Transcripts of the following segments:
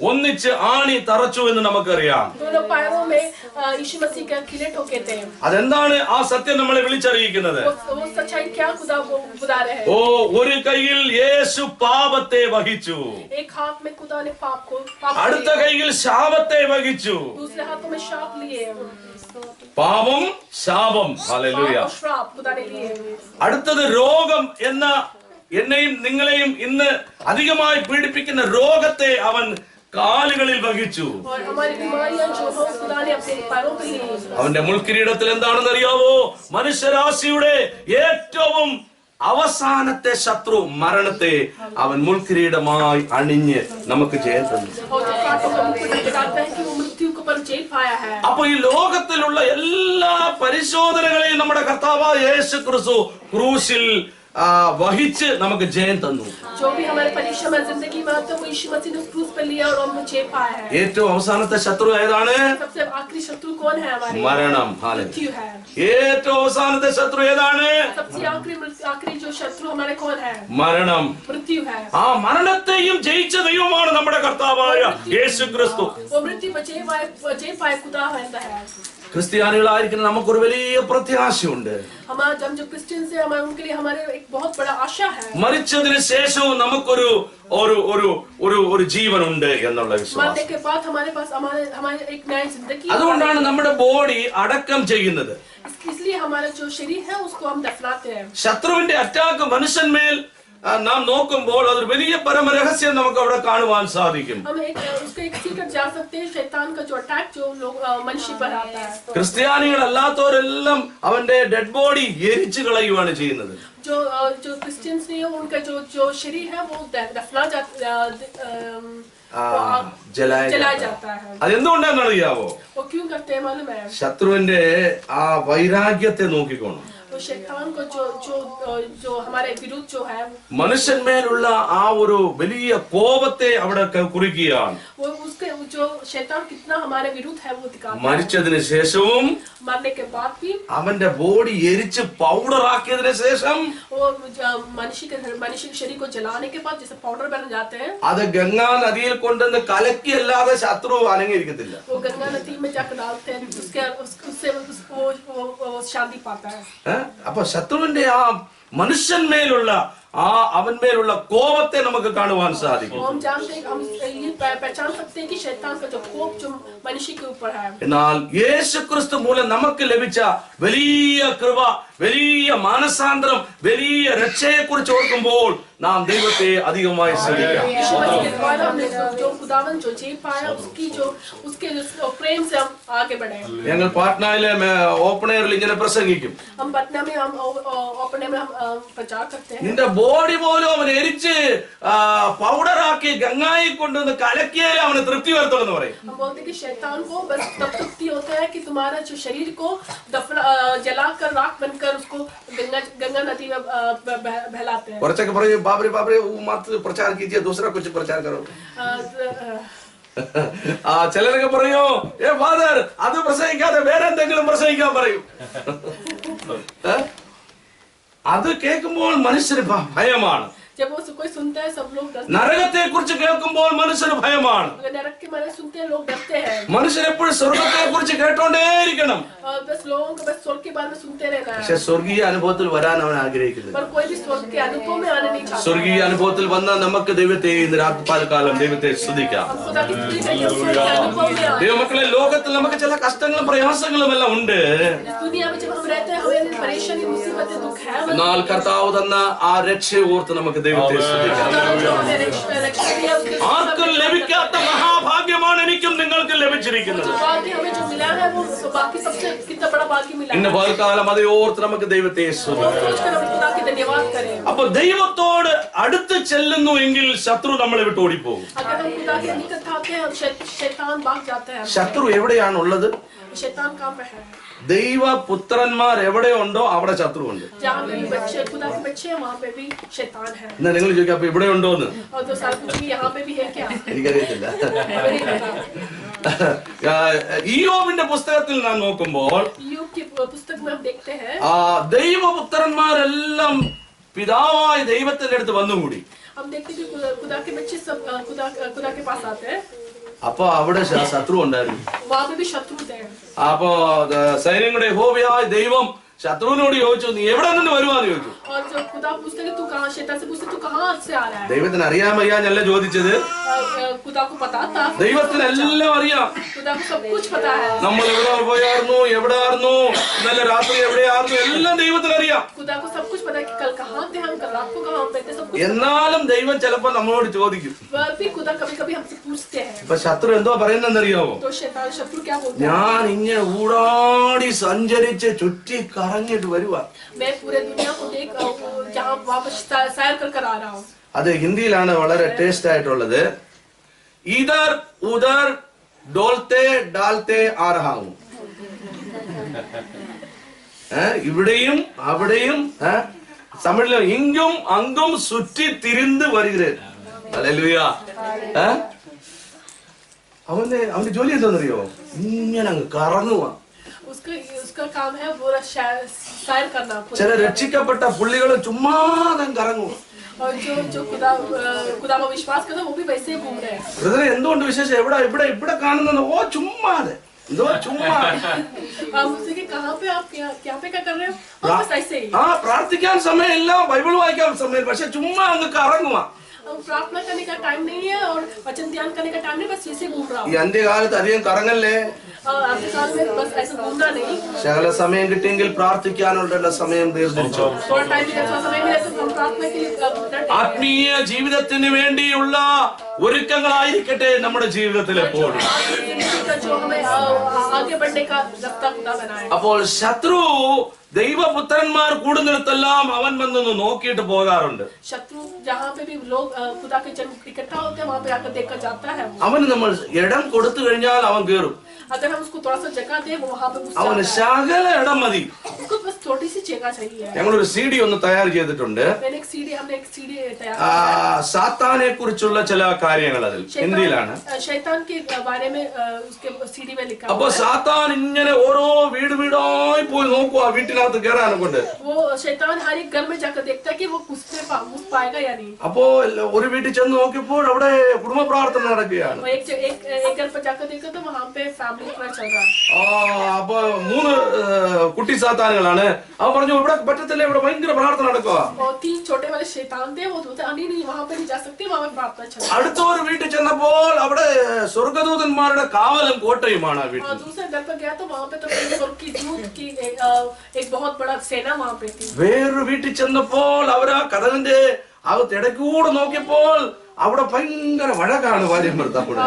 ഒന്നിച്ച് ആണി തറച്ചു എന്ന് നമുക്കറിയാം. അതെന്താണ് ആ സത്യം നമ്മളെ വിളിച്ചറിയിക്കുന്നത്? ഓ, ഒരു കൈയിൽ യേശു പാപത്തെ വഹിച്ചു, അടുത്ത കൈയിൽ ശാപത്തെ വഹിച്ചു. പാപം, ശാപം. ഹല്ലേലൂയ. അടുത്തത് രോഗം എന്ന എന്നെയും നിങ്ങളെയും ഇന്ന് അധികമായി പീഡിപ്പിക്കുന്ന രോഗത്തെ അവൻ കാലുകളിൽ വഹിച്ചു. അവന്റെ മുൾക്കിരീടത്തിൽ എന്താണെന്ന് അറിയാവോ? മനുഷ്യരാശിയുടെ ഏറ്റവും അവസാനത്തെ ശത്രു മരണത്തെ അവൻ മുൾക്കിരീടമായി അണിഞ്ഞ് നമുക്ക് ജയം തന്നു. അപ്പൊ ഈ ലോകത്തിലുള്ള എല്ലാ പരിശോധനകളെയും നമ്മുടെ കർത്താവായ യേശു ക്രിസ്തു ക്രൂശിൽ വഹിച്ച് നമുക്ക് ജയം തന്നു. ഏറ്റവും അവസാനത്തെ ശത്രു ഏതാണ്? മരണം. ഏറ്റവും അവസാനത്തെ ശത്രു ഏതാണ്? മരണം. ആ മരണത്തെയും ജയിച്ച ദൈവമാണ് നമ്മുടെ കർത്താവായ യേശു ക്രിസ്തു. ക്രിസ്ത്യാനികളായിരിക്കുന്ന നമുക്കൊരു വലിയ പ്രത്യാശയുണ്ട്. മരിച്ചതിന് ശേഷവും നമുക്കൊരു ഒരു ജീവനുണ്ട് എന്നുള്ള വിശ്വാസം. അതുകൊണ്ടാണ് നമ്മുടെ ബോഡി അടക്കം ചെയ്യുന്നത്. ശത്രുവിന്റെ അറ്റാക്ക് മനുഷ്യന്മേൽ നാം നോക്കുമ്പോൾ അതൊരു വലിയ പരമരഹസ്യം നമുക്ക് അവിടെ കാണുവാൻ സാധിക്കും. ക്രിസ്ത്യാനികളല്ലാത്തവരെല്ലാം അവന്റെ ഡെഡ് ബോഡി എരിച്ചു കളയുവാണ് ചെയ്യുന്നത്. അതെന്തുകൊണ്ടാണെന്ന് അറിയാവോ? ശത്രുവിന്റെ ആ വൈരാഗ്യത്തെ നോക്കിക്കോണം. മനുഷ്യന്മേലുള്ള ആ ഒരു വലിയ കോപത്തെ അവിടെ കുറിക്കുകയാണ്. മരിച്ചതിന് ശേഷവും അവന്റെ ബോഡി എരിച്ച് പൗഡർ ആക്കിയതിനു ശേഷം അത് ഗംഗാ നദിയിൽ കൊണ്ടുവന്ന് കലക്കിയല്ലാതെ ശത്രു അനങ്ങിയിരിക്കത്തില്ല. അപ്പൊ ശത്രുവിന്റെ ആ മനുഷ്യന്മേലുള്ള ആ അവന്മേലുള്ള കോപത്തെ നമുക്ക് കാണുവാൻ സാധിക്കും. എന്നാൽ യേശുക്രിസ്തു മൂലം നമുക്ക് ലഭിച്ച വലിയ കൃപ, വലിയ മാനസാന്തരം, വലിയ രക്ഷയെ കുറിച്ച് ഓർക്കുമ്പോൾ നാം ദൈവത്തെ അധികമായി ശ്രദ്ധിക്കാം. ഞങ്ങൾ പാട്നയിലെ ഓപ്പൺ എയറിൽ ഇങ്ങനെ പ്രസംഗിക്കും. നിന്റെ ബോഡി പോലും അവൻ എരിച്ച് പൗഡറാക്കി ഗംഗായിൽ കൊണ്ടുവന്ന് കലക്കിയാലേ അവന് തൃപ്തി വരത്തുള്ളൂ പറയും. കുറച്ചൊക്കെ പറയും, ബാബरे बाबरे वो मत प्रचार कीजिए, दूसरा कुछ प्रचार करो. ചിലരൊക്കെ പറയോ, ഫാദർ അത് പ്രസംഗിക്കാതെ വേറെ എന്തെങ്കിലും പ്രസംഗിക്കാൻ പറയും. അത് കേൾക്കുമ്പോൾ മനുഷ്യന് ഭയമാണ്. നരകത്തെ കുറിച്ച് കേൾക്കുമ്പോൾ മനുഷ്യന് ഭയമാണ്. മനുഷ്യൻ എപ്പോഴും സ്വർഗത്തെ കുറിച്ച് കേട്ടോണ്ടേയിരിക്കണം. പക്ഷെ സ്വർഗീയ അനുഭവത്തിൽ വരാൻ അവൻ ആഗ്രഹിക്കുന്നത്. സ്വർഗീയ അനുഭവത്തിൽ വന്നാൽ നമുക്ക് ദൈവത്തെ ഇന്ന് രാത്രികാലം ദൈവത്തെ സ്തുതിക്കാം. ദൈവമക്കളെ, ലോകത്തിൽ നമുക്ക് ചില കഷ്ടങ്ങളും പ്രയാസങ്ങളും എല്ലാം ഉണ്ട്. എന്നാൽ കർത്താവ് തന്ന ആ രക്ഷയെ ഓർത്ത് നമുക്ക് ദൈവത്തെ സ്തുതിക്കാം. ആർക്കും ലഭിക്കാത്ത മഹാഭാഗ്യമാണ് എനിക്കും നിങ്ങൾക്കും ലഭിച്ചിരിക്കുന്നത്. ഇന്ന് പകൽക്കാലം അതേ ഓർത്ത് നമുക്ക് ദൈവത്തെ സ്തുതിക്കാം. അപ്പൊ ദൈവത്തോട് അടുത്ത് ചെല്ലുന്നു എങ്കിൽ ശത്രു നമ്മളെ വിട്ട് ഓടിപ്പോകും. ശത്രു എവിടെയാണുള്ളത്? ദൈവപുത്രന്മാർ എവിടെയുണ്ടോ അവിടെ ശത്രുവുണ്ട്. എന്നാ നിങ്ങൾ ചോദിക്കാം, അപ്പൊ ഇവിടെ ഉണ്ടോന്ന്? എനിക്കറിയത്തില്ല. ഇയ്യോബിന്റെ പുസ്തകത്തിൽ നാം നോക്കുമ്പോൾ ദൈവപുത്രന്മാരെല്ലാം പിതാവായ ദൈവത്തിന്റെ അടുത്ത് വന്നുകൂടി. हम देखते हैं कि खुदा के बच्चे सब खुदा के पास आते हैं। അപ്പൊ അവിടെ ശത്രു ഉണ്ടായിരുന്നു. वहाँ पे भी शत्रु थे। അപ്പൊ സൈന്യങ്ങളുടെ യഹോവയായ ദൈവം ശത്രുവിനോട് ചോദിച്ചു, നീ എവിടെ നിന്ന് വരുവാന്ന് ചോദിച്ചു. और जब खुदा पूछते कि तू कहाँ, शैतान से पूछते तू कहाँ से आ रहा है। ദൈവത്തിന് അറിയാൻ വയ്യാഞ്ഞല്ല ചോദിച്ചത്. खुदा को पता था, ദൈവത്തിന് എല്ലാം അറിയാം. खुदा को सब कुछ पता है। നമ്മൾ എവിടെ പോയായിരുന്നു, എവിടെയായിരുന്നു, ഇന്നലെ രാത്രി എവിടെയായിരുന്നു, എല്ലാം ദൈവത്തിന് അറിയാം. खुदा को सब कुछ पता है कि कल कहाँ थे हम, कल रात को कहाँ पे थे, सब कुछ। എന്നാലും ദൈവം ചിലപ്പോൾ നമ്മളോട് ചോദിക്കും. वह भी खुदा कभी-कभी हमसे पूछते हैं। ഇപ്പൊ ശത്രു എന്തോ പറയുന്നറിയാമോ? तो शत्रु क्या बोलता है? ഞാൻ ഇങ്ങനെ ഊടാടി സഞ്ചരിച്ച് ചുറ്റി കറങ്ങിട്ട് വരുവാ. मैं पूरे दुनिया को देख जहाँ वापस सैर कर आ रहा हूँ। അത് ഹിന്ദിയിലാണ് വളരെ ടേസ്റ്റ് ആയിട്ടുള്ളത്. ഇധർ ഉധർ ഡോൾത്തെ ഡാൽത്തെ ആ രഹാ ഹൂം. ഇവിടെയും അവിടെയും തമിഴിലും ഇങ്ങും അങ്കും സുറ്റി തിരിந்து വരുகிறேன். ഹല്ലേലൂയ. അവന്റെ ജോലി എന്താണെന്നറിയോ? ഇങ്ങനെ അങ്ങ് കറങ്ങുവാ. उसका काम है पूरा सैर करना। ചില രക്ഷിക്കപ്പെട്ട പുള്ളികൾ ചുമ്മാതെ കറങ്ങുവാ. और जो खुदा में विश्वास करते हैं वो भी वैसे ही घूम रहे हैं। ബ്രദറെ എന്തുകൊണ്ട് വിശേഷം? ഇവിടെ കാണുന്നത് ഓ ചുമ്മാതെ എന്തോ ചുമ്മാ. हम उससे कि कहाँ पे आप क्या पे क्या कर रहे हो? बस ऐसे ही। പ്രാർത്ഥിക്കാൻ സമയമില്ല, ബൈബിൾ വായിക്കാൻ സമയമില്ല, പക്ഷെ ചുമ്മാ അങ്ങ് കറങ്ങുവാ. प्रार्थना करने का टाइम नहीं है और वचन ध्यान करने का टाइम नहीं, बस ऐसे घूम रहा हूँ। ഈ അന്ത്യകാലത്ത് അധികം കറങ്ങല്ലേ. आपके साथ में बस ऐसे घूमना नहीं। ശകല സമയം കിട്ടിയെങ്കിൽ പ്രാർത്ഥിക്കാനുള്ള സമയം തീർന്നിരിച്ചു. थोड़ा टाइम मिले, थोड़ा समय मिले तो हम प्रार्थना के लिए। ആത്മീയ ജീവിതത്തിന് വേണ്ടിയുള്ള ഒരുക്കങ്ങളായിരിക്കട്ടെ നമ്മുടെ ജീവിതത്തിൽ എപ്പോഴും. जो हमें आगे बढ़ने का रास्ता खुदा बनाए। അപ്പോൾ ശത്രു ദൈവപുത്രന്മാർ കൂടുന്നിടത്തെല്ലാം അവൻ വന്നൊന്ന് നോക്കിയിട്ട് പോകാറുണ്ട്. शत्रु जहाँ पे भी लोग खुदा के जन इकट्ठा होते हैं वहाँ पे आकर देखकर जाता है। അവന് നമ്മൾ ഇടം കൊടുത്തു കഴിഞ്ഞാൽ അവൻ കേറും. अगर हम उसको थोड़ा सा जगह दें वो वहाँ पे घुस അവന് जाता है। ശകല ഇടം മതി. उसको बस छोटी सी जगह चाहिए। ഞങ്ങളൊരു CD ഒന്ന് തയ്യാർ ചെയ്തിട്ടുണ്ട്. हमने एक सीडी तैयार സാത്താനെ കുറിച്ചുള്ള ചില കാര്യങ്ങൾ അതിൽ ഹിന്ദിയിലാണ്. शैतान के बारे में उसके सीडी में लिखा അപ്പൊ സാത്താൻ ഇങ്ങനെ ഓരോ വീടായി പോയി നോക്കുക വീട്ടിനകത്ത് കയറാനെ കൊണ്ട്. वो शैतान हर एक घर में जाकर देखता है कि वो घुस पाएगा या नहीं। അപ്പോ ഒരു വീട്ടിൽ ചെന്ന് നോക്കിയപ്പോൾ അവിടെ കുടുംബ പ്രാർത്ഥന നടക്കുകയാണ്. एक घर पर जाकर देखा तो वहाँ पे फैमिली प्रेयर चल रहा है। അപ്പൊ 3 കുട്ടി സാത്താനുകളാണ്. അവൻ പറഞ്ഞു ഇവിടെ പറ്റത്തില്ല, ഇവിടെ ഭയങ്കര പ്രാർത്ഥന നടക്കുക. और 3 छोटे वाले शैतान थे, वो बोलते नहीं वहाँ पे नहीं जा सकते, वहाँ पे प्रार्थना चल रही है। അടുത്ത ഒരു വീട്ടിൽ ചെന്നപ്പോൾ അവിടെ സ്വർഗ്ഗദൂതന്മാരുടെ കാവലും കോട്ടയുമാണ് ആ വീട്ടിൽ. दूसरे घर पर गया तो वहाँ पे तो स्वर्ग की दूत की एक बहुत बड़ा सेना वहाँ पे थी। വേറൊരു വീട്ടിൽ ചെന്നപ്പോൾ അവരാ കഥകിന്റെ അകത്ത് ഇടയ്ക്കൂടെ നോക്കിയപ്പോൾ അവിടെ ഭയങ്കര വഴക്കാണ് ഭാര്യയും ഭർത്താവും.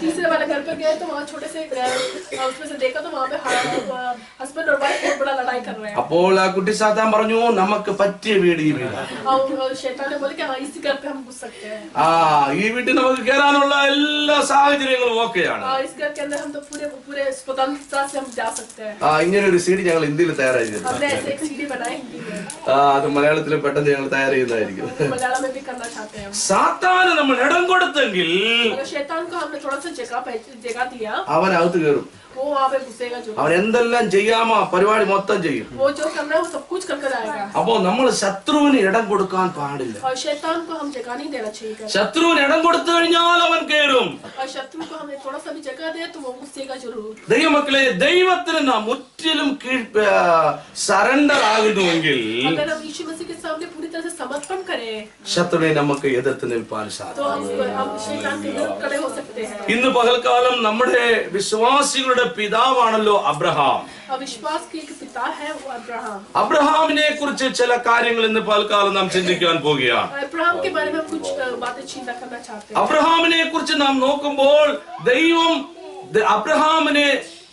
तीसरे वाले घर पर गए तो वहाँ छोटे से उसमें से देखा तो वहाँ पे हस्बैंड और वाइफ बहुत बड़ा लड़ाई कर रहे हैं। അപ്പോൾ ആ കുട്ടി സാത്താൻ പറഞ്ഞു നമുക്ക് പറ്റിയ വീട് ഈ വീട്. और शैतान ने बोले कि हाँ इसी घर पे हम घुस सकते हैं। ഈ വീട്ടിൽ നമുക്ക് കയറാനുള്ള എല്ലാ സാഹചര്യങ്ങളും ഓക്കെയാണ്. इस घर के अंदर हम तो पूरे स्वतंत्रता से हम जा सकते हैं। ഇങ്ങനെ ഒരു CD ഞങ്ങൾ ഇന്ത്യയിൽ തയ്യാറായി. हमने ऐसे एक सीडी बनाई हिंदी में। അത് മലയാളത്തിൽ പെട്ടെന്ന് ഞങ്ങൾ തയ്യാർ ചെയ്യുന്നതായിരിക്കും. मलयालम में भी करना चाहते हैं। സാത്താന് നമ്മൾ ഇടം കൊടുത്തെങ്കിൽ अगर शैतान को हमने थोड़ा सा जगह दिया അവൻ അകത്ത് കയറും. वो वहाँ पे घुसेगा जो। അവൻ എന്തെല്ലാം ചെയ്യാമോ പരിപാടി മൊത്തം ചെയ്യും. वो जो करना है वो सब कुछ कर आएगा। അപ്പോ നമ്മൾ ശത്രുവിന് ഇടം കൊടുക്കാൻ പാടില്ല. और शैतान को हम जगह नहीं देना चाहिए। ശത്രുവിന് ഇടം കൊടുത്തു കഴിഞ്ഞാൽ അവൻ കയറും. और शत्रु को हमें थोड़ा सा भी जगह दे तो वो घुसेगा जरूर। ദൈവമക്കളെ, ദൈവത്തിന് നാം മുற்றிലും സറണ്ടർ ആകുന്നുവെങ്കിൽ अगर हम यीशु मसीह के सामने पूरी तरह से समर्पण करें ശത്രുവിനെ നമുക്ക് എതിർത്ത് നിൽപ്പാൻ സാധിക്കും. तो हम शैतान के विरुद्ध खड़े हो सकते हैं। ഇന്ന് പകൽക്കാലം നമ്മുടെ വിശ്വാസികളുടെ പിതാവാണല്ലോ അബ്രഹാം. विश्वास के एक पिता है वो अब्राहम। അബ്രഹാമിനെ കുറിച്ച് ചില കാര്യങ്ങൾ ഇന്ന് പകൽക്കാലം നാം ചിന്തിക്കാൻ പോവുകയാണ്. अब्राहम के बारे में कुछ बातें चिंता करना चाहते हैं। അബ്രഹാമിനെ കുറിച്ച് നാം നോക്കുമ്പോൾ ദൈവം അബ്രഹാമിനെ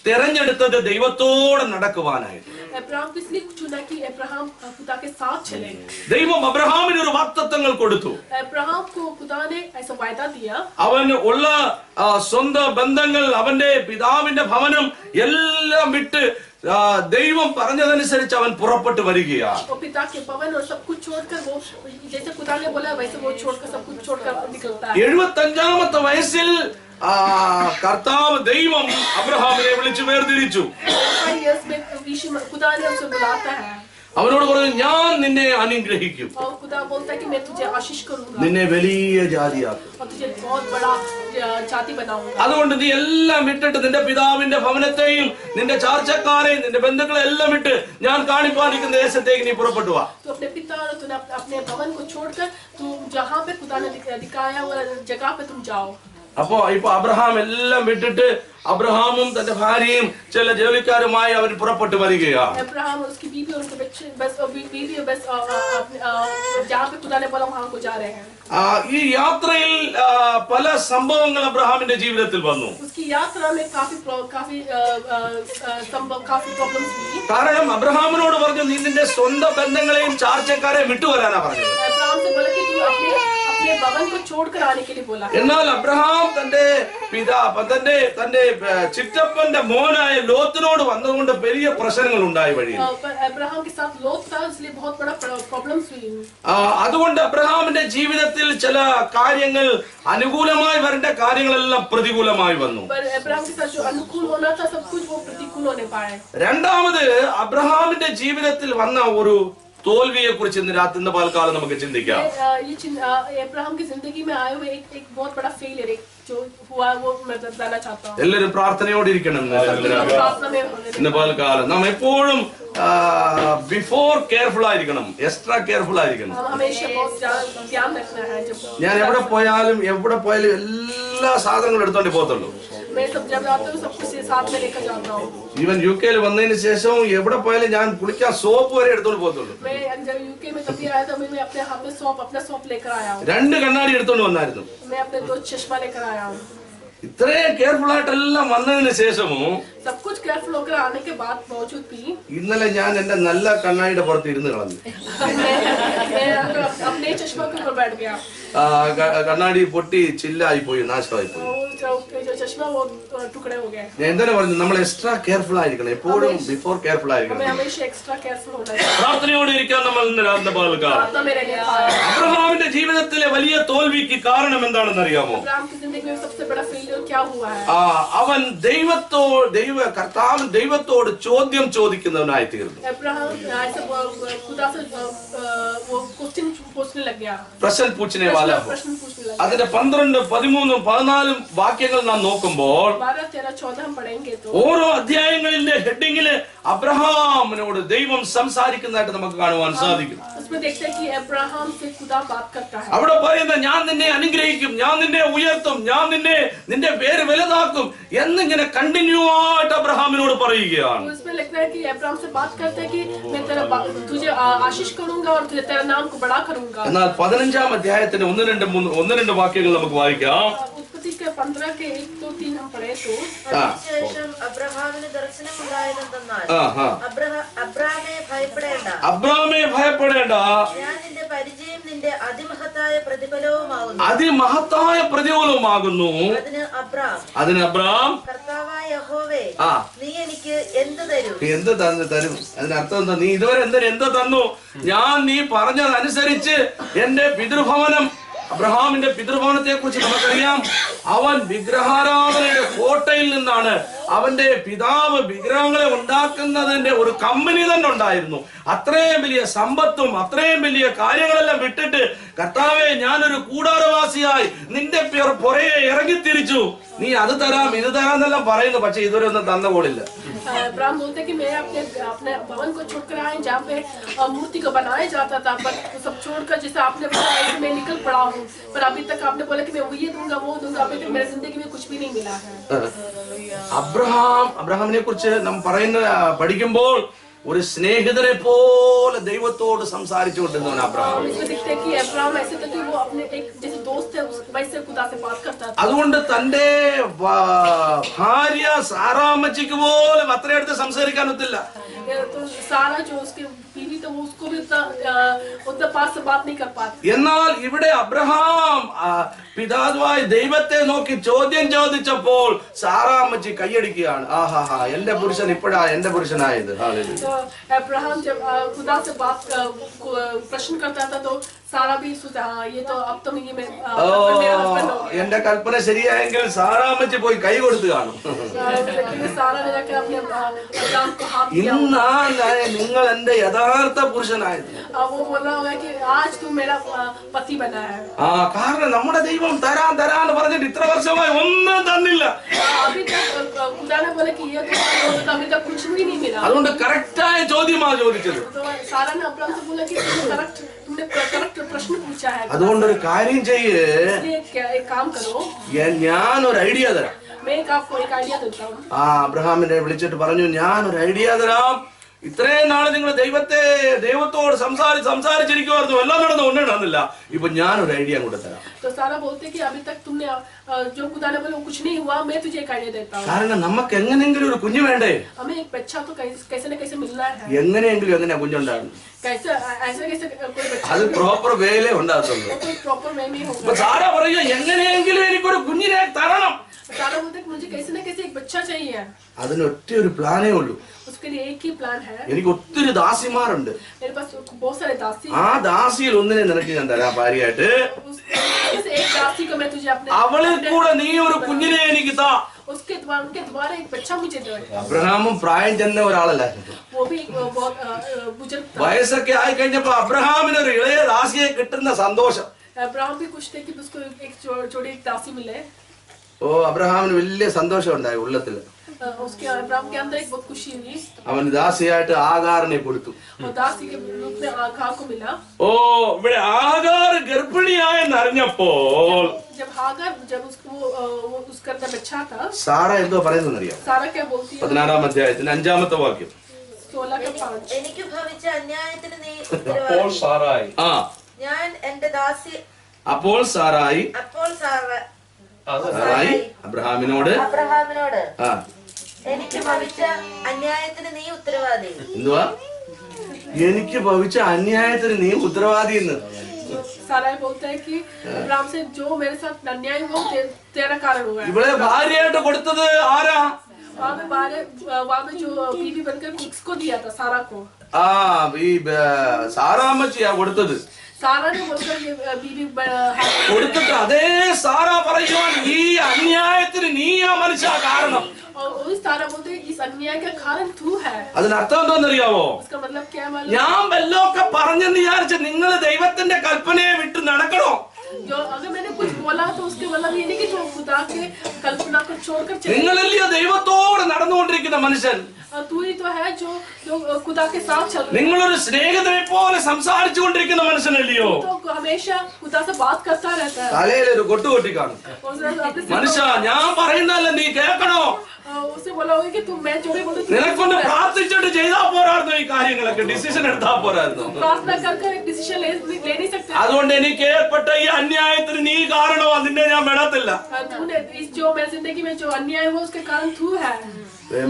തെരഞ്ഞെടുത്തത് ദൈവത്തോടെ നടക്കുവാനായിട്ട്. अब्राहम को इसलिए चुना कि अब्राहम खुदा के साथ चले। ദൈവം അബ്രഹാമിന് ഒരു വാഗ്ദത്തങ്ങൾ കൊടുത്തു. अब्राहम को खुदा ने ऐसा वायदा दिया। അവന് ഉള്ള സ്വന്തം ബന്ധങ്ങൾ, അവന്റെ പിതാവിന്റെ ഭവനം എല്ലാം വിട്ട് ദൈവം പറഞ്ഞതനുസരിച്ച് അവൻ പുറപ്പെട്ടു വരികയാണ്. वो पिता के भवन और सब कुछ छोड़कर वो जैसे खुदा ने बोला वैसे वो छोड़कर सब कुछ छोड़कर निकलता है। 75-ാമത്തെ വയസ്സിൽ കർത്താവ് ദൈവം അബ്രഹാമിനെ വിളിച്ചു വേർതിരിച്ചു. खुदा ने उसे बुलाता है। അവനോട് പറഞ്ഞു ഞാൻ നിന്നെ അനുഗ്രഹിക്കും, और खुदा बोलता है कि मैं तुझे आशीष करूंगा നിന്നെ വലിയ ജാതിയാക്കും. और तुझे बहुत बड़ा जाति बनाऊंगा. അതുകൊണ്ട് നീ എല്ലാം വിട്ടിട്ട് നിന്റെ പിതാവിന്റെ ഭവനത്തെയും നിന്റെ ചാർച്ചക്കാരെയും നിന്റെ ബന്ധുക്കളെ എല്ലാം വിട്ട് ഞാൻ കാണിപ്പാനിക്കുന്ന ദേശത്തേക്ക് നീ പുറപ്പെട്ടു വാ. तो अपने पिता और तूने अपने भवन को छोड़कर तू जहाँ पे खुदा ने दिखाया हुआ जगह पे तुम जाओ. അപ്പോ ഇപ്പൊ അബ്രഹാം എല്ലാം വിട്ടിട്ട് അബ്രഹാമും തന്റെ ഭാര്യയും ചില ജോലിക്കാരുമായി അവർ പുറപ്പെട്ടു വരികയാണ്. अब्राहम और उसकी बीवी और उनके बच्चे बस बीवी बस जहाँ पे खुदा ने बोला वहाँ को जा रहे हैं. ഈ യാത്രയിൽ പല സംഭവങ്ങൾ അബ്രഹാമിന്റെ ജീവിതത്തിൽ വന്നു. उसकी यात्रा में काफी प्रॉब्लम्स हुई. കാരണം അബ്രഹാമിനോട് പറഞ്ഞു നീ നിന്റെ സ്വന്തം ബന്ധങ്ങളെയും ചാർച്ചക്കാരെയും വിട്ടുവരാനാ പറഞ്ഞത്. अब्राहम से बोला कि तू अपने भवन को छोड़कर आने के लिए बोला. എന്നാൽ അബ്രഹാം തന്റെ തന്റെ ചിറ്റപ്പന്റെ മോനായ ലോത്തിനോട് വന്നതുകൊണ്ട് വലിയ പ്രശ്നങ്ങൾ ഉണ്ടായി വഴിയിൽ. अब्राहम के साथ लोत था इसलिए बहुत बड़ा प्रॉब्लम्स हुई. അതുകൊണ്ട് അബ്രഹാമിന്റെ ജീവിതത്തിൽ ചില കാര്യങ്ങൾ അനുകൂലമായി വരേണ്ട കാര്യങ്ങളെല്ലാം പ്രതികൂലമായി വന്നു. अब्राहम के साथ जो अनुकूल होना था सब कुछ वो प्रतिकूल होने पाए. രണ്ടാമത് അബ്രഹാമിന്റെ ജീവിതത്തിൽ വന്ന ഒരു തോൽവിയെ കുറിച്ച് ഇന്ന് പൽക്കാലം നമുക്ക് ചിന്തിക്കാം. अब्राहम की जिंदगी में आए हुए एक बहुत बड़ा फेलियर जो हुआ वो मैं बताना चाहता हूँ. എല്ലാവരും പ്രാർത്ഥനയോടെ ഇരിക്കണം. ഇന്ന് പൽക്കാലം നാം എപ്പോഴും ബിഫോർ കെയർഫുൾ ആയിരിക്കണം, എക്സ്ട്രാ കെയർഫുൾ ആയിരിക്കണം. ഞാൻ എവിടെ പോയാലും എല്ലാ സാധനങ്ങളും എടുത്തോണ്ട് പോകത്തുള്ളൂ. ഈവൻ യു കെയിൽ വന്നതിന് ശേഷം എവിടെ പോയാലും ഞാൻ കുളിക്കാൻ സോപ്പ് വരെ എടുത്തോണ്ട് പോകത്തുള്ളൂ. 2 കണ്ണാടി എടുത്തോണ്ട് വന്നായിരുന്നു. ഇത്രയും കെയർഫുൾ ആയിട്ടെല്ലാം വന്നതിന് ശേഷവും सब कुछ केयरफुल होकर आने के बाद बावजूद भी ഇന്നലെ ഞാൻ എന്റെ നല്ല കണ്ണാടിയുടെ പുറത്ത് ഇരുന്ന് കളഞ്ഞു. अपने चश्मा के ऊपर बैठ गया. കണ്ണാടി പൊട്ടി ചില്ലായി പോയി, നാശമായി പോയി. चश्मा वो टुकड़े हो गए. ഞാൻ എന്താണ് പറഞ്ഞത്, നമ്മൾ എക്സ്ട്രാ കെയർഫുൾ ആയിരിക്കണം, എപ്പോഴും ബിഫോർ കെയർഫുൾ ആയിരിക്കണം. हमेशा एक्स्ट्रा केयरफुल होना है. പ്രാർത്ഥനയോടെ ഇരിക്കാൻ നമ്മൾ ഇന്ന് രാത്രി പകൽക്കാലം. അബ്രഹാമിന്റെ ജീവിതത്തിലെ വലിയ തോൽവിക്ക് കാരണം എന്താണെന്ന് അറിയാമോ? अब्राहम की जिंदगी में सबसे बड़ा फेलियर क्या हुआ है? അവൻ ദൈവത്തോട് ചോദ്യം ചോദിക്കുന്നവനായി തീർന്നു. अब्राहम ऐसे खुदा से वो क्वेश्चन पूछने लग गया. പ്രശ്നം പൂछने वाला हो. അതിന്റെ 12, 13, 14 വാക്യങ്ങൾ നാം നോക്കുമ്പോൾ 12, 13, 14 हम पढ़ेंगे तो ഓരോ അധ്യായങ്ങളിലെ ഹെഡിങ്ങില് അബ്രഹാമിനോട് ദൈവം സംസാരിക്കുന്നതായിട്ട് നമുക്ക് കാണുവാൻ സാധിക്കും. उसमें देखते हैं कि अब्राहम से खुदा बात करता है. അവിടെ പറയുന്നത് ഞാൻ നിന്നെ അനുഗ്രഹിക്കും, ഞാൻ നിന്നെ ഉയർത്തും, ഞാൻ നിന്റെ പേര് വലുതാക്കും എന്നിങ്ങനെ കണ്ടിന്യൂ ആയിട്ട് അബ്രഹാമിനോട് പറയുകയാണ്. उसमें लिखता है कि अब्राहम से बात करता है कि मैं तुझे आशीष करूंगा और तुझे तेरा नाम को बड़ा करूंगा. എന്നാൽ 15-ാം അധ്യായത്തിന്റെ 1-2 വാക്യങ്ങൾ നമുക്ക് വായിക്കാം. उत्पत्ति के 15 के 1, 2, 3 हम पढ़े तो അതിനുശേഷം അബ്രഹാമിന് ദർശനം ഉണ്ടായതെന്നാൽ അബ്രാമേ ഭയപ്പെടേണ്ട, ഞാൻ നിന്റെ പരിചയം നിന്റെ അതിമഹത്തായ പ്രതിഫലവുമാകുന്നു. അതിന് അബ്രാം കർത്താവായ യഹോവേ, നീ എനിക്ക് എന്ത് തരും? അതിനർത്ഥം എന്താ? നീ ഇതുവരെ എന്ത് തന്നു? ഞാൻ നീ പറഞ്ഞതനുസരിച്ച് എന്റെ പിതൃഭവനം, അബ്രഹാമിന്റെ പിതൃഭവനത്തെ കുറിച്ച് നമുക്കറിയാം. അവൻ വിഗ്രഹാരാധനയുടെ കോട്ടയിൽ നിന്നാണ്, അവന്റെ പിതാവ് വിഗ്രഹങ്ങളെ ഉണ്ടാക്കുന്നതിന്റെ ഒരു കമ്പനി തന്നെ ഉണ്ടായിരുന്നു. അത്രയും വലിയ സമ്പത്തും അത്രയും വലിയ കാര്യങ്ങളെല്ലാം വിട്ടിട്ട് കർത്താവേ ഞാനൊരു കൂടാരവാസിയായി നിന്റെ പുറകെ ഇറങ്ങിത്തിരിച്ചു, നീ അത് തരാം ഇത് തരാം എന്നെല്ലാം പറയുന്നു. പക്ഷെ ഇതുവരെ ഒന്നും തന്ന പോലില്ല. अब्राहम बोलते कि मैं अपने भवन को छोड़कर आए जहाँ पे मूर्ति को बनाया जाता था, पर सब छोड़कर जैसे आपने बोला मैं निकल पड़ा हूँ, पर अभी तक आपने बोला कि मैं ये दूंगा वो दूंगा, अभी तक मेरी जिंदगी में कुछ भी नहीं मिला है. അബ്രഹാമിനെ കുറിച്ച് നാം പഠിക്കുമ്പോൾ ഒരു സ്നേഹിതനെ പോലെ ദൈവത്തോട് സംസാരിച്ചു കൊണ്ടിരുന്നവൻ അബ്രഹാം. അതുകൊണ്ട് തന്റെ ഭാര്യ സാറാമ്മച്ചിക്ക് പോലും അത്രയെടുത്ത് സംസാരിക്കാൻ ഒത്തില്ല. എന്നാൽ ഇവിടെ അബ്രഹാം പിതാവായ ദൈവത്തെ നോക്കി ചോദ്യം ചോദിച്ചപ്പോൾ സാറാമ്മച്ചി കൈയടിക്കുകയാണ്. ആഹാ, എന്റെ പുരുഷൻ ഇപ്പോഴാ എന്റെ പുരുഷനായത്. अब्राहम जब खुदा से बात प्रश्न करता था तो सारा भी सोचा हाँ ये तो अब तो ये मेरा ഓ husband हो गया। എന്റെ കൽപ്പന ശരിയായെങ്കിൽ സാറാമ്മച്ച് പോയി കൈ കൊടുത്തു കാണും. लेकिन सारा ने जाकर अपने अब्राहम को हाथ दिया। ഇന്നാണ് നിങ്ങൾ എന്റെ യഥാർത്ഥ പുരുഷനായത്. अब वो बोल रहा होगा कि आज तू मेरा पति बना है। ആ കാരണം നമ്മുടെ ദൈവം തരാന്ന് പറഞ്ഞിട്ട് ഇത്ര വർഷമായി ഒന്നും തന്നില്ല. अभी तक खुदा ने बोला कि ये तो अभी तक कुछ भी नहीं मिला। അതുകൊണ്ട് കറക്റ്റായ ചോദ്യമാണ് ചോദിച്ചത്. तो सारा ने अब्राहम से बोला कि तुमने करेक्ट प्रश्न पूछा है। അതുകൊണ്ടൊരു കാര്യം ചെയ്യ്, इसलिए एक काम करो, ഞാനൊരു ഐഡിയ തരാം. मैं आपको एक आइडिया देता हूँ। ആ അബ്രഹാമിനെ വിളിച്ചിട്ട് പറഞ്ഞു, ഞാനൊരു ഐഡിയ തരാം. ഇത്രയും നാളെ നിങ്ങൾ ദൈവത്തോട് സംസാരിച്ചിരിക്കുമായിരുന്നു, എല്ലാം ഒന്നും നടന്നില്ല. ഇപ്പൊ ഞാനൊരു ഐഡിയ കൂടെ തരാം. तो सारा बोलते कि अभी तक तुमने जो खुदा ने बोला कुछ नहीं हुआ, मैं तुझे एक आइडिया देता हूँ। കാരണം നമുക്ക് എങ്ങനെയെങ്കിലും ഒരു കുഞ്ഞു വേണ്ടേ? हमें एक बच्चा तो कैसे न कैसे मिलना है। എങ്ങനെയെങ്കിലും എങ്ങനെയാ കുഞ്ഞുണ്ടാകും? कैसे ऐसे कोई बच्चा അത് പ്രോപ്പർ വേയിലേ ഉണ്ടാകത്തുള്ളൂ. कोई प्रॉपर वे में അപ്പൊ होगा। സാറാ പറയുക, എങ്ങനെയെങ്കിലും എനിക്കൊരു കുഞ്ഞിനെ തരണം. सारा बोलते कि मुझे कैसे न कैसे एक बच्चा चाहिए। അതിന് ഒറ്റ ഒരു പ്ലാനേ ഉള്ളൂ. उसके लिए एक ही प्लान है। എനിക്ക് ഒത്തിരി ദാസിമാരുണ്ട്. मेरे पास बहुत सारे दासी। ആ ദാസിയിൽ ഒന്നിനെ നിനക്ക് ഞാൻ തരാം ഭാര്യയായിട്ട്. उस एक दासी को मैं तुझे अपने അവളിൽ കൂടെ നീ ഒരു കുഞ്ഞിനെ എനിക്ക് താ. उनके द्वारा एक बच्चा मुझे दे। അബ്രഹാമും പ്രായം ചെന്ന ഒരാളല്ല. वो भी बहुत बुजुर्ग था। വയസ്സൊക്കെ ആയി കഴിഞ്ഞപ്പോ അബ്രഹാമിന് ഒരു ഇളയ ദാസിയെ കിട്ടുന്ന സന്തോഷം. अब्राहम भी खुश थे कि उसको एक छोटी दासी मिले। ഓ അബ്രഹാമിന് വലിയ സന്തോഷം ഉണ്ടായി ഉള്ളത്തില്. उसके अब्राहम के अंदर एक बहुत खुशी हुई। അവൻ ദാസിയായിട്ട് ആഗാറിനെ കൊടുത്തു. और दासी के रूप में आगार को मिला। ഓ ഇവിടെ ആഗാർ ഗർഭിണിയായെന്ന് അറിഞ്ഞപ്പോൾ जब उसको वो उसके अंदर बच्चा था, സാറ എന്തോ പറയുന്നത് അറിയാം? सारा क्या बोलती है? 16-ാം അധ്യായത്തിന് 5-ാമത്തെ വാക്യം. 16:5 എനിക്ക് ഭവിച്ച അന്യായത്തിന് നീ അപ്പോൾ സാറായി ആ ഞാൻ എന്റെ ദാസി അപ്പോൾ സാറായി അപ്പോൾ സാറായി അബ്രഹാമിനോട് ആ എനിക്ക് ഭവിച്ച അന്യായത്തിന് നീ ഉത്തരവാദി. എന്തുവാ? എനിക്ക് ഭവിച്ച അന്യായത്തിന് നീ ഉത്തരവാദി എന്ന്. सारा बोलता है कि अब्राहम से जो मेरे साथ अन्याय हुआ तेरा कारण हुआ है। ഇവളെ ഭാര്യയായിട്ട് കൊടുത്തത് ആരാ? वहाँ में जो बीवी बनकर किसको दिया था? सारा को। ആ ഈ സാറാമ്മച്ചിയാ കൊടുത്തത്. सारा ने बोलकर ये बीवी കൊടുത്തിട്ട് അതേ സാറാ പറയുവാൻ, ഈ അന്യായത്തിന് നീയാ മനുഷ്യ കാരണം. और उस सारा बोलते हैं इस अन्याय का कारण तू है। അതിനർത്ഥം എന്താണെന്നറിയാവോ? इसका मतलब क्या है मालूम? ഞാൻ വല്ലതൊക്കെ പറഞ്ഞെന്ന് വിചാരിച്ച് നിങ്ങൾ ദൈവത്തിന്റെ കൽപ്പനയെ വിട്ട് നടക്കണോ? जो अगर मैंने कुछ बोला तो उसके मतलब ये नहीं कि जो खुदा के कल्पना को छोड़कर चले। നിങ്ങളല്ലയോ ദൈവത്തോട് നടന്നുകൊണ്ടിരിക്കുന്ന മനുഷ്യൻ. तू ही तो है जो खुदा के साथ चल रहा है। നിങ്ങളൊരു സ്നേഹിതനെ പോലെ സംസാരിച്ചു കൊണ്ടിരിക്കുന്ന മനുഷ്യനല്ലയോ? तो हमेशा खुदा से बात करता रहता है। തലയിലൊരു കൊട്ടുകൊട്ടി കാണും. और മനുഷ്യ ഞാൻ പറയുന്നതല്ല നീ കേൾക്കണോ? उससे बोला होगा कि तुम मैं जो भी बोलूं നിനക്കൊണ്ട് പ്രാർത്ഥിച്ചിട്ട് ചെയ്താ പോരായിരുന്നു, ഈ കാര്യങ്ങളൊക്കെ ഡിസിഷൻ എടുത്താ പോരായിരുന്നു. प्रार्थना कर एक डिसीजन ले नहीं सकते। അതുകൊണ്ട് എനിക്ക് ഏർപ്പെട്ട ഈ അന്യായത്തിന് നീ കാരണമാ, നിന്നെ ഞാൻ വിടത്തില്ല. तूने इस जो मेरी जिंदगी में जो अन्याय हुआ उसके कारण तू है।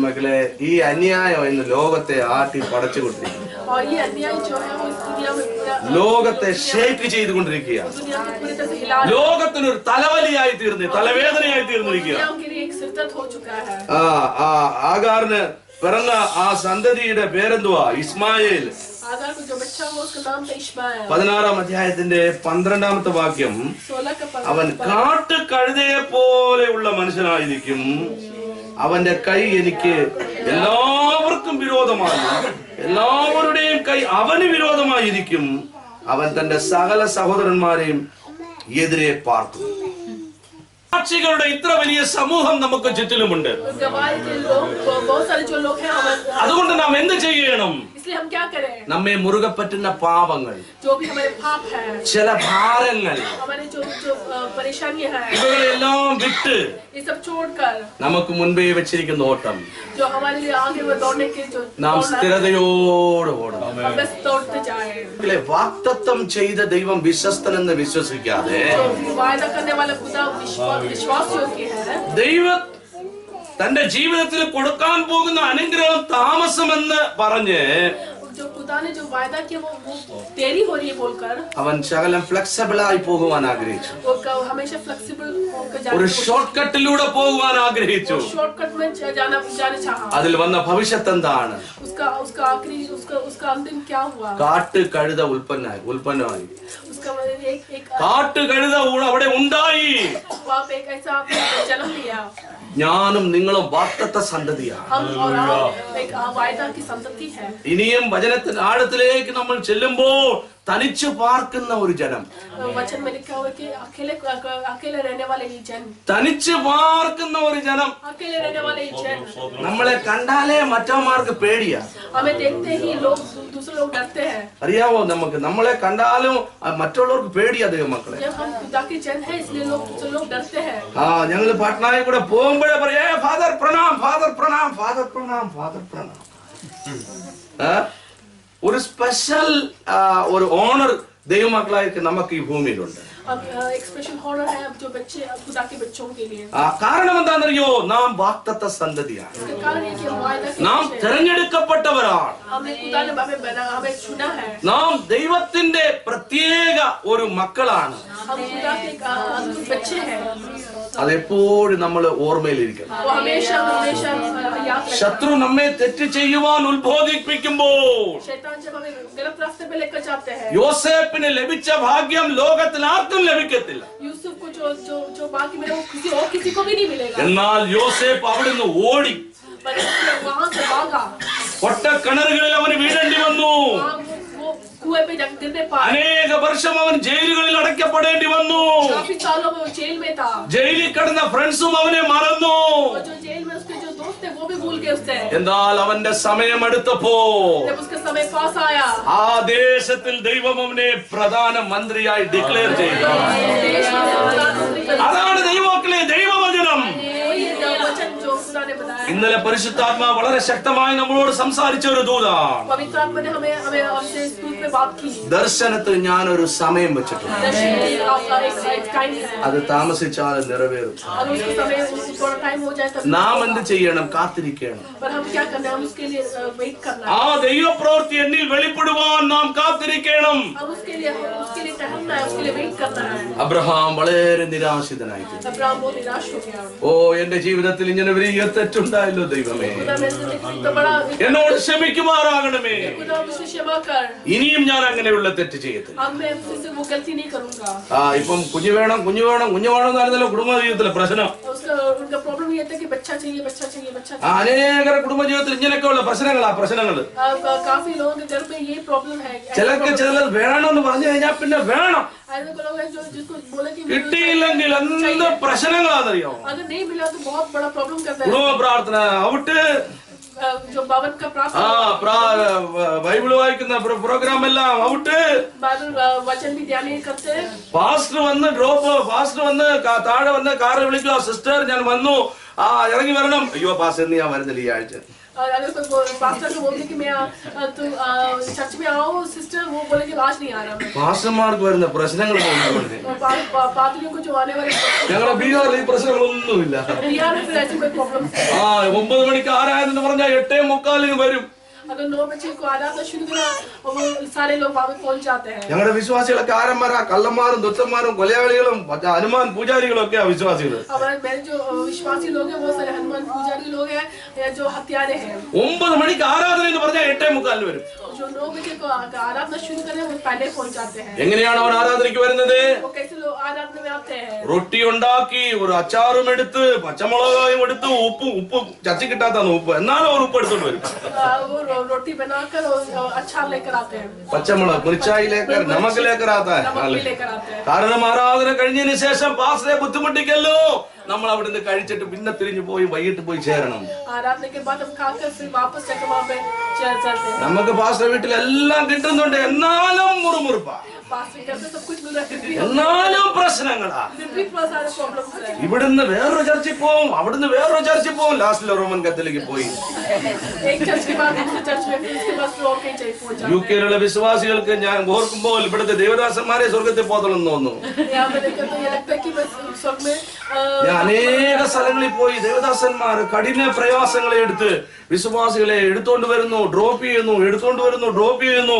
മക്കളെ, ഈ അന്യായം ഇന്ന് ലോകത്തെ ആട്ടി പടച്ചുകൊണ്ടിരിക്കുന്നു. और ये अन्याय जो है वो इस दुनिया में पूरा ലോകത്തെ ഷേക്ക് ചെയ്തുകൊണ്ടിരിക്കുക. दुनिया को पूरी तरह से हिला ലോകത്തിനൊരു തലവലിയായി തീർന്നു, തലവേദനയായി തീർന്നിരിക്കുക. दुनिया के लिए एक सिरदर्द हो चुका है। ആ ആഗാറിന് പിറന്ന ആ സന്തതിയുടെ പേരെന്തുവാ? ഇസ്മായേൽ. आगार को जो बच्चा हुआ उसका नाम था इश्माएल। 16-ാം അധ്യായത്തിന്റെ 12-ാമത്തെ വാക്യം, 16 का അവൻ കാട്ടുകഴുതയെ പോലെയുള്ള മനുഷ്യനായിരിക്കും, അവന്റെ കൈ എനിക്ക് എല്ലാവർക്കും വിരോധമായി, എല്ലാവരുടെയും കൈ അവന് വിരോധമായിരിക്കും, അവൻ തന്റെ സകല സഹോദരന്മാരെയും എതിരെ പാർക്കും. സാക്ഷികളുടെ ഇത്ര വലിയ സമൂഹം നമുക്ക് ചുറ്റിലുമുണ്ട്. गवाही के लोग बहुत सारे जो लोग हैं അതുകൊണ്ട് നാം എന്ത് ചെയ്യണം? इसलिए हम क्या करें? നമ്മെ മുറുകെ പറ്റുന്ന പാപങ്ങൾ, जो भी हमारे पाप है, ചില ഭാരങ്ങൾ, हमारे जो परेशानियां हैं, ഇവകളെല്ലാം വിട്ട് ये सब छोड़कर നമുക്ക് മുൻപേ വെച്ചിരിക്കുന്ന ഓട്ടം जो हमारे लिए आगे वो दौड़ने के जो നാം സ്ഥിരതയോടെ ഓടണം. हम बस दौड़ते जाएं। വാഗ്ദത്തം ചെയ്ത ദൈവം വിശ്വസ്തനെന്ന് വിശ്വസിക്കാതെ जो वायदा करने वाला खुदा विश्वास योग्य है। ദൈവം തന്റെ ജീവിതത്തിൽ കൊടുക്കാൻ പോകുന്ന അനുഗ്രഹം താമസമെന്ന് പറഞ്ഞ് जो खुदा ने जो वायदा किया वो देरी हो रही है बोलकर അവൻ ശകലം ഫ്ലെക്സിബിൾ ആയി പോകുവാൻ ആഗ്രഹിച്ചു. वो हमेशा फ्लेक्सिबल होकर ഒരു जाने ഷോർട്ട് കട്ടിലൂടെ പോകുവാൻ ആഗ്രഹിച്ചു. शॉर्टकट में जाने चाहा। അതിൽ വന്ന ഭവിഷ്യത്ത് എന്താണ്? उसका आखिरी उसका अंतिम क्या हुआ? കാട്ട് കഴുത ഉൽപ്പന്നമായി. उसका കാട്ടുകഴുത അവിടെ ഉണ്ടായി. वहाँ पे एक ऐसा आपने जन्म लिया. ഞാനും നിങ്ങളും വാഗ്ദത്ത സന്തതിയാണ്. हम और आप एक वायदा की संतति है. ഇനിയും വചനത്തിന്റെ ആഴത്തിലേക്ക് നമ്മൾ ചെല്ലുമ്പോൾ തനിച്ചു പാർക്കുന്ന ഒരു ജനം, वचन में लिखा हुआ कि अकेले रहने वाले ये जन, തനിച്ചു പാർക്കുന്ന ഒരു ജനം. अकेले रहने वाले ये जन. നമ്മളെ കണ്ടാലേ മറ്റവന്മാർക്ക് പേടിയാ. हमें देखते ही लोग दूसरे लोग डरते हैं. അറിയാവോ, നമുക്ക് നമ്മളെ കണ്ടാലും മറ്റുള്ളവർക്ക് പേടിയാ ദൈവമക്കളെ. जब हम खुदा के जन है इसलिए लोग दूसरे लोग डरते हैं. ഞങ്ങള് പട്നായിൽ കൂടെ പോകുമ്പോഴേ പറയാ, father pranam, father pranam, father pranam, father pranam. ഒരു സ്പെഷ്യൽ ഒരു ഓണർ ദൈവമക്കളായിട്ട് നമുക്ക് ഈ ഭൂമിയിലുണ്ട്. एक स्पेशल ऑनर है जो बच्चे खुदा के बच्चों के लिए. കാരണം എന്താണെന്നറിയോ, നാം വാഗ്ദത്ത സന്തതിയാണ്. इसका कारण है कि हम वायदा के നാം തിരഞ്ഞെടുക്കപ്പെട്ടവരാണ്. हमने खुदा ने हमें बना, हमें चुना है. നാം ദൈവത്തിന്റെ പ്രത്യേക ഒരു മക്കളാണ്. हम खुदा के अद्भुत बच्चे हैं. അതെപ്പോഴും നമ്മൾ ഓർമ്മയിലിരിക്കണം. वो हमेशा हमेशा याद रखना. ശത്രു നമ്മെ തെറ്റ് ചെയ്യുവാൻ ഉത്ബോധിപ്പിക്കുമ്പോൾ, शैतान जब हमें गलत रास्ते पे लेकर जाते हैं, യോസേപ്പിന് ലഭിച്ച ഭാഗ്യം ലോകത്തിൽ ആർക്കും ലഭിക്കത്തില്ല. यूसुफ को जो बाकी मिला वो किसी को भी नहीं मिलेगा. എന്നാൽ യോസേപ്പ് അവിടുന്ന് ഓടി. पर वहां से भागा. പൊട്ടക്കിണറുകളിൽ അവന് വീഴേണ്ടി വന്നു. वो कुएं पे गिरने पाए. അനേക വർഷം അവൻ ജയിലുകളിൽ അടയ്ക്കപ്പെടേണ്ടി വന്നു. काफी सालों में वो जेल में था. ജയിലിൽ കിടന്ന ഫ്രണ്ട്സും അവനെ മറന്നു. और जो जेल में उसके जो दोस्त थे वो भी भूल गए उससे. എന്നാൽ അവന്റെ സമയമെടുത്തപ്പോ जब उसका समय पास आया, ആ ദേശത്തിൽ ദൈവം അവനെ പ്രധാനമന്ത്രിയായി ഡിക്ലെയർ ചെയ്തു. देश में प्रधानमंत्री का അതാണ് ദൈവമക്കളെ ദൈവവചനം. वही वचन जो खुदा ने बताया. ഇന്നലെ പരിശുദ്ധാത്മാ വളരെ ശക്തമായി നമ്മളോട് സംസാരിച്ച ഒരു ദൂതാണ്. पवित्र आत्मा ने हमें हमसे इस दूत पे बात की. ദർശനത്തിൽ ഞാനൊരു സമയം വെച്ചിട്ടുണ്ട്. दर्शन में आपका एक टाइम है. അത് താമസിച്ചാൽ നിറവേറും. अगर उसके समय थोड़ा टाइम हो जाए तब നാം എന്ത് ചെയ്യണം? കാത്തിരിക്കണം. पर हम क्या करना है? हम उसके लिए वेट करना है. ആ ദൈവപ്രവൃത്തി എന്നിൽ വെളിപ്പെടുവാൻ നാം കാത്തിരിക്കണം. हम उसके लिए टहलना है, उसके लिए वेट करना है. അബ്രഹാം വളരെ നിരാശിതനായി. अब्राहम बहुत निराश हो गया. ഓ, എന്റെ ജീവിതത്തിൽ ഇങ്ങനെ വലിയ തെറ്റുണ്ടായല്ലോ ദൈവമേ, खुदा मेरे जिंदगी तो बड़ा എന്നോട് ക്ഷമിക്കുമാറാകണമേ. खुदा मुझसे क्षमा कर. ഇനിയും ഞാൻ അങ്ങനെയുള്ള തെറ്റ് ചെയ്യത്തില്ല. अब मैं फिर से वो गलती नहीं करूंगा. ഇപ്പം കുഞ്ഞു വേണം എന്നായിരുന്നല്ലോ കുടുംബ ജീവിതത്തിലെ പ്രശ്നം. उनका प्रॉब्लम ये था कि बच्चा चाहिए. അനേക കുടുംബജീവിതത്തിൽ ഇങ്ങനെയൊക്കെയുള്ള പ്രശ്നങ്ങൾ. काफी लोगों के घर में ये प्रॉब्लम है. ചിലർക്ക് ചിലത് വേണമെന്ന് പറഞ്ഞു കഴിഞ്ഞാൽ പിന്നെ വേണം. ऐसे लोग हैं जो जिसको बोले कि കിട്ടിയില്ലെങ്കിൽ എന്ത് പ്രശ്നങ്ങളാണെന്നറിയോ? अगर नहीं मिला तो बहुत बड़ा प्रॉब्लम करता है. കുടുംബ പ്രാർത്ഥന ഔട്ട്, जो भवन का प्रार्थना, ബൈബിള് വായിക്കുന്ന പ്രോഗ്രാം എല്ലാം ഔട്ട്. बाइबल वचन भी ध्यान नहीं करते. പാസ്റ്റർ വന്ന് താഴെ വന്ന് കാറ് വിളിക്കുക, സിസ്റ്റർ ഞാൻ വന്നു, ഇറങ്ങി വരണം. അയ്യോ പാസ്റ്റർ ഞാൻ വരുന്നില്ല ഈ ആഴ്ച. और अगर कोई पास्टर को बोलते कि मैं तुम चर्च में आओ सिस्टर, वो बोले कि आज नहीं आ रहा मैं. പാസ്റ്റർമാർക്ക് വരുന്ന പ്രശ്നങ്ങൾ पादरियों को जो आने वाले ഞങ്ങളുടെ ബീഹാറിൽ ഈ പ്രശ്നങ്ങളൊന്നുമില്ല. बिहार में फिर ऐसी कोई प्रॉब्लम. 9 മണിക്ക് ആരാധന പറഞ്ഞാൽ 8:45 വരും. अगर 9 बजे को आराधना शुरू करा वो सारे लोग वहां पे पहुंच जाते हैं. ഞങ്ങളുടെ വിശ്വാസികളൊക്കെ ആരന്മാരാ? കള്ളന്മാരും ദുഷ്ടന്മാരും കൊലയാളികളും ഹനുമാൻ പൂജാരികളും ഒക്കെയാ വിശ്വാസികൾ. हमारे मेरे जो विश्वासी लोग हैं वो सारे हनुमान पुजारी लोग हैं या जो हत्यारे हैं. 9 മണിക്ക് ആരാധന എന്ന് പറഞ്ഞാൽ 8:45 വരും. जो 9 बजे को आराधना शुरू करें वो पहले पहुंच जाते हैं. എങ്ങനെയാണ് അവൻ ആരാധനയ്ക്ക് വരുന്നത്? वो कैसे लोग आराधना में आते हैं? റൊട്ടി ഉണ്ടാക്കി ഒരു അച്ചാറും എടുത്ത് പച്ചമുളകും എടുത്ത് ഉപ്പ് ചച്ചി കിട്ടാത്ത ഉപ്പ് എന്നാലും അവർ ഉപ്പ് എടുത്തോണ്ട് വരും. वो रोटी बनाकर अचार लेकर आते हैं. പച്ചമുളക് മിർച്ചായി ലേക്കർ നമക്ക് ലേക്കർ ആത്താ. കാരണം ആരാധന കഴിഞ്ഞതിന് ശേഷം പാസ്റ്ററെ ബുദ്ധിമുട്ടിക്കല്ലോ, നമ്മൾ അവിടുന്ന് കഴിച്ചിട്ട് പിന്നെ തിരിഞ്ഞു പോയി വൈകിട്ട് പോയി ചേരണം. आराधना के बाद हम खाकर फिर वापस जाकर वहां पे चलते हैं. നമുക്ക് പാസ്റ്റർ വീട്ടിൽ എല്ലാം കിട്ടുന്നുണ്ട്, എന്നാലും മുറുമുറുപ്പാ, पास्टर घर से सब कुछ मिल रहा है फिर എന്നാലും പ്രശ്നങ്ങളാ. भी बहुत सारे प्रॉब्लम्स हैं. ഇവിടുന്ന് വേറൊരു ചർച്ചിൽ പോവും, അവിടുന്ന് വേറൊരു ചർച്ചിൽ പോവും, ലാസ്റ്റിൽ റോമൻ കത്തലിക്ക് പോയി. एक चर्च के बाद दूसरे चर्च में फिर उसके बाद और कहीं चाहिए पहुंच जाते हैं. യുകെയിലുള്ള വിശ്വാസികൾക്ക് ഞാൻ ഓർക്കുമ്പോൾ ഇവിടുത്തെ ദേവദാസന്മാരെ സ്വർഗത്തിൽ പോകണമെന്ന് തോന്നുന്നു. यहाँ पे देखकर तो ये लगता है कि बस स्वर्ग में ഞാൻ അനേക സ്ഥലങ്ങളിൽ പോയി ദേവദാസന്മാർ കഠിന പ്രയാസങ്ങളെ എടുത്ത് വിശ്വാസികളെ എടുത്തോണ്ട് വരുന്നു, ഡ്രോപ്പ് ചെയ്യുന്നു.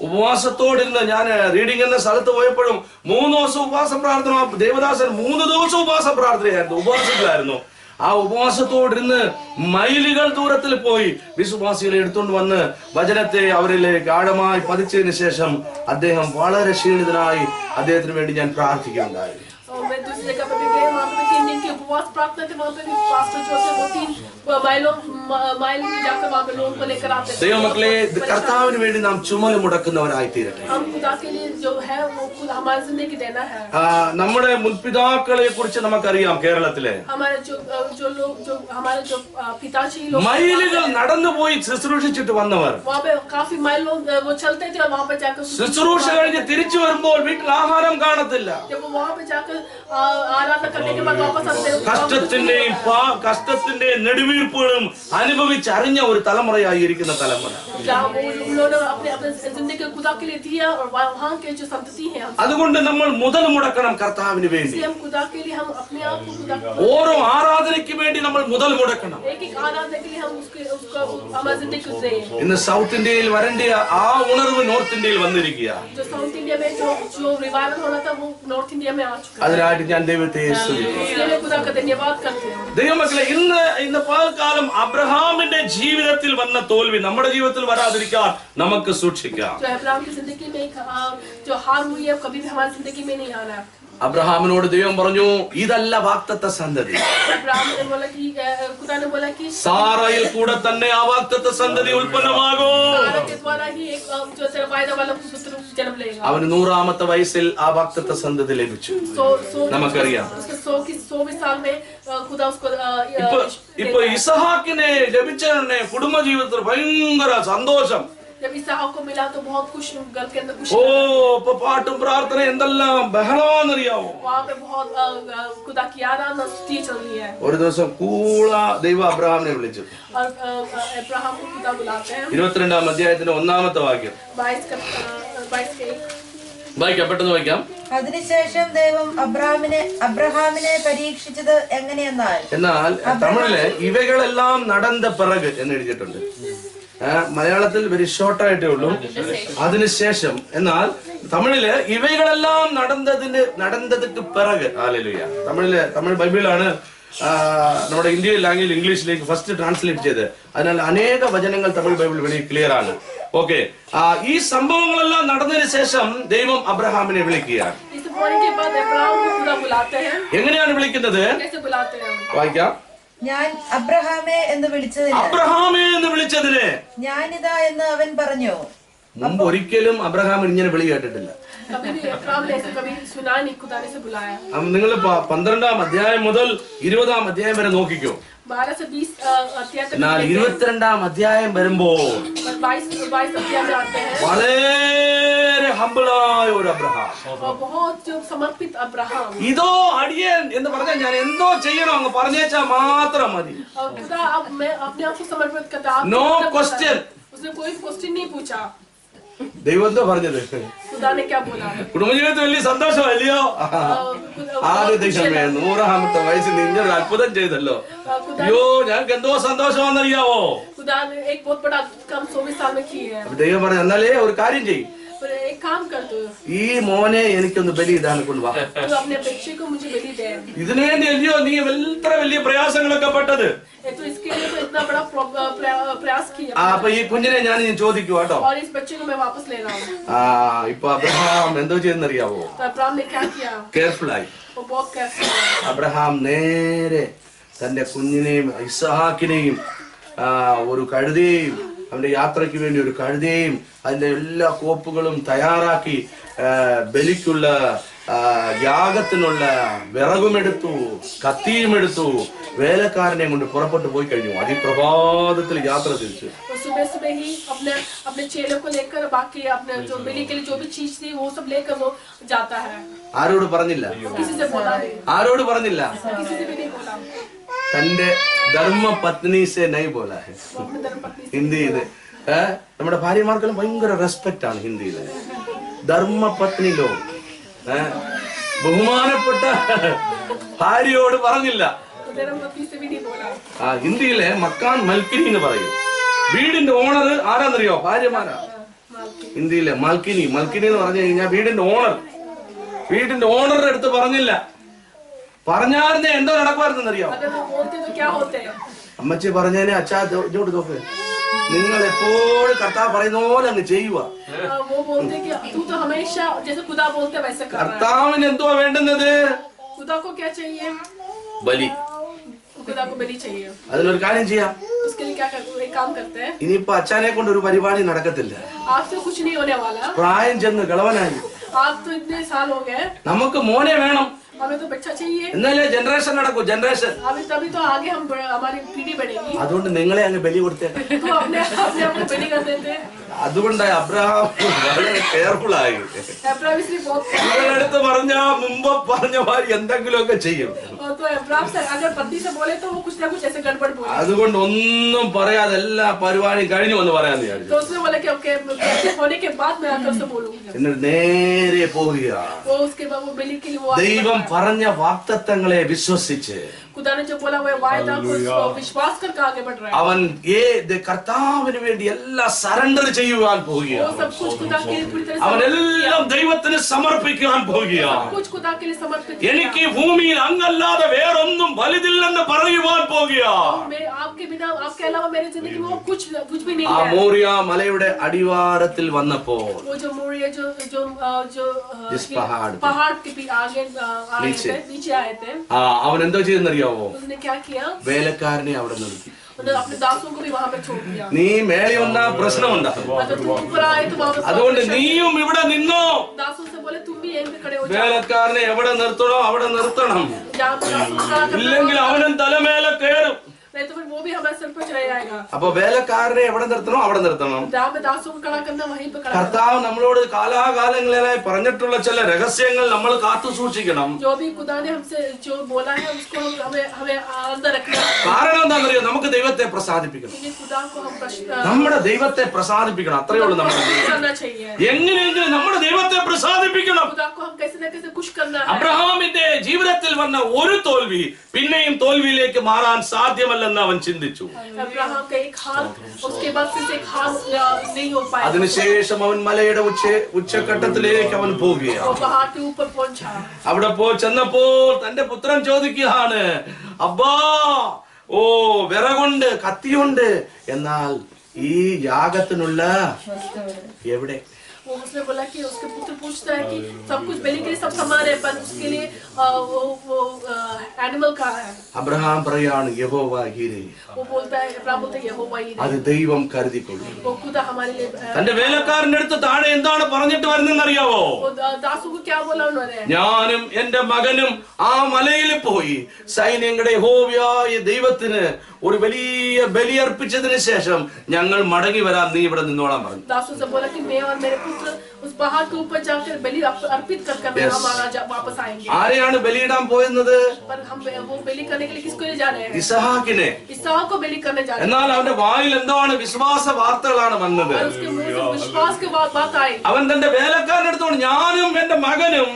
ഉപവാസത്തോടിരുന്ന് ഞാൻ റീഡിംഗ് എന്ന സ്ഥലത്ത് പോയപ്പോഴും 3 ദിവസം ഉപവാസ പ്രാർത്ഥന. ദേവദാസൻ 3 ദിവസം ഉപവാസ പ്രാർത്ഥനയായിരുന്നു, ഉപവാസത്തിലായിരുന്നു. ആ ഉപവാസത്തോടിരുന്ന് മൈലുകൾ ദൂരത്തിൽ പോയി വിശ്വാസികളെ എടുത്തുകൊണ്ട് വന്ന് വചനത്തെ അവരിലേക്ക് ആഴമായി പതിച്ചതിന് ശേഷം അദ്ദേഹം വളരെ ക്ഷീണിതനായി അദ്ദേഹത്തിന് വേണ്ടി ഞാൻ പ്രാർത്ഥിക്കുകയുണ്ടായി. और मैं दूसरी जगह पर भी गए, वहाँ पे 3 दिन की उपवास प्रार्थना थे, वहाँ पे भी पास्टर जो थे वो 3 माइल में जाकर वहाँ पे लोगों को लेकर आते थे. ദൈവമക്കളെ, ഇത് കർത്താവിന് വേണ്ടി നാം ചുമല് മുടക്കുന്നവരായി തീരട്ടെ. हम खुदा के लिए जो है वो खुद हमारी जिंदगी देना है. നമ്മുടെ മുൻപിതാക്കളെ കുറിച്ച് നമുക്കറിയാം. കേരളത്തിലെ हमारे जो लोग जो हमारे जो पिताजी लोग മൈലുകൾ നടന്നുപോയി ശുശ്രൂഷിച്ചിട്ട് വന്നവർ वहाँ पे काफी माइल लोग वो चलते थे और वहाँ पे जाकर ശുശ്രൂഷ കഴിഞ്ഞ് തിരിച്ചു വരുമ്പോൾ വീട്ടിൽ ആഹാരം കാണത്തില്ല. जब वो वहाँ पे जाकर आराधना करने के बाद वापस आते हैं, കഷ്ടത്തിന്റെയും നെടുവീർപ്പുകളും അനുഭവിച്ചറിഞ്ഞ ഒരു തലമുറയായി ഇരിക്കുന്ന തലമുറ. അതുകൊണ്ട് നമ്മൾ മുതൽ മുടക്കണം കർത്താവിന് വേണ്ടി. ഓരോ ആരാധനയ്ക്ക് വേണ്ടി നമ്മൾ മുതൽ മുടക്കണം. ഇന്ന് സൗത്ത് ഇന്ത്യയിൽ വരേണ്ട ആ ഉണർവ് നോർത്ത് ഇന്ത്യയിൽ വന്നിരിക്കുക. അതിനായിട്ട് ഞാൻ ദൈവത്തെ ദൈവമക്കളെ, ഇന്ന് പകൽക്കാലം അബ്രഹാമിന്റെ ജീവിതത്തിൽ വന്ന തോൽവി നമ്മുടെ ജീവിതത്തിൽ വരാതിരിക്കാൻ നമുക്ക് സൂക്ഷിക്കാം. അബ്രഹാമിനോട് ദൈവം പറഞ്ഞു, ഇതല്ല വാഗ്ദത്ത സന്തതി. സാറയിൽ കൂടെ തന്നെ ആ വാഗ്ദത്ത സന്തതി ഉൽപ്പന്നമാകും. അവന് 100ാമത്തെ വയസ്സിൽ ആ വാഗ്ദത്ത സന്തതി ലഭിച്ചു. നമുക്കറിയാം. ഇപ്പൊ ഇസഹാക്കിനെ ലഭിച്ചതിനെ കുടുംബ ജീവിതത്തിൽ ഭയങ്കര സന്തോഷം. പാട്ടും പ്രാർത്ഥന എന്തെല്ലാം ബഹളമാണെന്നറിയാവോ? ഒരു ദിവസം കൂള ദൈവം അബ്രഹാമിനെ വിളിച്ചു. 22-ാം അധ്യായത്തിന്റെ 1-ാമത്തെ വാക്യം വായിക്കാം, പെട്ടെന്ന് വായിക്കാം. അതിനുശേഷം ദൈവം അബ്രഹാമിനെ പരീക്ഷിച്ചത് എന്നാൽ തമിഴില് ഇവകളെല്ലാം നടന്ന പിറക് എന്ന് എഴുതിയിട്ടുണ്ട്. മലയാളത്തിൽ വെരി ഷോർട്ടായിട്ടേ ഉള്ളൂ, അതിനുശേഷം. എന്നാൽ തമിഴില് ഇവകളെല്ലാം നടന്നതിന് പിറക്. ഹല്ലേലൂയ. തമിഴ് ബൈബിളാണ് നമ്മുടെ ഇന്ത്യൻ ലാംഗ്വേജ് ഇംഗ്ലീഷിലേക്ക് ഫസ്റ്റ് ട്രാൻസ്ലേറ്റ് ചെയ്ത്. അതിനാൽ അനേക വചനങ്ങൾ തമിഴ് ബൈബിൾ വെരി ക്ലിയർ ആണ്. ഓക്കെ, ഈ സംഭവങ്ങളെല്ലാം നടന്നതിന് ശേഷം ദൈവം അബ്രഹാമിനെ വിളിക്കുകയാണ്. എങ്ങനെയാണ് വിളിക്കുന്നത്? വായിക്കാം. ഞാൻ അബ്രഹാമേ എന്ന് വിളിച്ചതിന് ഞാനിതാ എന്ന് അവൻ പറഞ്ഞു. മുമ്പ് ഒരിക്കലും അബ്രഹാം ഇങ്ങനെ വിളി കേട്ടിട്ടില്ല. നിങ്ങൾ 12-ാം അധ്യായം മുതൽ 20-ാം അധ്യായം വരെ നോക്കിക്കോ. എന്നാൽ 22-ാം അധ്യായം വരുമ്പോൾ വളരെ ഹംബിളായ ഒരു അബ്രഹാം. ഇതോ അടിയൻ എന്ന് പറഞ്ഞാൽ ഞാൻ എന്തോ ചെയ്യണോ അങ്ങ് പറഞ്ഞേച്ചാ മാത്രം മതി. No question. ദൈവം എന്തോ പറഞ്ഞത്? കുടുംബജീവിതത്തിൽ വലിയ സന്തോഷമല്ലയോ? ആദ്യ ദൈവമേ, 100ാമത്തെ വയസ്സിൽ നിന്നൊരു അത്ഭുതം ചെയ്തല്ലോ. അയ്യോ, ഞങ്ങൾക്ക് എന്തോ സന്തോഷമാണെന്നറിയാവോ? ദൈവം പറഞ്ഞു, എന്നാലേ ഒരു കാര്യം ചെയ്യും, ഈ മോനെ എനിക്കൊന്ന് ബലി ഇതാണ് കൊണ്ടുപോവാ. ഇതിനു വേണ്ടി അല്ലയോ നീ എത്ര വലിയ പ്രയാസങ്ങളൊക്കെ പെട്ടത്. അപ്പൊ ഈ കുഞ്ഞിനെ ഞാൻ ചോദിക്കൂ കേട്ടോ. ഇപ്പൊ അബ്രഹാം എന്തോ ചെയ്യുന്നറിയാവോ? കെയർഫുള്ളായി. അബ്രഹാം നേരെ തന്റെ കുഞ്ഞിനെയും ഇസ്ഹാക്കിനെയും ഒരു കഴുതയും അവന്റെ യാത്രയ്ക്ക് വേണ്ടി ഒരു കഴുതയും അതിന്റെ എല്ലാ കോപ്പുകളും തയ്യാറാക്കി ബലിക്കുള്ള യാഗത്തിനുള്ള വിറകുമെടുത്തു, കത്തിയുമെടുത്തു, വേലക്കാരനെ കൊണ്ട് പുറപ്പെട്ടു പോയി കഴിഞ്ഞു. അതിപ്രഭാതത്തിൽ യാത്ര തിരിച്ചു. ആരോട് പറഞ്ഞില്ല? ആരോട് പറഞ്ഞില്ല? തന്റെ ധർമ്മ പത്നി സെ നൈ ബോലാ ഹൈ. ഹിന്ദിയില് നമ്മുടെ ഭാര്യമാർക്കെല്ലാം ഭയങ്കര റെസ്പെക്ട് ആണ് ഹിന്ദിയില്. ധർമ്മ പത്നിലോ ബഹുമാനപ്പെട്ട ഭാര്യയോട് പറഞ്ഞില്ല. ഹിന്ദിയിലെ മക്കാൻ മൽക്കിനി എന്ന് പറയും. വീടിന്റെ ഓണർ ആരാന്നറിയോ? ഭാര്യമാരാ. ഹിന്ദിയിലെ മൽക്കിനി എന്ന് പറഞ്ഞു കഴിഞ്ഞാൽ വീടിന്റെ ഓണർ. വീടിന്റെ ഓണറുടെ അടുത്ത് പറഞ്ഞില്ല. പറഞ്ഞായിരുന്നേ എന്തോ നടക്കുമായിരുന്നെന്നറിയാം. अगर वो बोलते तो क्या होते हैं? അമ്മച്ചി പറഞ്ഞേനെ അച്ഛാ ഇങ്ങോട്ട് നോക്ക്, നിങ്ങൾ എപ്പോഴും കർത്താവ് പറയുന്ന പോലെ അങ്ങ് ചെയ്യുക. वो बोलते कि तू तो हमेशा जैसे खुदा बोलते वैसे कर रहा है. കർത്താവിന് എന്തുവാ വേണ്ടുന്നത്? खुदा को क्या चाहिए? ബലി. खुदा को बलि चाहिए. അതിനൊരു കാര്യം ചെയ്യാം, उसके लिए क्या करते एक काम करते हैं. ഇനിയിപ്പോ അച്ഛനെ കൊണ്ട് ഒരു പരിപാടി നടക്കത്തില്ല. आज तो कुछ नहीं होने वाला. പ്രായം ചെന്ന് കളവനായി, आज तो इतने साल हो गए, നമുക്ക് മോനെ വേണം. हमें तो बच्चा चाहिए. എന്നാലേ ജനറേഷൻ നടക്കൂ, ജനറേഷൻ. अभी तभी तो आगे हम हमारी पीढ़ी बढ़ेगी. അതുകൊണ്ട് നിങ്ങളെ അങ്ങ് ബലി കൊടുത്തേക്കാം. तो अपने आप को बलि कर देते हैं. അതുകൊണ്ടായി അബ്രഹാം വളരെ കെയർഫുൾ ആയി. अब्राहम इसलिए बहुत നിങ്ങളടുത്ത് പറഞ്ഞ മുമ്പ് പറഞ്ഞ മാതിരി എന്തെങ്കിലുമൊക്കെ ചെയ്യും. तो अब्राहम से अगर पत्नी से बोले तो वो कुछ ना कुछ ऐसे गड़बड़ बोले. അതുകൊണ്ട് ഒന്നും പറയാതെ എല്ലാ പരിപാടിയും കഴിഞ്ഞു എന്ന് പറയാന്ന് വിചാരിച്ചു. तो उसने बोला कि ओके होने के बाद मैं आकर उससे बोलूंगी. എന്നിട്ട് നേരെ പോവുക. वो उसके बाद वो बलि के लिए वो ദൈവം പറഞ്ഞ വാഗ്ദത്തങ്ങളെ വിശ്വസിച്ച് खुदा ने जो बोला वो वायदा को विश्वास करके आगे बढ़ रहा है. അവൻ കർത്താവിന് വേണ്ടി എല്ലാം സറണ്ടർ ചെയ്യുവാൻ പോവുക. वो सब कुछ खुदा के लिए पूरी तरह से അവനെല്ലാം ദൈവത്തിന് സമർപ്പിക്കാൻ പോവുക. कुछ खुदा के लिए समर्पित. എനിക്ക് ഭൂമിയിൽ അങ്ങല്ലാതെ വേറൊന്നും വലുതില്ലെന്ന് പറയുവാൻ പോവുക. मैं आपके बिना आपके अलावा मेरी जिंदगी में कुछ भी नहीं ആ है. മോറിയ മലയുടെ അടിവാരത്തിൽ വന്നപ്പോൾ वो जो मोरिया जो जिस पहाड़ के भी आगे नीचे आए थे. അവൻ എന്തോ ചെയ്തെന്നറിയാമോ? उसने क्या किया? വേലക്കാരനെ അവിടെ നിർത്തി. उन्होंने अपने दासों को भी वहां पे छोड़ दिया. നീ മേലെ വന്നാ പ്രശ്നമുണ്ടാ, अगर तुम ऊपर आए तो वहां पे അതുകൊണ്ട് നീയും ഇവിടെ നിന്നോ. दासों से बोले तुम भी यहीं पे खड़े हो जाओ. വേലക്കാരനെ എവിടെ നിർത്തണോ അവിടെ നിർത്തണം, जहाँ पे दासों को खड़ा करना ഇല്ലെങ്കിൽ അവനും തലമേലെ കയറും. नहीं तो फिर वो भी हमारे सर पर चढ़ जाएगा. അപ്പൊ വേലക്കാരനെ എവിടെ നിർത്തണോ അവിടെ നിർത്തണം. जहाँ पे दासों को खड़ा करना वहीं पे खड़ा करना. കർത്താവ് നമ്മളോട് കാലാകാലങ്ങളിലായി പറഞ്ഞിട്ടുള്ള ചില രഹസ്യങ്ങൾ നമ്മൾ കാത്തു സൂക്ഷിക്കണം. जो भी खुदा ने हमसे जो बोला है उसको हमें अंदर रखना है. കാരണം എന്താണെന്നറിയോ? നമുക്ക് ദൈവത്തെ പ്രസാദിപ്പിക്കണം. क्योंकि खुदा को हम നമ്മുടെ ദൈവത്തെ പ്രസാദിപ്പിക്കണം, അത്രയേ ഉള്ളൂ. നമ്മൾ करना चाहिए. എങ്ങനെയെങ്കിലും നമ്മുടെ ദൈവത്തെ പ്രസാദിപ്പിക്കണം. खुदा को हम कैसे न कैसे खुश करना है. അബ്രഹാമിന്റെ ജീവിതത്തിൽ വന്ന ഒരു തോൽവി പിന്നെയും തോൽവിയിലേക്ക് മാറാൻ സാധ്യമല്ലെന്ന് അവൻ ചിന്തിച്ചു. अब्राहम का एक हाल उसके बाद फिर से एक हाल नहीं हो पाया. അതിനുശേഷം അവൻ മലയുടെ ഉച്ചഘട്ടത്തിലേക്ക് അവൻ പോവുകയാണ്. वो पहाड़ के ऊपर पहुंचा. അവിടെ ചെന്നപ്പോൾ തന്റെ പുത്രൻ ചോദിക്കുകയാണ്, അബ്ബാ, ഓ വിറകുണ്ട്, കത്തിയുണ്ട്, എന്നാൽ ഈ യാഗത്തിനുള്ള എവിടെ? वो उसने बोला कि उसके पुत्र पूछता है कि सब कुछ बलि के लिए सब सामान है पर उसके लिए वो एनिमल का है. അബ്രഹാം പറയാണ്, യഹോവ ഹീരേ. वो बोलता है अब्राहम बोलता है यहोवा ही അത് ദൈവം കരുതിക്കൊള്ളും. वो खुदा हमारे लिए. തന്റെ വേലക്കാരന്റെ അടുത്ത് താഴെ എന്താണ് പറഞ്ഞിട്ട് വരുന്നറിയാവോ? वो दासों को क्या बोला उन्होंने? ഞാനും എന്റെ മകനും ആ മലയിൽ പോയി സൈന്യങ്ങളുടെ യഹോവയായ ദൈവത്തിന് ഒരു വലിയ ബലി അർപ്പിച്ചതിന് ശേഷം ഞങ്ങൾ മടങ്ങി വരാം, നീ ഇവിടെ നിന്നോളാൻ പറഞ്ഞു. दासों से बोला कि मैं और मेरे पुत्र उस पहाड़ के ऊपर जाकर बलि अर्पित कर हमारा वापस आएंगे. ആരെയാണ് ബലിയിടാൻ പോയിരുന്നത്? पर हम वो बलि करने के लिए किसको ले जा रहे हैं? ഇസഹാക്കിനെ. इसहाक को बलि करने जा रहे हैं. എന്നാൽ അവന്റെ വായിൽ എന്താണ് വിശ്വാസ വാർത്തകളാണ് വന്നത്. और उसके मुंह से विश्वास के बात आई. അവൻ തന്റെ വേലക്കാരന്റെ അടുത്തോട് ഞാനും എന്റെ മകനും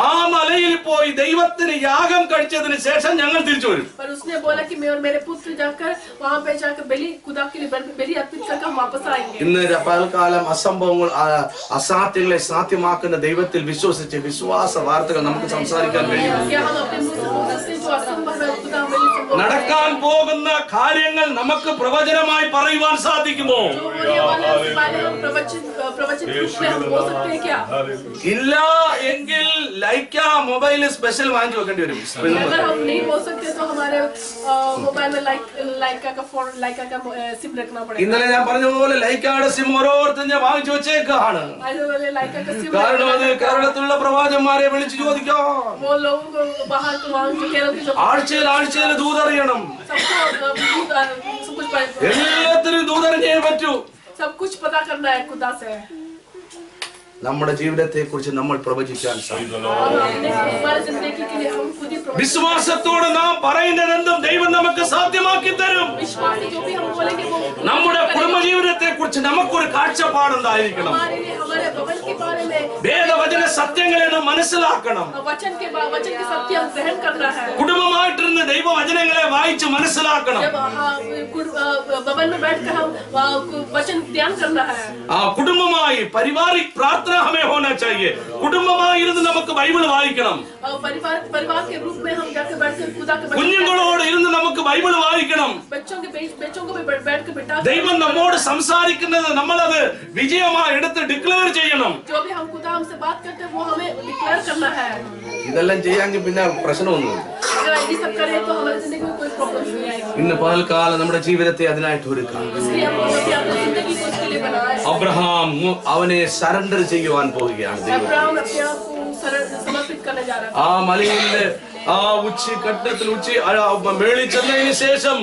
ആ മലയിൽ പോയി ദൈവത്തിന് യാഗം കഴിച്ചതിന് ശേഷം ഞങ്ങൾ തിരിച്ചു വരും. पर उसने बोला कि मैं और मेरे पुत्र जाकर वहां पे जाकर बलि खुदा के लिए बलि अर्पित करके हम वापस आएंगे. ഇന്ന് പൽക്കാലം അസംഭവങ്ങൾ അസാധ്യങ്ങളെ സാധ്യമാക്കുന്ന ദൈവത്തിൽ വിശ്വസിച്ച് വിശ്വാസ വാർത്തകൾ നമുക്ക് സംസാരിക്കാൻ കഴിയും. क्या हम अपने मुंह से बोल सकते हैं जो असंभव है खुदा हमें से बोल. നടക്കാൻ പോകുന്ന കാര്യങ്ങൾ നമുക്ക് പ്രവചനമായി പറയുവാൻ സാധിക്കുമോ? जो होने वाला है उसके बारे में हम प्रवचन रूप में हम बोल सकते हैं क्या? ഇല്ല എങ്കിൽ ലൈക്ക മൊബൈൽ സ്പെഷ്യൽ വാങ്ങിച്ചു വെക്കേണ്ടി വരും. अगर हम नहीं बोल सकते तो हमारे मोबाइल में लाइका का फोन लाइका का सिम रखना पड़ेगा. ഇന്നലെ ഞാൻ പറഞ്ഞ പോലെ ലൈക്കയുടെ സിം ഓരോരുത്തരും ഞാൻ വാങ്ങിച്ചു വെച്ചേക്കാണ്. അതുപോലെ लाइका का सिम കാരണം അത് കേരളത്തിലുള്ള പ്രവാചകന്മാരെ വിളിച്ചു ചോദിക്കാം. वो लोगों को बाहर को वहां जो केरल के जो ആഴ്ചയിൽ ദൂതറിയണം. सब कुछ എല്ലാത്തിനും ദൂതറിഞ്ഞേ പറ്റൂ. सब कुछ पता करना है खुदा से. നമ്മുടെ ജീവിതത്തെ കുറിച്ച് നമ്മൾ പ്രവചിക്കാൻ സാധിക്കും. हमारी जिंदगी के लिए हम खुद ही വിശ്വാസത്തോടെ നാം പറയുന്നതെന്തും ദൈവം നമുക്ക് സാധ്യമാക്കി തരും. विश्वास से जो भी हम बोलेंगे वो നമ്മുടെ കുടുംബജീവിതത്തെ കുറിച്ച് നമുക്കൊരു കാഴ്ചപ്പാടുണ്ടായിരിക്കണം. हमारे लिए हमारे भवन के बारे में വേദവചന സത്യങ്ങളെ നാം മനസ്സിലാക്കണം. वचन के सत्य हम ग्रहण करना है. കുടുംബമായിട്ടിരുന്ന് ദൈവ ദൈവവചനങ്ങളെ വായിച്ച് മനസ്സിലാക്കണം. भवन में बैठकर हम वचन ध्यान करना है. കുടുംബമായി പരിവാറിക് പ്രാർത്ഥന हमें होना चाहिए. കുടുംബമായി ഇരുന്ന് നമുക്ക് ബൈബിൾ വായിക്കണം. परिवार के रूप में हम जाकर बैठकर खुदा के കുഞ്ഞുങ്ങളോട് ഇരുന്ന് നമുക്ക് ബൈബിൾ വായിക്കണം. बच्चों को भी बैठकर बिठा ദൈവം നമ്മോട് സംസാരിക്കുന്നത് നമ്മളത് വിജയമായി എടുത്ത് ഡിക്ലെയർ ചെയ്യണം. जो भी हम खुदा हमसे बात करते हैं वो हमें डिक्लेयर करना है. ഇതെല്ലാം ചെയ്യാമെങ്കിൽ പിന്നെ പ്രശ്നമൊന്നുമില്ല. अगर ये सब करें तो हमारी जिंदगी में कोई प्रॉब्लम नहीं आएगी. ഇന്ന് പകൽക്കാലം നമ്മുടെ ജീവിതത്തെ അതിനായിട്ട് ഒരുക്കാം. इसलिए हम अपनी जिंदगी को उसके लिए बनाए. അബ്രഹാം അവനെ സറണ്ടർ ചെയ്യുവാൻ പോവുകയാണ്. अब्राहम अपने आप को समर्पित करने जा रहा है. ആ മലയിലെ ആ ഉച്ചഘട്ടത്തിൽ മേളിൽ ചെന്നതിന് ശേഷം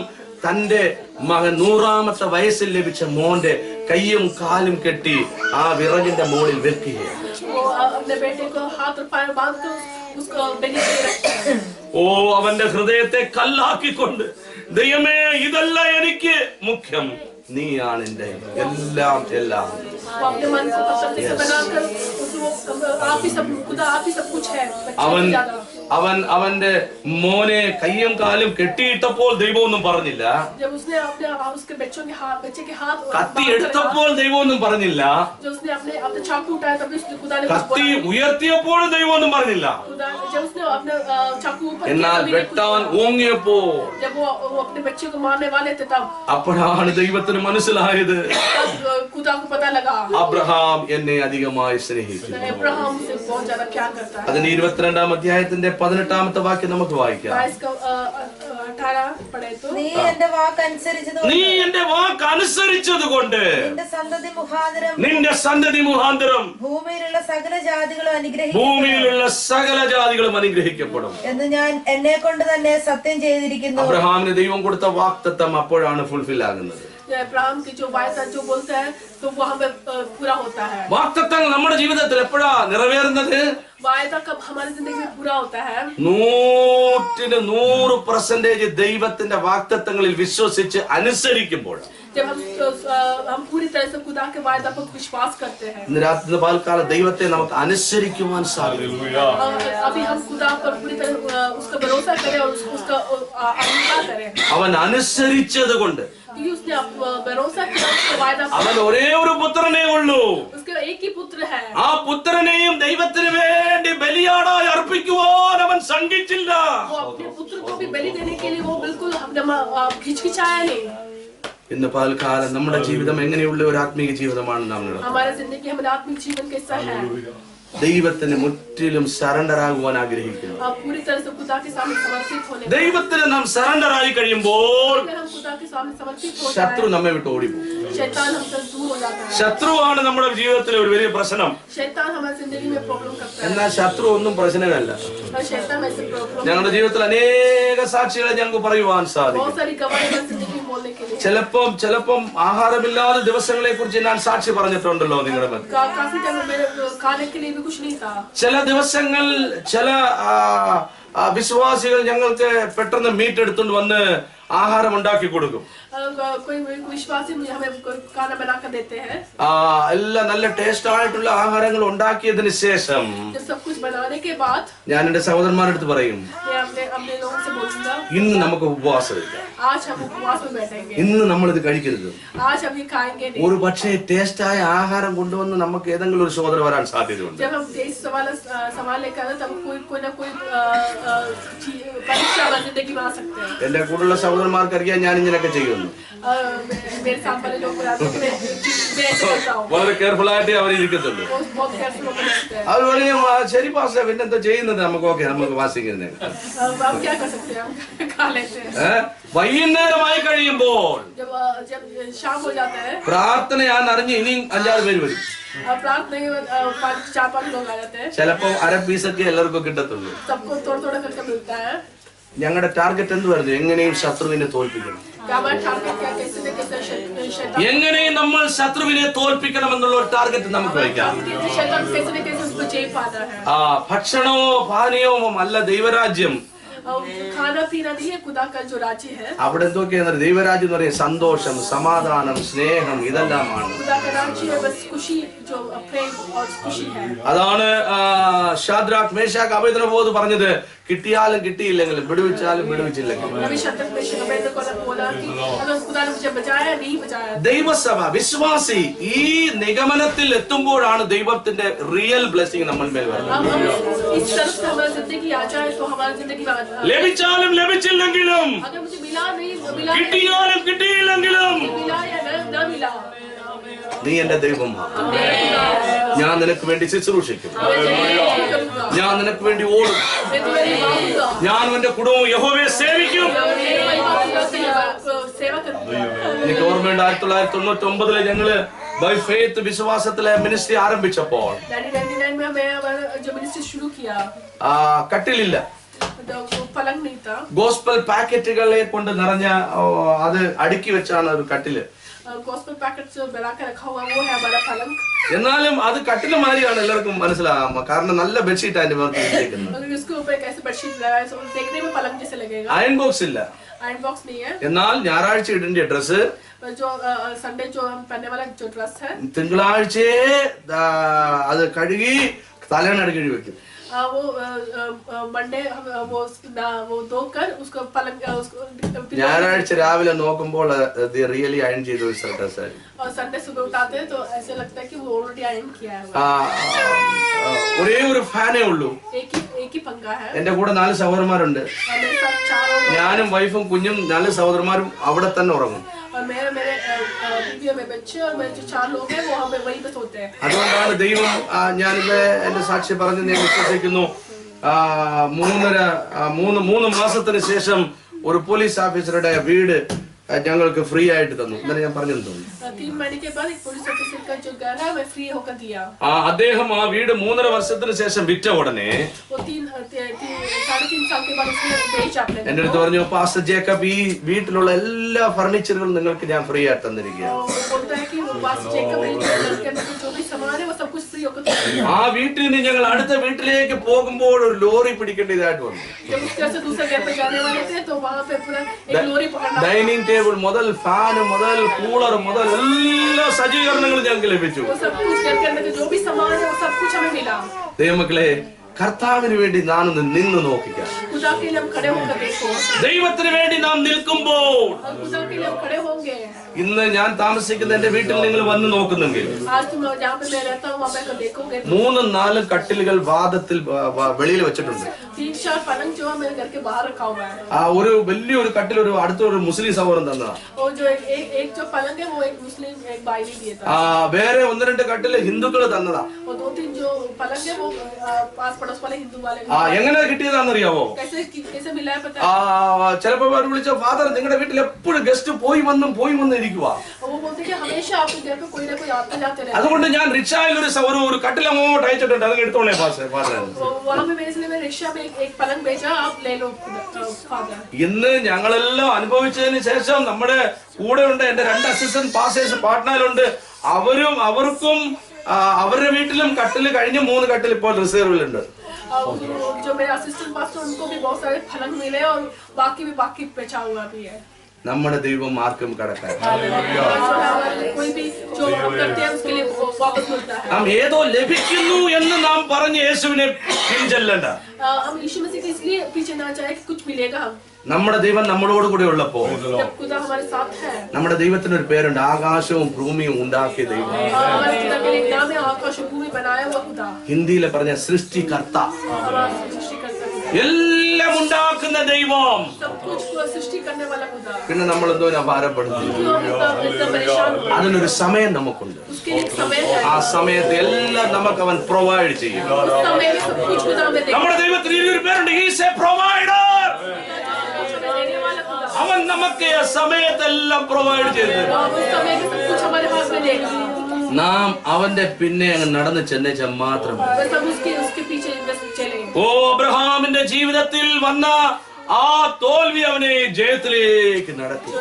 തന്റെ മകൻ 100ാമത്തെ വയസ്സിൽ ലഭിച്ച മോന്റെ കയ്യും കാലും കെട്ടി ആ വിറകിന്റെ മുകളിൽ വെക്കുകയാണ്. वो अपने बेटे को हाथ और पैर बांधकर उसको बेनी पे रखते हैं. ഓ അവന്റെ ഹൃദയത്തെ കല്ലാക്കിക്കൊണ്ട് ദൈവമേ ഇതല്ല എനിക്ക് മുഖ്യം, നീയാണ് എന്റെ എല്ലാം എല്ലാം. वो अपने मन को पसंद से बनाकर उसको आप ही सब खुदा आप ही सब कुछ है. അവന്റെ മോനെ കയ്യും കാലും കെട്ടിയിട്ടപ്പോൾ ദൈവമൊന്നും പറഞ്ഞില്ല. जब उसने अपने उसके बच्चे के हाथ കത്തി എടുത്തപ്പോൾ ദൈവമൊന്നും പറഞ്ഞില്ല. जब उसने अपने चाकू उठाया तब उसने खुदा ने കത്തി ഉയർത്തിയപ്പോഴും ദൈവമൊന്നും പറഞ്ഞില്ല. जब उसने अपने चाकू ऊपर എന്നാൽ വെട്ടാൻ ഓങ്ങിയപ്പോ जब वो अपने बच्चे को मारने वाले थे तब അപ്പോഴാണ് ദൈവത്തിന് മനസ്സിലായത് खुदा को पता लगा അബ്രഹാം എന്നെ അധികമായി സ്നേഹിക്കുന്നു. अब्राहम से बहुत ज्यादा प्यार करता है. അതിന് 22ാം അധ്യായത്തിന്റെ 18ാമത്തെ വാക്യം നമുക്ക് വായിക്കാം. 18 पढ़े तो നീ എന്റെ വാക്ക് അനുസരിച്ചതുകൊണ്ട് നിന്റെ സന്തതി മുഖാന്തരം ഭൂമിയിലുള്ള സകല ജാതികളും അനുഗ്രഹിക്കപ്പെടും എന്ന് ഞാൻ എന്നെ കൊണ്ട് തന്നെ സത്യം ചെയ്തിരിക്കുന്നു. അബ്രഹാമിന് ദൈവം കൊടുത്ത വാഗ്ദത്തം അപ്പോഴാണ് ഫുൾഫിൽ ആകുന്നത്. अब्राहम की जो वायदा जो बोलता है तो वो हमें पूरा होता है. വാഗ്ദത്തങ്ങൾ നമ്മുടെ ജീവിതത്തിൽ എപ്പോഴാ നിറവേറുന്നത്? वायदा कब हमारी जिंदगी में पूरा होता है? 100% ദൈവത്തിന്റെ വാഗ്ദത്തങ്ങളിൽ വിശ്വസിച്ച് അനുസരിക്കുമ്പോൾ. जब हम पूरी तरह से खुदा के वायदा पर विश्वास करते हैं. ഇന്ന് രാത്രി പാൽക്കാല ദൈവത്തെ നമുക്ക് അനുസരിക്കുവാൻ സാധിക്കും. अभी हम खुदा पर पूरी तरह उसका भरोसा करें और उसका अनुसरण करें. അവൻ അനുസരിച്ചതുകൊണ്ട് उसने भरोसा किया उसके वायदा पर. അവൻ ഒരേ ഒരു പുത്രനേ ഉള്ളൂ. उसके एक ही पुत्र है. ആ പുത്രനെയും ദൈവത്തിന് വേണ്ടി ബലിയാടായി അർപ്പിക്കുവാൻ അവൻ സംഘിച്ചില്ല. वो अपने पुत्र को भी बलि देने के लिए वो बिल्कुल हिचकिचाया नहीं. ഇന്ന് പാൽക്കാലം നമ്മുടെ ജീവിതം എങ്ങനെയുള്ള ഒരു ആത്മീയ ജീവിതമാണ് നാം നടത്തുന്നത്? हमारे जिंदगी हमारा आत्मिक जीवन कैसा है? ദൈവത്തിന് മുற்றிലും സറണ്ടർ ആകുവാൻ ആഗ്രഹിക്കുന്നു. पूरी तरह से खुदा के सामने समर्पित होने. ദൈവത്തിന് നാം സറണ്ടർ ആയി കഴിയുമ്പോൾ अगर हम खुदा के सामने समर्पित हो ശത്രു जाए നമ്മെ വിട്ട് ഓടിപ്പോകും. शैतान हमसे दूर हो जाता है. ശത്രുവാണ് നമ്മുടെ ജീവിതത്തിലെ ഒരു വലിയ പ്രശ്നം. शैतान हमारी जिंदगी में प्रॉब्लम करता है. എന്നാൽ ശത്രു ഒന്നും പ്രശ്നമല്ല. और शैतान ऐसे प्रॉब्लम ഞങ്ങളുടെ ജീവിതത്തിൽ അനേക സാക്ഷികളെ ഞങ്ങൾക്ക് പറയുവാൻ സാധിക്കും. बहुत सारी गवाही हमारी जिंदगी में बोलने के लिए. ചിലപ്പം ആഹാരമില്ലാത്ത ദിവസങ്ങളെ കുറിച്ച് ഞാൻ സാക്ഷി പറഞ്ഞിട്ടുണ്ടല്ലോ നിങ്ങളുടെ മധ്യ. काफी टाइम मेरे खाने के लिए भी कुछ नहीं था. ചില ദിവസങ്ങൾ ചില വിശ്വാസികൾ ഞങ്ങൾക്ക് പെട്ടെന്ന് മീറ്റ് എടുത്തുകൊണ്ട് വന്ന് ആഹാരം ഉണ്ടാക്കി കൊടുക്കും. कोई विश्वासी हमें खाना बनाकर देते हैं. എല്ലാം നല്ല ടേസ്റ്റ് ആയിട്ടുള്ള ആഹാരങ്ങൾ ഉണ്ടാക്കിയതിനു ശേഷം जब सब कुछ बनाने के बाद ഞാൻ എന്റെ സഹോദരന്മാരുടെ അടുത്ത് പറയും, मैं अपने लोगों से बोलूंगा ഇന്ന് നമുക്ക് ഉപവാസം എടുക്കാം. आज हम उपवास में बैठेंगे. ഇന്ന് നമ്മൾ ഇത് കഴിക്കരുത്. आज हम ये खाएंगे नहीं. ഒരു പക്ഷേ ടേസ്റ്റായ ആഹാരം കൊണ്ടുവന്ന് നമുക്ക് ഏതെങ്കിലും ഒരു ശോധന വരാൻ സാധ്യതയുണ്ട്. जब हम टेस्ट सवाल लेकर आते तब कोई ना कोई परीक्षा हमारी जिंदगी में आ सकते हैं. എന്റെ കൂടെയുള്ള സഹോദരന്മാർക്ക് അറിയാൻ ഞാൻ ഇങ്ങനെയൊക്കെ ചെയ്യുന്നു. मेरे साथ वाले लोग मैं ऐसे करता हूँ. വളരെ കെയർഫുൾ ആയിട്ട് അവർ ഇരിക്കത്തുള്ളൂ. बहुत केयरफुल होकर रहते हैं. അവർ പറയും ശരി പാസ്റ്റർ പിന്നെന്താ ചെയ്യുന്നത്, നമുക്ക് ഓക്കെ നമുക്ക് വാസിക്കുന്നത്. हम क्या कर सकते हैं, हम खा लेते हैं. വൈകുന്നേരമായി കഴിയുമ്പോൾ जब शाम हो जाता है പ്രാർത്ഥന ഞാൻ അറിഞ്ഞ് ഇനിയും 5-6 പേര് വരും. प्रार्थना 4-5 लोग आ जाते हैं. ചിലപ്പോ അര പീസൊക്കെ എല്ലാവർക്കും കിട്ടത്തുള്ളൂ. सबको थोड़ा करके मिलता है. ഞങ്ങളുടെ ടാർഗറ്റ് എന്തുവായിരുന്നു? എങ്ങനെയും ശത്രുവിനെ തോൽപ്പിക്കണം. എങ്ങനെയും നമ്മൾ ശത്രുവിനെ തോൽപ്പിക്കണം എന്നുള്ള ഒരു ടാർഗറ്റ് നമുക്ക് വയ്ക്കാം. ഭക്ഷണമോ പാനീയമോ അല്ല ദൈവരാജ്യം. खाना पीना नहीं है, खुदा का जो राज्य है. അവിടെ എന്തൊക്കെയാണ് ദൈവരാജ്യം എന്ന് പറയുന്നത്? സന്തോഷം, സമാധാനം, സ്നേഹം, ഇതെല്ലാമാണ്. खुदा का राज्य है बस खुशी, जो प्रेम और खुशी है. അതാണ് ഷാദ്രാഖ് മേശാഖ് അബേദ്നെഗോ പറഞ്ഞത്, കിട്ടിയാലും കിട്ടിയില്ലെങ്കിലും വിടുവിച്ചാലും വിടുവിച്ചില്ലെങ്കിലും अभी शतक में शबेद को बोला कि अगर खुदा ने मुझे बचाया नहीं बचाया ദൈവസഭ വിശ്വാസി ഈ നിഗമനത്തിൽ എത്തുമ്പോഴാണ് ദൈവത്തിന്റെ റിയൽ ബ്ലെസ്സിംഗ് നമ്മൾ മേൽ വരുന്നത്. अब हम इस तरफ से हमारी जिंदगी आ जाए तो हमारी जिंदगी में ലഭിച്ചാലും ലഭിച്ചില്ലെങ്കിലും अगर मुझे मिला नहीं मिला കിട്ടിയാലും കിട്ടിയില്ലെങ്കിലും मिला या न मिला നീ എന്റെ ദൈവമാണ്. ഞാൻ നിനക്ക് വേണ്ടി ശുശ്രൂഷിക്കും. ഞാൻ നിനക്ക് വേണ്ടി ഓടും. ഞാൻ എന്റെ കുടുംബം യഹോവയെ സേവിക്കും. എനിക്ക് ഓർമ്മയുണ്ട് 1999 ഞങ്ങള് ബൈ ഫെയ്ത്ത് വിശ്വാസത്തിലെ മിനിസ്ട്രി ആരംഭിച്ചപ്പോൾ കട്ടിലില്ല, ഗോസ്പൽ പാക്കറ്റുകളെ കൊണ്ട് നിറഞ്ഞ അത് അടുക്കി വെച്ചാണ് ഒരു കട്ടില്. എന്നാലും അത് കട്ടില് മാതിരിയാണ് എല്ലാവർക്കും മനസ്സിലാകാം, കാരണം നല്ല ബെഡ്ഷീറ്റ് അതിന്റെ അയൺ ബോക്സ് ഇല്ല. എന്നാൽ ഞായറാഴ്ച ഇടേണ്ട ഡ്രസ് തിങ്കളാഴ്ചയെ അത് കഴുകി തലേണ കഴുകി വെക്കും. वो मंडे वो धोकर उसको पलंग ഞായറാഴ്ച രാവിലെ നോക്കുമ്പോൾ റിയലി അയൺ ചെയ്ത ഒരു ഡ്രസ്സായിരുന്നു. और संडे सुबह उठाते हैं तो ऐसे लगता है कि वो ऑलरेडी आयरन किया है. ഒരേ ഒരു ഫാനേ ഉള്ളൂ. एक ही पंखा है. എന്റെ കൂടെ 4 സഹോദരന്മാരുണ്ട്. ഞാനും വൈഫും കുഞ്ഞും 4 സഹോദരന്മാരും അവിടെ തന്നെ ഉറങ്ങും. അതുകൊണ്ടാണ് ദൈവം ഞാനിത് എന്റെ സാക്ഷി പറഞ്ഞ് ഞാൻ വിശ്വസിക്കുന്നു. 3 മാസത്തിന് ശേഷം ഒരു പോലീസ് ഓഫീസറുടെ വീട് ഞങ്ങൾക്ക് ഫ്രീ ആയിട്ട് തന്നു. ഇന്നലെ ഞാൻ പറഞ്ഞു തോന്നുന്നു. അദ്ദേഹം ആ വീട് 3.5 വർഷത്തിന് ശേഷം വിറ്റ ഉടനെ എന്റെ അടുത്ത് പറഞ്ഞു, പാസ്റ്റർ ജേക്കബ് ഈ വീട്ടിലുള്ള എല്ലാ ഫർണിച്ചറുകളും നിങ്ങൾക്ക് ഞാൻ ഫ്രീ ആയിട്ട് തന്നിരിക്കുകയാണ്. ആ വീട്ടിൽ നിന്ന് ഞങ്ങൾ അടുത്ത വീട്ടിലേക്ക് പോകുമ്പോൾ ഒരു ലോറി പിടിക്കേണ്ടതായിട്ട് വന്നു. ഡൈനിങ് ടേബിൾ മുതൽ ഫാന് മുതൽ കൂളർ മുതൽ എല്ലാ സജ്ജീകരണങ്ങളും ഞങ്ങൾക്ക് ലഭിച്ചു. ദൈവമക്കളെ, കർത്താവിന് വേണ്ടി നാം നിന്ന് നോക്കിക്കാം. ദൈവത്തിന് വേണ്ടി നാം നിൽക്കുമ്പോൾ ഇന്ന് ഞാൻ താമസിക്കുന്ന എന്റെ വീട്ടിൽ നിങ്ങൾ വന്ന് നോക്കുന്നെങ്കിൽ 3-4 കട്ടിലുകൾ വാദത്തിൽ വെളിയിൽ വെച്ചിട്ടുണ്ട്. ഒരു വലിയൊരു കട്ടിൽ ഒരു അടുത്തൊരു മുസ്ലിം സഹോദരൻ തന്നതാ. വേറെ 1-2 കട്ടില് ഹിന്ദുക്കള് തന്നതാ. എങ്ങനെ കിട്ടിയതാണെന്നറിയാവോ? ചിലപ്പോ വിളിച്ച ഫാദർ നിങ്ങളുടെ വീട്ടിൽ എപ്പോഴും ഗസ്റ്റ് പോയി വന്നും ഇരിക്കുവാ. അതുകൊണ്ട് ഞാൻ റിക്ഷയിൽ ഒരു കട്ടിൽ അങ്ങോട്ട് അയച്ചിട്ടുണ്ട്, അത് എടുത്തോളേ ഫാദർ. ഇന്ന് ഞങ്ങളെല്ലാം അനുഭവിച്ചതിന് ശേഷം നമ്മുടെ കൂടെ ഉണ്ട് എന്റെ 2 അസിസ്റ്റന്റ് പാസ്റ്റേഴ്സ് പാട്നയിലുണ്ട്. അവർക്കും അവരുടെ വീട്ടിലും കട്ടില് കഴിഞ്ഞ 3 കട്ടിൽ ഇപ്പോൾ റിസർവിലുണ്ട്. जो मेरे असिस्टेंट पास्टर उनको भी बहुत सारे फलन मिले और बाकी बचा हुआ भी है. നമ്മുടെ ദൈവം ആർക്കും കടക്കാൻ നാം ഏതോ ലഭിക്കുന്നു എന്ന് നാം പറഞ്ഞ് യേശുവിനെ പിൻചെല്ലണ്ട. നമ്മുടെ ദൈവം നമ്മളോട് കൂടെ ഉള്ളപ്പോ നമ്മുടെ ദൈവത്തിന് ഒരു പേരുണ്ട്, ആകാശവും ഭൂമിയും ഉണ്ടാക്കിയ ദൈവം. ഹിന്ദിയിലെ പറഞ്ഞ സൃഷ്ടികർത്ത, എല്ലാം ഉണ്ടാക്കുന്ന ദൈവം. പിന്നെ നമ്മൾ എന്തോ ഭാരപ്പെടുന്നു. അതിനൊരു സമയം നമുക്കുണ്ട്. ആ സമയത്ത് എല്ലാം നമുക്ക് അവൻ പ്രൊവൈഡ് ചെയ്യും. നമ്മുടെ ദൈവത്തിന് ഒരു പേരുണ്ട്, ഹീസ് എ പ്രൊവൈഡർ. അവൻ നമുക്ക് ആ സമയത്തെല്ലാം പ്രൊവൈഡ് ചെയ്തു. നാം അവന്റെ പിന്നെ അങ്ങ് നടന്ന് ചെന്നേച്ച മാത്രം. ഓ അബ്രഹാമിന്റെ ജീവിതത്തിൽ വന്ന ആ തോൽവി അവനെ ജയത്തിലേക്ക് നടത്തി.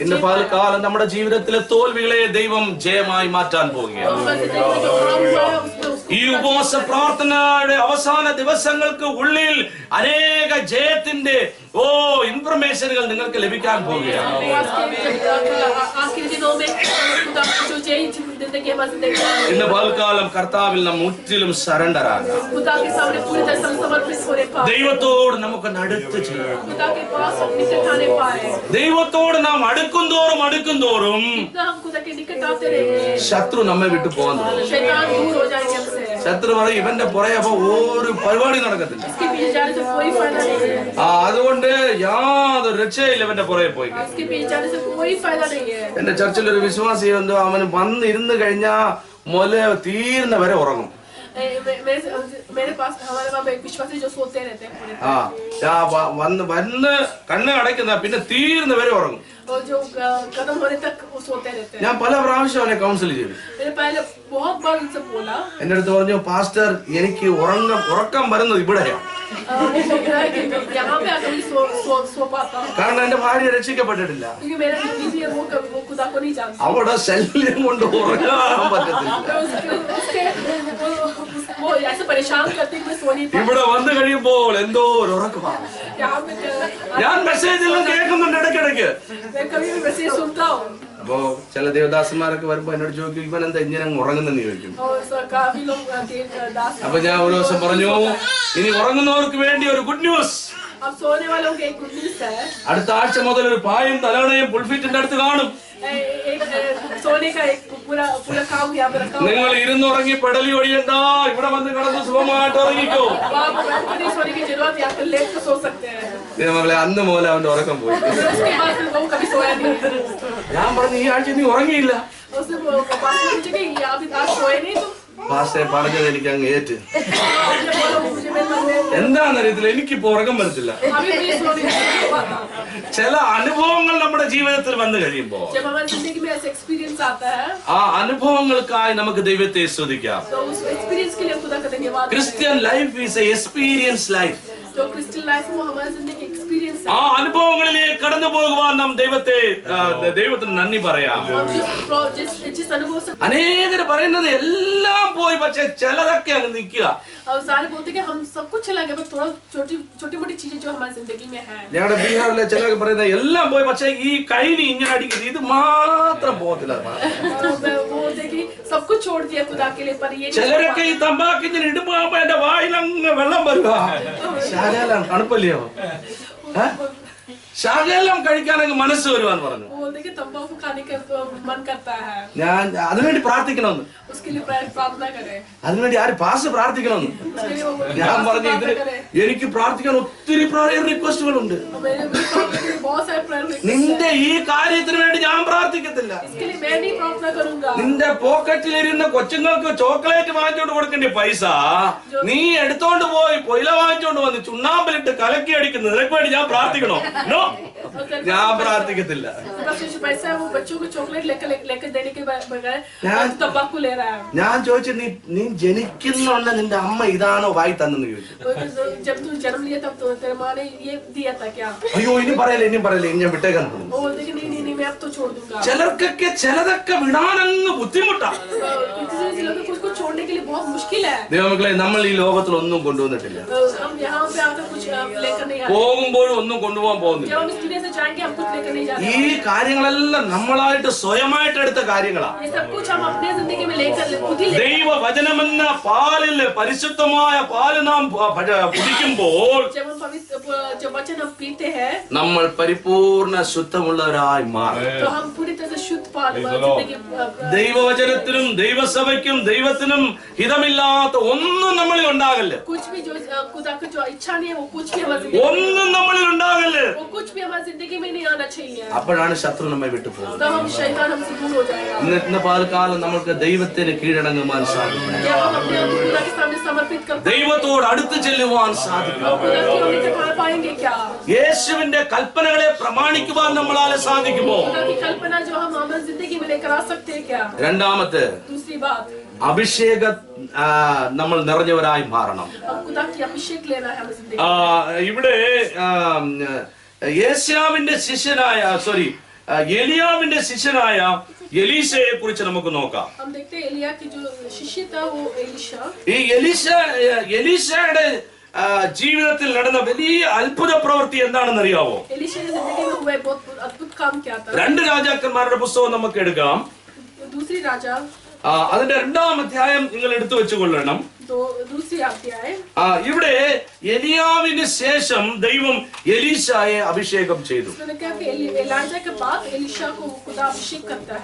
ഇന്ന് പൽക്കാലം നമ്മുടെ ജീവിതത്തിലെ തോൽവികളെ ദൈവം ജയമായി മാറ്റാൻ പോവുകയാണ്. ഈ ഉപവാസ പ്രാർത്ഥനയുടെ അവസാന ദിവസങ്ങൾക്ക് ഉള്ളിൽ അനേക ജയത്തിന്റെ ഇൻഫർമേഷനുകൾ നിങ്ങൾക്ക് ലഭിക്കാൻ പോവുകയാണ്. जिंदगी हमारी जिंदगी ഇന്ന് പൽക്കാലം കർത്താവിൽ നാം മുற்றிലും സറണ്ടർ ആകാം. खुदा के सामने पूरी तरह से समर्पित होने पाए, ദൈവത്തോട് നമുക്ക് അടുത്ത് ചെയ്യാം. खुदा के पास हम निकट आने पाए, ദൈവത്തോട് നാം അടുക്കും തോറും जितना हम खुदा के निकट आते रहेंगे ശത്രു നമ്മെ വിട്ടു പോകാൻ തുടങ്ങും. शैतान दूर हो जाएंगे हमसे, ശത്രു പറയും ഇവന്റെ പുറകെ അപ്പൊ ഒരു പരിപാടി നടക്കത്തില്ല. इसके पीछे जाने से कोई फायदा नहीं है, അതുകൊണ്ട് യാതൊരു രക്ഷയില്ല ഇവന്റെ പുറകെ പോയി. इसके पीछे जाने से कोई फायदा नहीं है। എന്റെ ചർച്ചിൽ ഒരു വിശ്വാസി എന്തോ അവന് വന്നിരുന്ന് കഴിഞ്ഞാ മുല തീർന്ന വരെ ഉറങ്ങും. मेरे पास हमारे वहाँ एक विश्वासी जो सोते रहते हैं पूरे വന്ന് കണ്ണ് അടയ്ക്കുന്ന പിന്നെ തീർന്ന വരെ ഉറങ്ങും. और जो खत्म होने तक वो सोते रहते हैं। ഞാൻ പല പ്രാവശ്യം അവനെ കൗൺസിൽ ചെയ്തു. मैंने पहले बहुत बार उनसे बोला, എന്റെ അടുത്ത് പറഞ്ഞു പാസ്റ്റർ എനിക്ക് ഉറക്കം വരുന്നത് ഇവിടെയാണ്. यहाँ पे आकर सो पाता हूँ, കാരണം എന്റെ ഭാര്യ രക്ഷിക്കപ്പെട്ടിട്ടില്ല. क्योंकि मेरा जो बीवी है वो खुदा को नहीं जानती, അവിടെ ശല്യം കൊണ്ട് ഉറങ്ങാൻ പറ്റത്തില്ല. वो ऐसे परेशान करते कि मैं सो नहीं पाती। ഇവിടെ വന്നു കഴിയുമ്പോൾ എന്തോ ഒരു ഉറക്കമാണ്. यहाँ पे ഞാൻ മെസ്സേജെല്ലാം കേൾക്കുന്നുണ്ട് ഇടയ്ക്കിടയ്ക്ക്. मैं कभी भी मैसेज सुनता हूँ, അപ്പോ ചില ദേവദാസന്മാരൊക്കെ വരുമ്പോ എന്നോട് ചോദിക്കും ഇവൻ എന്താ ഇങ്ങനെ അങ്ങ് ഉറങ്ങുന്നെന്ന് ചോദിക്കും. और काफी लोग दास। അപ്പൊ ഞാൻ ഒരു ദിവസം പറഞ്ഞു ഇനി ഉറങ്ങുന്നവർക്ക് വേണ്ടി ഒരു ഗുഡ് ന്യൂസ്. अब सोने वालों के एक गुड न्यूज़ है, അടുത്ത ആഴ്ച മുതൽ ഒരു പായും തലവണയും പുൽഫീറ്റിന്റെ അടുത്ത് കാണും. सोने का एक पूरा काम यहाँ पे रखा हुआ है। നിങ്ങൾ ഇരുന്നുറങ്ങി പെടലി ഒഴിയണ്ട, ഇവിടെ വന്ന് കിടന്ന് സുഖമായിട്ട് ഉറങ്ങിക്കോ. आप नहीं सोने की जरूरत, यहाँ पे लेट कर सो सकते हैं। മകളെ അന്ന് മുതൽ അവന്റെ ഉറക്കം പോയി. उसके बाद फिर वो कभी सोया नहीं। ഞാൻ പറഞ്ഞു ഈ ആഴ്ച നീ ഉറങ്ങിയില്ല. उसने पास में पूछा कि आप आज सोए नहीं तुम? പാസ്റ്റേ പറഞ്ഞത് എനിക്ക് അങ്ങ് ഏറ്റ്. आपने बोला मुझे मेरे मन में എന്താണെന്നറിയത്തില്ല, എനിക്കിപ്പോ ഉറക്കം വരത്തില്ല. अभी भी सोने नहीं पाता। ചില അനുഭവങ്ങൾ നമ്മുടെ ജീവിതത്തിൽ വന്നു കഴിയുമ്പോ जब हमारी जिंदगी में ऐसा एक्सपीरियंस आता है, ആ അനുഭവങ്ങൾക്കായി നമുക്ക് ദൈവത്തെ സ്തുതിക്കാം. तो उस एक्सपीरियंस के लिए खुदा का धन्यवाद। Christian life is A experience life. जो क्रिस्टियन लाइफ वो हमारी जिंदगी एक्सपीरियंस है। ആ അനുഭവങ്ങളിലേക്ക് കടന്നു പോകുവാൻ നാം ദൈവത്തിന് നന്ദി പറയാം. जिस अनुभव से അനേകർ പറയുന്നത് എല്ലാം പോയി, പക്ഷെ ചിലതൊക്കെ അങ്ങ് നിൽക്കുക. और सारे बोलते हैं कि हम सब कुछ चला गया, पर थोड़ा छोटी मोटी चीजें जो हमारी जिंदगी में है। ഞങ്ങളുടെ ബീഹാറിലെ ചിലർക്ക് പറയുന്നത് എല്ലാം പോയി, പക്ഷെ ഈ കൈനി ഇങ്ങനെ അടിക്കുന്നത് ഇത് മാത്രം പോകത്തില്ല. बोलते कि सब कुछ छोड़ दिया खुदा के लिए, पर ये ചിലരൊക്കെ ഈ തമ്പാക്ക് ഇങ്ങനെ ഇടുമ്പോ എന്റെ വായിലങ്ങ് വെള്ളം വരുക. ശാഖയെല്ലാം തണുപ്പല്ലയോ? ശാഖയെല്ലാം കഴിക്കാനങ്ങ് മനസ്സ് വരുവാന്ന് പറഞ്ഞു. बोलते कि तंबाकू खाने का मन करता है, ഞാൻ അതിനുവേണ്ടി പ്രാർത്ഥിക്കണമെന്ന്. उसके लिए प्रार्थना करें, അതിനുവേണ്ടി ആര് പാസ് പ്രാർത്ഥിക്കണമെന്ന് उसके लिए वो ഞാൻ പറഞ്ഞു. प्रार्थना ഇതിന് करें। എനിക്ക് പ്രാർത്ഥിക്കാൻ ഒത്തിരി പ്രയർ റിക്വസ്റ്റുകളുണ്ട്. मेरे बहुत सारे prayer requests हैं। നിന്റെ ഈ കാര്യത്തിന് വേണ്ടി ഞാൻ പ്രാർത്ഥിക്കത്തില്ല. इसके लिए मैं नहीं प्रार्थना करूंगा। നിന്റെ പോക്കറ്റിലിരുന്ന കൊച്ചുങ്ങൾക്ക് ചോക്ലേറ്റ് വാങ്ങിച്ചോണ്ട് കൊടുക്കേണ്ട പൈസ നീ എടുത്തോണ്ട് പോയി പൊയില വാങ്ങിച്ചോണ്ട് വന്ന് ചുണ്ണാമ്പിലിട്ട് കലക്കി അടിക്കുന്നത് നിനക്ക് വേണ്ടി ഞാൻ പ്രാർത്ഥിക്കണോ? നോ, ഞാൻ പ്രാർത്ഥിക്കത്തില്ല. पैसा है वो बच्चों को चॉकलेट लेकर देने के बगैर तंबाकू ले रहा है। ഞാൻ ചോദിച്ചു നീ ജനിക്കുന്നുണ്ട് നിന്റെ അമ്മ ഇതാണോ വായി തന്നെന്ന് ചോദിച്ചു. जब तू जन्म लिया तब तो तेरे माँ ने ये दिया था क्या? അയ്യോ ഇനി പറയല്ലേ इനി ഞാൻ വിട്ടേക്കാൻ തോന്നുന്നു. वो बोलते कि नहीं मैं अब तो छोड़ दूंगा। ചിലർക്കൊക്കെ ചിലതൊക്കെ വിടാനങ്ങ് ബുദ്ധിമുട്ടാ. किसी लोगों को कुछ छोड़ने के लिए बहुत मुश्किल है। ദൈവമക്കളെ നമ്മൾ ഈ ലോകത്തിൽ ഒന്നും കൊണ്ടുവന്നിട്ടില്ല. हम यहाँ पे आकर कुछ लेकर नहीं आए। പോകുമ്പോഴും ഒന്നും കൊണ്ടുപോകാൻ പോകുന്നില്ല. जब हम इस दुनिया से जाएंगे हम कुछ लेकर नहीं जाते। ഈ കാര്യങ്ങളെല്ലാം നമ്മളായിട്ട് സ്വയമായിട്ട് എടുത്ത കാര്യങ്ങളാ. ये सब कुछ हम अपने जिंदगी में लेकर खुद ही ദൈവവചനമെന്ന പാലിൽ പരിശുദ്ധമായ പാല് നാം കുടിക്കുമ്പോൾ जब हम पवित्र जब वचन हम पीते हैं നമ്മൾ പരിപൂർണ ശുദ്ധമുള്ളവരായി മാറും. तो हम पूरी तरह से शुद्ध जिंदगी ദൈവവചനത്തിനും ദൈവസഭയ്ക്കും ദൈവത്തിനും ഹിതമില്ലാത്ത ഒന്നും നമ്മളിൽ ഉണ്ടാകല്ലേ. कुछ भी जो खुदा की जो इच्छा नहीं है वो कुछ भी हमारी जिंदगी ഒന്നും നമ്മളിൽ ഉണ്ടാകല്ലേ. वो कुछ भी हमारी जिंदगी में नहीं आना चाहिए। അപ്പോഴാണ് ശത്രു നമ്മെ വിട്ടു പോകുന്നത്. तब हम शैतान हमसे दूर हो जाएगा। ഇന്ന് പാൽക്കാലം നമുക്ക് ദൈവത്തിന് കീഴടങ്ങുവാൻ സാധിക്കും. जब हम अपने आप को खुदा के सामने समर्पित करते हैं ദൈവത്തോട് അടുത്ത് ചെല്ലുവാൻ സാധിക്കും. खुदा की ओर से पा पाएंगे क्या? യേശുവിന്റെ കൽപ്പനകളെ പ്രമാണിക്കുവാൻ നമ്മളാൽ സാധിക്കുമോ? खुदा की कल्पना जो हम हमारी जिंदगी में लेकर आ सकते हैं क्या? രണ്ടാമത്തെ दूसरी बात, അഭിഷേക നമ്മൾ നിറഞ്ഞവരായി മാറണം. हम खुदा की अभिषेक लेना है हमारी जिंदगी। ഇവിടെ യേശാവിന്റെ ശിഷ്യനായ എലിയാവിന്റെ ശിഷ്യനായ എലീശയെ കുറിച്ച് നമുക്ക് നോക്കാം. हम देखते हैं एलिया की जो शिष्य था वो एलीशा। ഈ എലീശയുടെ ജീവിതത്തിൽ നടന്ന വലിയ അത്ഭുത പ്രവൃത്തി എന്താണെന്ന് അറിയാവോ? एलीशा की जिंदगी में हुआ बहुत अद्भुत काम क्या था? രണ്ട് രാജാക്കന്മാരുടെ പുസ്തകം നമുക്ക് എടുക്കാം. दूसरी राजा അതിന്റെ 2-ാം അധ്യായം നിങ്ങൾ എടുത്തു വെച്ചുകൊള്ളണം. ഇവിടെ എലിയാവിന് ശേഷം ദൈവം എലീശായെ അഭിഷേകം ചെയ്തു.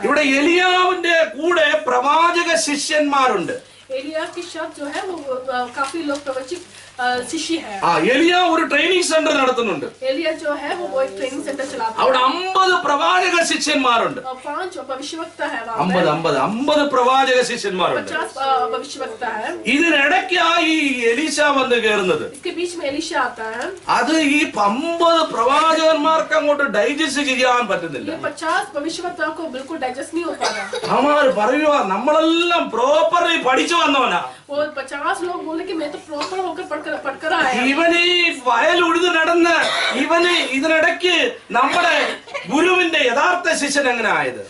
ഇവിടെ എലിയാവിന്റെ കൂടെ പ്രവാചക ശിഷ്യന്മാരുണ്ട്. एलिया के साथ जो है वो काफी लोग प्रवचक शिष्य है. एलिया ഒരു ട്രെയിനിങ് സെന്റർ നടത്തുന്നുണ്ട്. एलिया जो है वो एक ट्रेनिंग सेंटर चलाता है. അവിടെ 50 പ്രവാചക ശിഷ്യന്മാരുണ്ട്. 5 भविष्यवक्ता है वहां पे. 50 പ്രവാചക ശിഷ്യന്മാരുണ്ട്. 50 भविष्यवक्ता है. ഇതിനിടയ്ക്കായി എലീശ വന്ന് കേറുന്നത്. इसके बीच में एलिशा आता है. അത് ഈ 50 പ്രവാചകന്മാർക്ക് അങ്ങോട്ട് ഡൈജസ്റ്റ് ചെയ്യാൻ പറ്റുന്നില്ല. ये 50 ഭവിഷ്യവക്താओं को बिल्कुल डाइजेस्ट नहीं हो पा रहा. അവർ പറയുവാ നമ്മളെല്ലാം പ്രോപ്പർലി പഠിച്ചു വന്നവനാ. वो 50 लोग बोले कि मैं तो प्रॉपर होकर पढ़कर आया. ഇവന് ഈ വയൽ ഉഴുത് നടന്ന് ഇവന് ഇതിനിടയ്ക്ക് നമ്മുടെ ഗുരുവിന്റെ യഥാർത്ഥ ശിഷ്യൻ എങ്ങനെ ആയത്?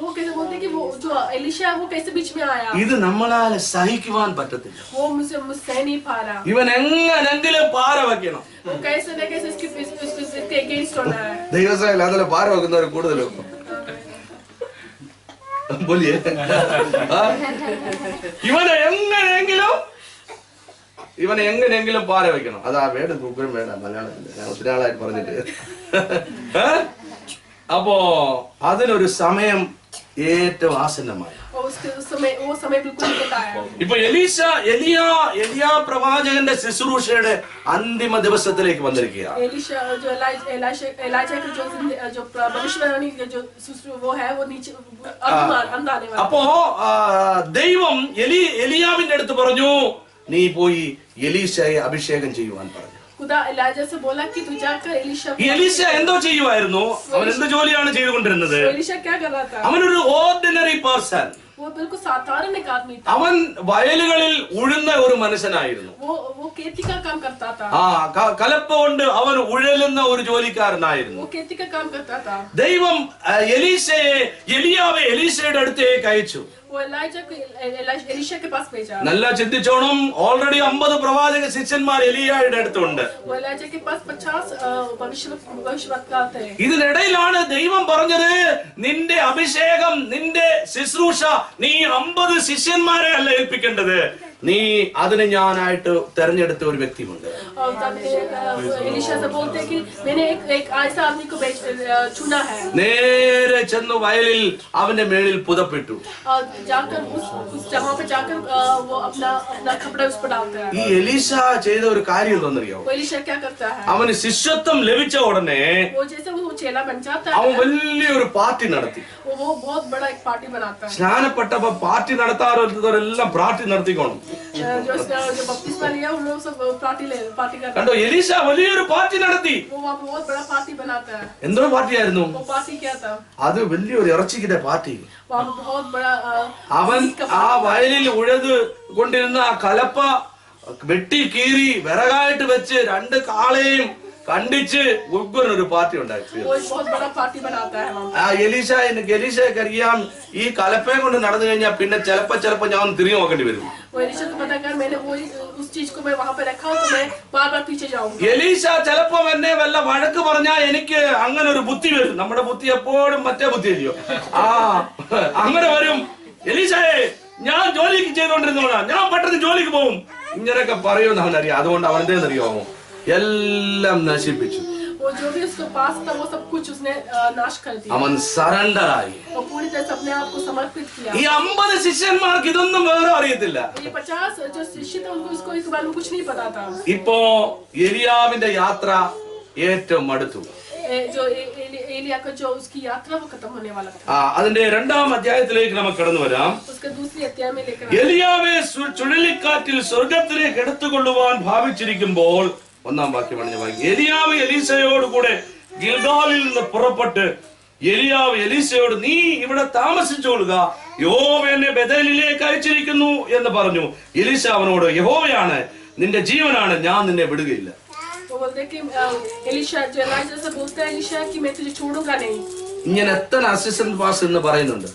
वो कैसे बोलते कि वो जो एलिशा है वो कैसे बीच में आया? ഇത് നമ്മളാൽ സഹിക്കുവാൻ പറ്റത്തില്ല. वो मुझसे नहीं पा रहा. ഇവൻ എങ്ങനെങ്കിലും പാര വെക്കണം. वो कैसे न कैसे इसके अगेंस्ट होना है. ദൈവസേന അതിലെ പാര വെക്കുന്നവർ കൂടുതലും बोलिए ഇവനെ എങ്ങനെയെങ്കിലും പാര വെക്കണം. അതാ വേണ്ട ഉഗ്രം വേണ്ട മലയാളത്തിൽ ഞാൻ ഒത്തിരി ആളായിട്ട് പറഞ്ഞിട്ട്. അപ്പോ അതിനൊരു സമയം ഏറ്റവും ആസന്നമായി. ഇപ്പൊ എലിയ പ്രവാചകന്റെ ശുശ്രൂഷയുടെ അന്തിമ ദിവസത്തിലേക്ക് വന്നിരിക്കുകയാണ്. അപ്പോ ദൈവം എലിയാവിന്റെ അടുത്ത് പറഞ്ഞു നീ പോയി എലീശയെ അഭിഷേകം ചെയ്യുവാൻ പറഞ്ഞു. എലീശ എന്തോ ചെയ്യുമായിരുന്നു? അവൻ എന്ത് ജോലിയാണ് ചെയ്തുകൊണ്ടിരുന്നത്? അവനൊരു ഓർഡിനറി പേഴ്സൺ. അവൻ വയലുകളിൽ ഉഴുന്ന ഒരു മനുഷ്യനായിരുന്നു. കലപ്പ കൊണ്ട് അവൻ ഉഴലുന്ന ഒരു ജോലിക്കാരനായിരുന്നു. ദൈവം എലിയാവെ എലീശയുടെ അടുത്തേക്ക് അയച്ചു. നല്ല ചിന്തിച്ചോണം. ഓൾറെഡി 50 പ്രവാചക ശിഷ്യന്മാർ എലിയായുടെ അടുത്തുണ്ട്. ഇതിനിടയിലാണ് ദൈവം പറഞ്ഞത് നിന്റെ അഭിഷേകം നിന്റെ ശുശ്രൂഷ നീ 50 ശിഷ്യന്മാരെ അല്ല ഏൽപ്പിക്കേണ്ടത്, നീ അതിന് ഞാനായിട്ട് തെരഞ്ഞെടുത്ത ഒരു വ്യക്തിയുണ്ട്. നേരെ ചെന്ന് വയലിൽ അവന്റെ മേളിൽ പുതപ്പെട്ടു. ഈ എലീശ ചെയ്ത ഒരു കാര്യം എന്താണെന്നറിയോ? അവന് ശിഷ്യത്വം ലഭിച്ച ഉടനെ അവൻ വലിയൊരു പാർട്ടി നടത്തി. സ്നാനപ്പെട്ടപ്പോ പാർട്ടി നടത്താറെല്ലാം പാർട്ടി നടത്തിക്കോണം. കണ്ടോ, എലീശ വലിയൊരു പാർട്ടി നടത്തി. എന്തോ പാർട്ടിയായിരുന്നു അത്? വലിയൊരു ഇറച്ചിക്കിന്റെ പാർട്ടി. അവൻ ആ വയലിൽ ഉഴത് കൊണ്ടിരുന്ന ആ കലപ്പ വെട്ടി കീറി വിറകായിട്ട് വെച്ച് 2 കാളയും കണ്ടിച്ച് ഉഗ്രനൊരു പാർട്ടി ഉണ്ടാക്കി. എലീശയ്ക്ക് അറിയാം ഈ കലപ്പയും കൊണ്ട് നടന്നു കഴിഞ്ഞാൽ പിന്നെ ചിലപ്പോ ഞാൻ തിരിഞ്ഞു നോക്കേണ്ടി വരും. എലീശ ചിലപ്പോ എന്നെ വല്ല വഴക്ക് പറഞ്ഞാൽ എനിക്ക് അങ്ങനെ ഒരു ബുദ്ധി വരും. നമ്മുടെ ബുദ്ധി എപ്പോഴും മറ്റേ ബുദ്ധി അല്ലയോ? അങ്ങനെ വരും. എലീശയെ ഞാൻ ജോലിക്ക് ചെയ്തോണ്ടിരുന്നോളാ, ഞാൻ പെട്ടെന്ന് ജോലിക്ക് പോകും, ഇങ്ങനെയൊക്കെ പറയുമെന്ന് അവനറിയാം. അതുകൊണ്ട് അവൻ എന്തേന്നറിയാമോ? എല്ലാം നശിപ്പിച്ചു. അവൻ സറണ്ടറായി. ഈ 50 ശിഷ്യന്മാർക്ക് ഇതൊന്നും വേറെ അറിയത്തില്ല. ഇപ്പോ എലിയാവിന്റെ യാത്ര ഏറ്റവും അടുത്തു. അതിന്റെ 2-ാം അധ്യായത്തിലേക്ക് നമുക്ക് കടന്നു വരാം. എലിയാവെ ചുഴലിക്കാറ്റിൽ സ്വർഗത്തിലേക്ക് എടുത്തുകൊള്ളുവാൻ ഭാവിച്ചിരിക്കുമ്പോൾ 1-ാം വാക്യമാണ് ഞാൻ വായിക്കുന്നത്. എലിയാവ് എലീശയോട് കൂടെ ഗിൽഗാലിൽ നിന്ന് പുറപ്പെട്ട് എലിയാവ് എലീശയോട് നീ ഇവിടെ താമസിച്ചോളുക, യഹോവ എന്നെ ബേഥേലിലേക്ക് അയച്ചിരിക്കുന്നു എന്ന് പറഞ്ഞു. എലീശ അവനോട് യഹോവയാണ് നിന്റെ ജീവനാണ്, ഞാൻ നിന്നെ വിടുകയില്ല. ഇങ്ങനെ എത്ര അസിസ്റ്റന്റ് പാസ് എന്ന് പറയുന്നുണ്ട്.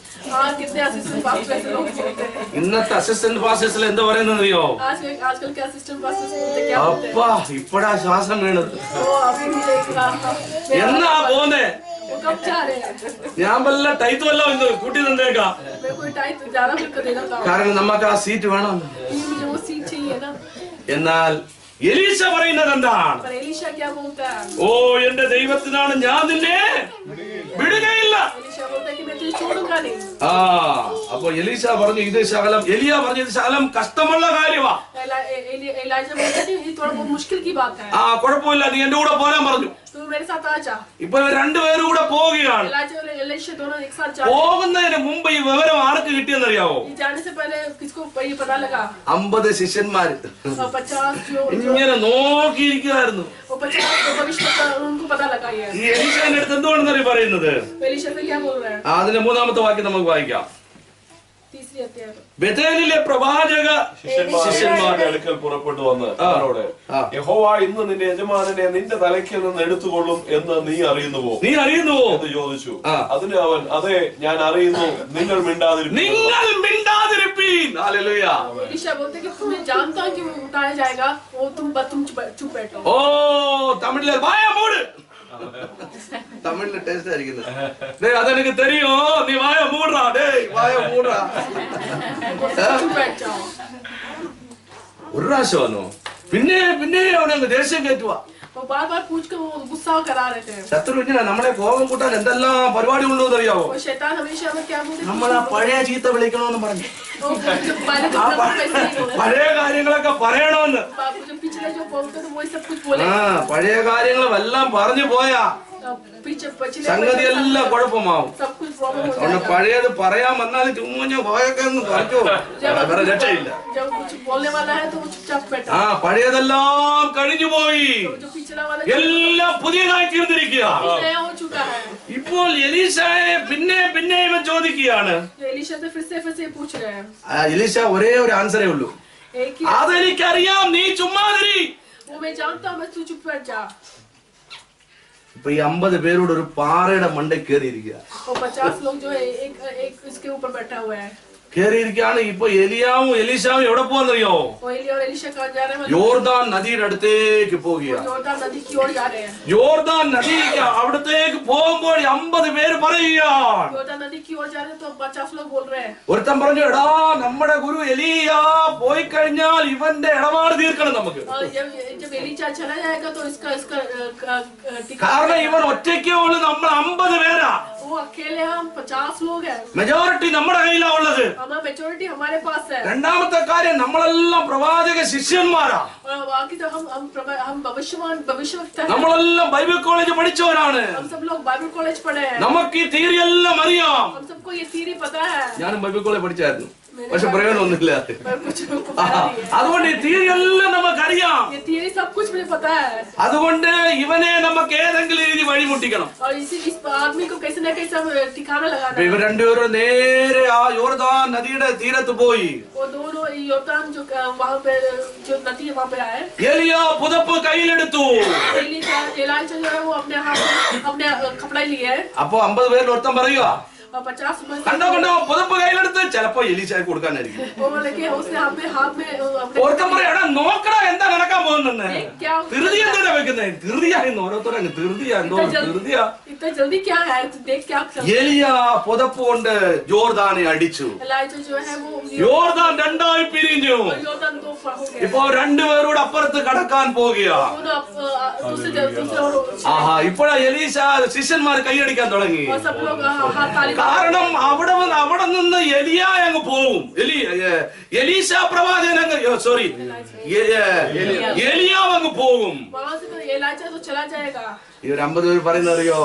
ഇന്നത്തെ അസിസ്റ്റന്റ് പാസസിൽ എന്താ പറയുന്നത് അറിയോ? അപ്പാ ഇപ്പഴാ ശ്വാസം വീണത്. എന്നാ പോന്നെ? वो कब जा रहे हैं? ഞാൻ വല്ല ടൈത്ത് വല്ലതും ഇന്ന് കൂട്ടി തന്നേക്കാം. मैं कोई टाइम ज्यादा मिलकर देना था, കാരണം നമുക്ക് ആ സീറ്റ് വേണം. मुझे वो सीट चाहिए ना. എന്നാൽ എലീശ പറയുന്നത് എന്താണ്? पर एलीशा क्या बोलता है? ഓ എന്റെ ദൈവത്തിനാണ് ഞാൻ നിന്നെ വിടുകയില്ല. एलीशा बोलता है कि मैं तुझे छोड़ूंगा नहीं. ആ അപ്പൊ എലീശ പറഞ്ഞു ഇത് ശകലം, എലിയ പറഞ്ഞു ഇത് ശകലം കഷ്ടമുള്ള കാര്യമാ. एलाइजा बोलता है ये थोड़ा बहुत मुश्किल की बात है, ആ കുഴപ്പമില്ല, നീ എന്റെ കൂടെ പോരാൻ പറഞ്ഞു. तू मेरे साथ आ जा. ഇപ്പൊ രണ്ടുപേരും കൂടെ പോവുകയാണ്. एलाइजा और एलीशा दोनों एक साथ जा. പോകുന്നതിന് മുമ്പ് ഈ വിവരം ആർക്ക് കിട്ടിയെന്നറിയാവോ? ये जाने से पहले किसको ये पता लगा? 50 ശിഷ്യന്മാര് 50 जो ഇങ്ങനെ നോക്കിയിരിക്കുകയായിരുന്നു. वो 50 भविष्य उनको पता लगा ये. ഈ എലീശയുടെ അടുത്ത് എന്തുകൊണ്ടെന്നറിയ പറയുന്നത്? एलीशा से क्या बोल रहा है? അതിന്റെ മൂന്നാമത്തെ വാക്യം നമുക്ക് വായിക്കാം. तीसरी अध्याय. ബേഥേലിലെ പ്രവാചക ശിഷ്യന്മാരുടെ അടുക്കൽ പുറപ്പെട്ടു വന്ന് അവരോട്, യഹോവ ഇന്ന് നിന്റെ യജമാനനെ നിന്റെ തലയ്ക്കിൽ നിന്ന് എടുത്തുകൊള്ളും എന്ന് നീ അറിയുന്നുവോ നീ അറിയുന്നുവോ എന്ന് ചോദിച്ചു. അതിന് അവൻ, അതെ ഞാൻ അറിയുന്നു, നിങ്ങൾ മിണ്ടാതിരിപ്പീൻ. നിങ്ങൾ മിണ്ടാതിരിപ്പീൻ. ഹല്ലേലൂയ. एलीशा बोलते कि तुम्हें जानता हूं कि वो उठाया जाएगा, वो तुम चुप बैठो. ഓ തമിഴിലെ വായ മൂട്. തമിഴിലെ ടേസ്റ്റ് ആയിരിക്കുന്നത്. അതെനിക്ക് തെരിയോ, നീ വായ മൂടാ. വായ മൂടാ. चुप बैठ जाओ. ഒരു പ്രാവശ്യം വന്നു, പിന്നെ പിന്നെ അവനങ്ങ് ദേഷ്യം കയറ്റുവാ. वो बार पूछ कर वो गुस्सा करा रहे थे. ശത്രു ഇങ്ങനെ നമ്മളെ കോപം കൂട്ടാൻ എന്തെല്ലാം പരിപാടി ഉള്ളൂന്ന് അറിയാവോ? वो शैतान हमेशा हमें क्या बोलते हैं? നമ്മൾ ആ പഴയ ചീത്ത വിളിക്കണമെന്ന് പറഞ്ഞു. वो जो पहले ആ तो पैसे नहीं बोलते. പഴയ കാര്യങ്ങളൊക്കെ പറയണമെന്ന്. बापू जो पिछले जो बोलते थे वो सब कुछ बोले. ആ പഴയ കാര്യങ്ങളും എല്ലാം പറഞ്ഞു പോയാ पीछे पिछले സംഗതി എല്ലാം കുഴപ്പമാവും. सब कुछ प्रॉब्लम हो അതുകൊണ്ട് जाएगा. പഴയത് പറയാൻ വന്നാൽ ചുമ്മാ പോയൊക്കെ ഒന്ന് പറഞ്ഞു വേറെ രക്ഷയില്ല. जब कुछ बोलने वाला है तो वो चुपचाप बैठा. ആ പഴയതെല്ലാം കഴിഞ്ഞു പോയി, जो पिछला वाला എല്ലാം പുതിയതായി തീർന്നിരിക്കുക. नया हो चुका है. ഇപ്പോൾ എലീശയെ പിന്നെ ഇവൻ ചോദിക്കുകയാണ്. एलीशा से फिर से पूछ रहे हैं. എലീശ ഒരേ ഒരു ആൻസറേ ഉള്ളൂ, एक ही അതെനിക്കറിയാം, നീ ചുമ്മാതിരി. वो मैं जानता हूँ, मैं तू चुप बैठ जा. ഇപ്പൊ ഈ 50 പേരോട് ഒരു പാറയുടെ മണ്ടേ കയറിയിരിക്കുക. वो 50 लोग जो है एक इसके ऊपर बैठा हुआ है. കയറിയിരിക്കുകയാണ്. ഇപ്പൊ എലിയാവും എലീശാവും എവിടെ പോവാന്നറിയോ? वो एलिया और एलीशा कहाँ जा रहे हैं? യോർദാൻ നദിയുടെ അടുത്തേക്ക് പോവുക. योर्दान नदी की ओर जा रहे हैं. യോർദാൻ നദിക്ക് അവിടത്തേക്ക് പോകുമ്പോൾ 50 പേര് പറയുക. योर्दान नदी की ओर जा रहे हैं तो 50 लोग बोल रहे हैं. ഒരുത്തൻ പറഞ്ഞു, എടാ നമ്മുടെ ഗുരു എലിയ പോയി കഴിഞ്ഞാൽ ഇവന്റെ ഇടപാട് തീർക്കണം നമുക്ക്. और जब एलीशा चला जाएगा तो इसका കാരണം ഇവൻ ഒറ്റയ്ക്കേ ഉള്ളു, നമ്മൾ 50 പേരാ. वो अकेले हम 50 लोग हैं. മെജോറിറ്റി നമ്മുടെ കയ്യിലാ ഉള്ളത്. हमारा मेजोरिटी हमारे पास है. രണ്ടാമത്തെ കാര്യം, നമ്മളെല്ലാം പ്രവാചക ശിഷ്യന്മാരാ. और बाकी तो हम भविष्यवक्ता हैं. നമ്മളെല്ലാം ബൈബിൾ കോളേജ് പഠിച്ചവരാണ്. हम सब लोग बाइबल कॉलेज पढ़े हैं. നമുക്ക് ഈ തിയറി എല്ലാം അറിയാം. हम सबको ये थ्योरी पता है. ഞാനും ബൈബിൾ കോളേജ് പഠിച്ചായിരുന്നു, പക്ഷെ പ്രയോജനമൊന്നുമില്ല. पर कुछ को पता नहीं है. അതുകൊണ്ട് ഈ തിയറി എല്ലാം നമുക്കറിയാം. ये थ्योरी सब कुछ मुझे पता है. അതുകൊണ്ട് ഇവനെ നമുക്ക് ഏതെങ്കിലും രീതി വഴിമുട്ടിക്കണം. और इस आदमी को कैसे न कैसे ठिकाना लगाना. ഇവർ രണ്ടുപേരും നേരെ ആ യോർദാൻ നദിയുടെ തീരത്ത് പോയി. वो दोनों योर्दान जो वहाँ पे जो नदी है वहाँ पे आए. എലിയ പുതപ്പ് കയ്യിലെടുത്തു. एलीशा जो है वो अपने हाथ में अपने कपड़ा लिए है. അപ്പൊ 50 പേരിൽ ഒരുത്തൻ പറയുക, 50 में കണ്ടോ പുതപ്പ് കയ്യിലെടുത്ത് ചിലപ്പോ എലീശായി കൊടുക്കാനായിരിക്കും. वो लेके उसने हाथ में अपने ഒരുത്തൻ പറയാ, എടാ നോക്കടാ എന്താ നടക്കാൻ പോകുന്നെന്ന്. क्या ധൃതി എന്തിനാ വെക്കുന്നത്? ധൃതിയായിരുന്നു ഓരോരുത്തരും. ധൃതിയാ എന്തോ ധൃതിയാ. इतना जल्दी क्या है? देख क्या എലിയ പുതപ്പ് കൊണ്ട് യോർദാനെ അടിച്ചു. एलीशा जो है वो യോർദാൻ രണ്ടായി പിരിഞ്ഞു. योर्दान दो हो गया. ഇപ്പൊ രണ്ടുപേരോട് അപ്പുറത്ത് കടക്കാൻ പോകുക. दूसरे ആഹാ, ഇപ്പോഴാ എലീശ ശിഷ്യന്മാർ കൈയടിക്കാൻ തുടങ്ങി. और सब लोग हाथ ताली കാരണം അവിടെ നിന്ന് എലിയ അങ്ങ് പോവും. എലീശ പ്രവാചകൻ അങ്ങ് സോറി എലിയാവ് അങ്ങ് പോകും. वहां से तो एलीशा तो चला जाएगा. ഇവർ 50 പേര് പറയുന്ന അറിയോ?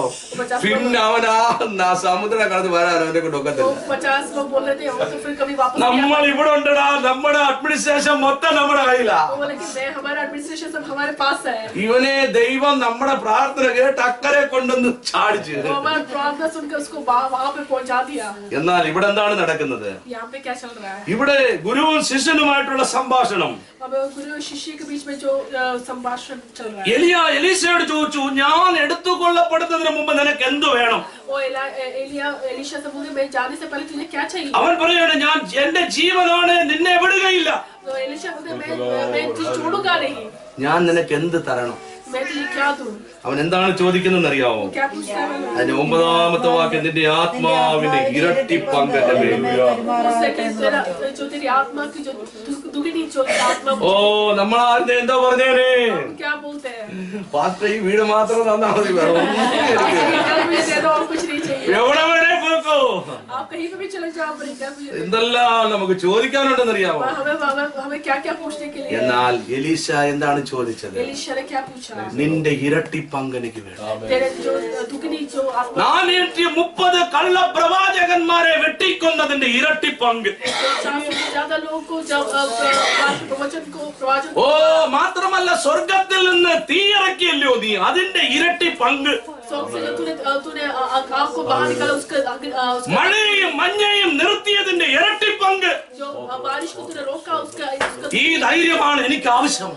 പിന്നെ അവനാ സമുദ്രം കടന്ന് വരാൻ അവനെ കൊണ്ട് ഒക്കത്തില്ല. 50 लोग बोल रहे थे वो तो फिर कभी वापस നമ്മൾ ഇവിടെ ഉണ്ടടാ, നമ്മുടെ അഡ്മിനിസ്ട്രേഷൻ മൊത്തം നമ്മുടെ കയ്യിലാ. बोले कि मैं हमारा एडमिनिस्ट्रेशन सब हमारे पास है. ഇവനെ ദൈവം നമ്മുടെ പ്രാർത്ഥന കേട്ട് അക്കരെ കൊണ്ടൊന്ന് ചാടിച്ചു. वो हमारा प्रार्थना सुनकर उसको वहां पे पहुंचा दिया. എന്നാൽ ഇവിടെ എന്താണ് നടക്കുന്നത്? यहाँ पे क्या चल रहा है? ഇവിടെ ഗുരുവും ശിഷ്യനുമായിട്ടുള്ള സംഭാഷണം. अब गुरु और शिष्य के बीच में जो संभाषण चल रहा है. എലിയ എലീശയോട് ചോദിച്ചു, ഞാൻ എടുത്തുകൊള്ളപ്പെടുന്നതിന് മുമ്പ് നിനക്ക് എന്ത് വേണം? वो एलीशा से बोले मैं जाने से पहले तुझे क्या चाहिए? അവൻ പറയുകയാണ്, ഞാൻ എന്റെ ജീവനാണ്, നിന്നെ വിടുകയില്ല. तो एलीशा बोलते मैं तुझे छोड़ूंगा नहीं. ഞാൻ നിനക്ക് എന്ത് തരണം? मैं तेरे लिए क्या दूं? അവൻ എന്താണ് ചോദിക്കുന്നതെന്ന് അറിയാമോ? क्या पूछता है? അതിന്റെ 9ാമത്തെ വാക്യം, നിന്റെ ആത്മാവിന്റെ ഇരട്ടി പങ്ക് എന്റെ മേൽ. उससे कि तेरा जो तेरी आत्मा की जो दुगनी जो आत्मा ഓ, നമ്മളാരുടെ എന്താ പറഞ്ഞേനെ? क्या बोलते हैं? പാസ്റ്റർ ഈ വീട് മാത്രം തന്നാ മതി, വേറെ ഒന്നും എനിക്ക് घर में दे दो और कुछ नहीं चाहिए। എവിടെ വേണേ പോക്കോ. आप कहीं पे भी चले जाओ, पर क्या मुझे എന്തെല്ലാം നമുക്ക് ചോദിക്കാനുണ്ടെന്ന് അറിയാമോ? हमें क्या क्या पूछने के लिए? എന്നാൽ എലീശ എന്താണ് ചോദിച്ചത്? एलीशा ने क्या पूछा? നിന്റെ ഇരട്ടി പങ്ക് എനിക്ക് വേണം. तेरे जो दुगनी जो आत्मा 430 കള്ള പ്രവാചകന്മാരെ വെട്ടിക്കൊന്നതിന്റെ ഇരട്ടി പങ്ക്. 400 से ज्यादा लोगों को जब प्रवचन ഓ, മാത്രമല്ല സ്വർഗത്തിൽ നിന്ന് തീയിറക്കിയല്ലോ നീ, അതിന്റെ ഇരട്ടി പങ്ക്. से जो तूने आग को बाहर निकाला उसका മഴയും മഞ്ഞയും നിർത്തിയതിന്റെ ഇരട്ടി പങ്ക്. जो बारिश को तूने रोका उसका ഈ ധൈര്യമാണ് എനിക്ക് ആവശ്യം.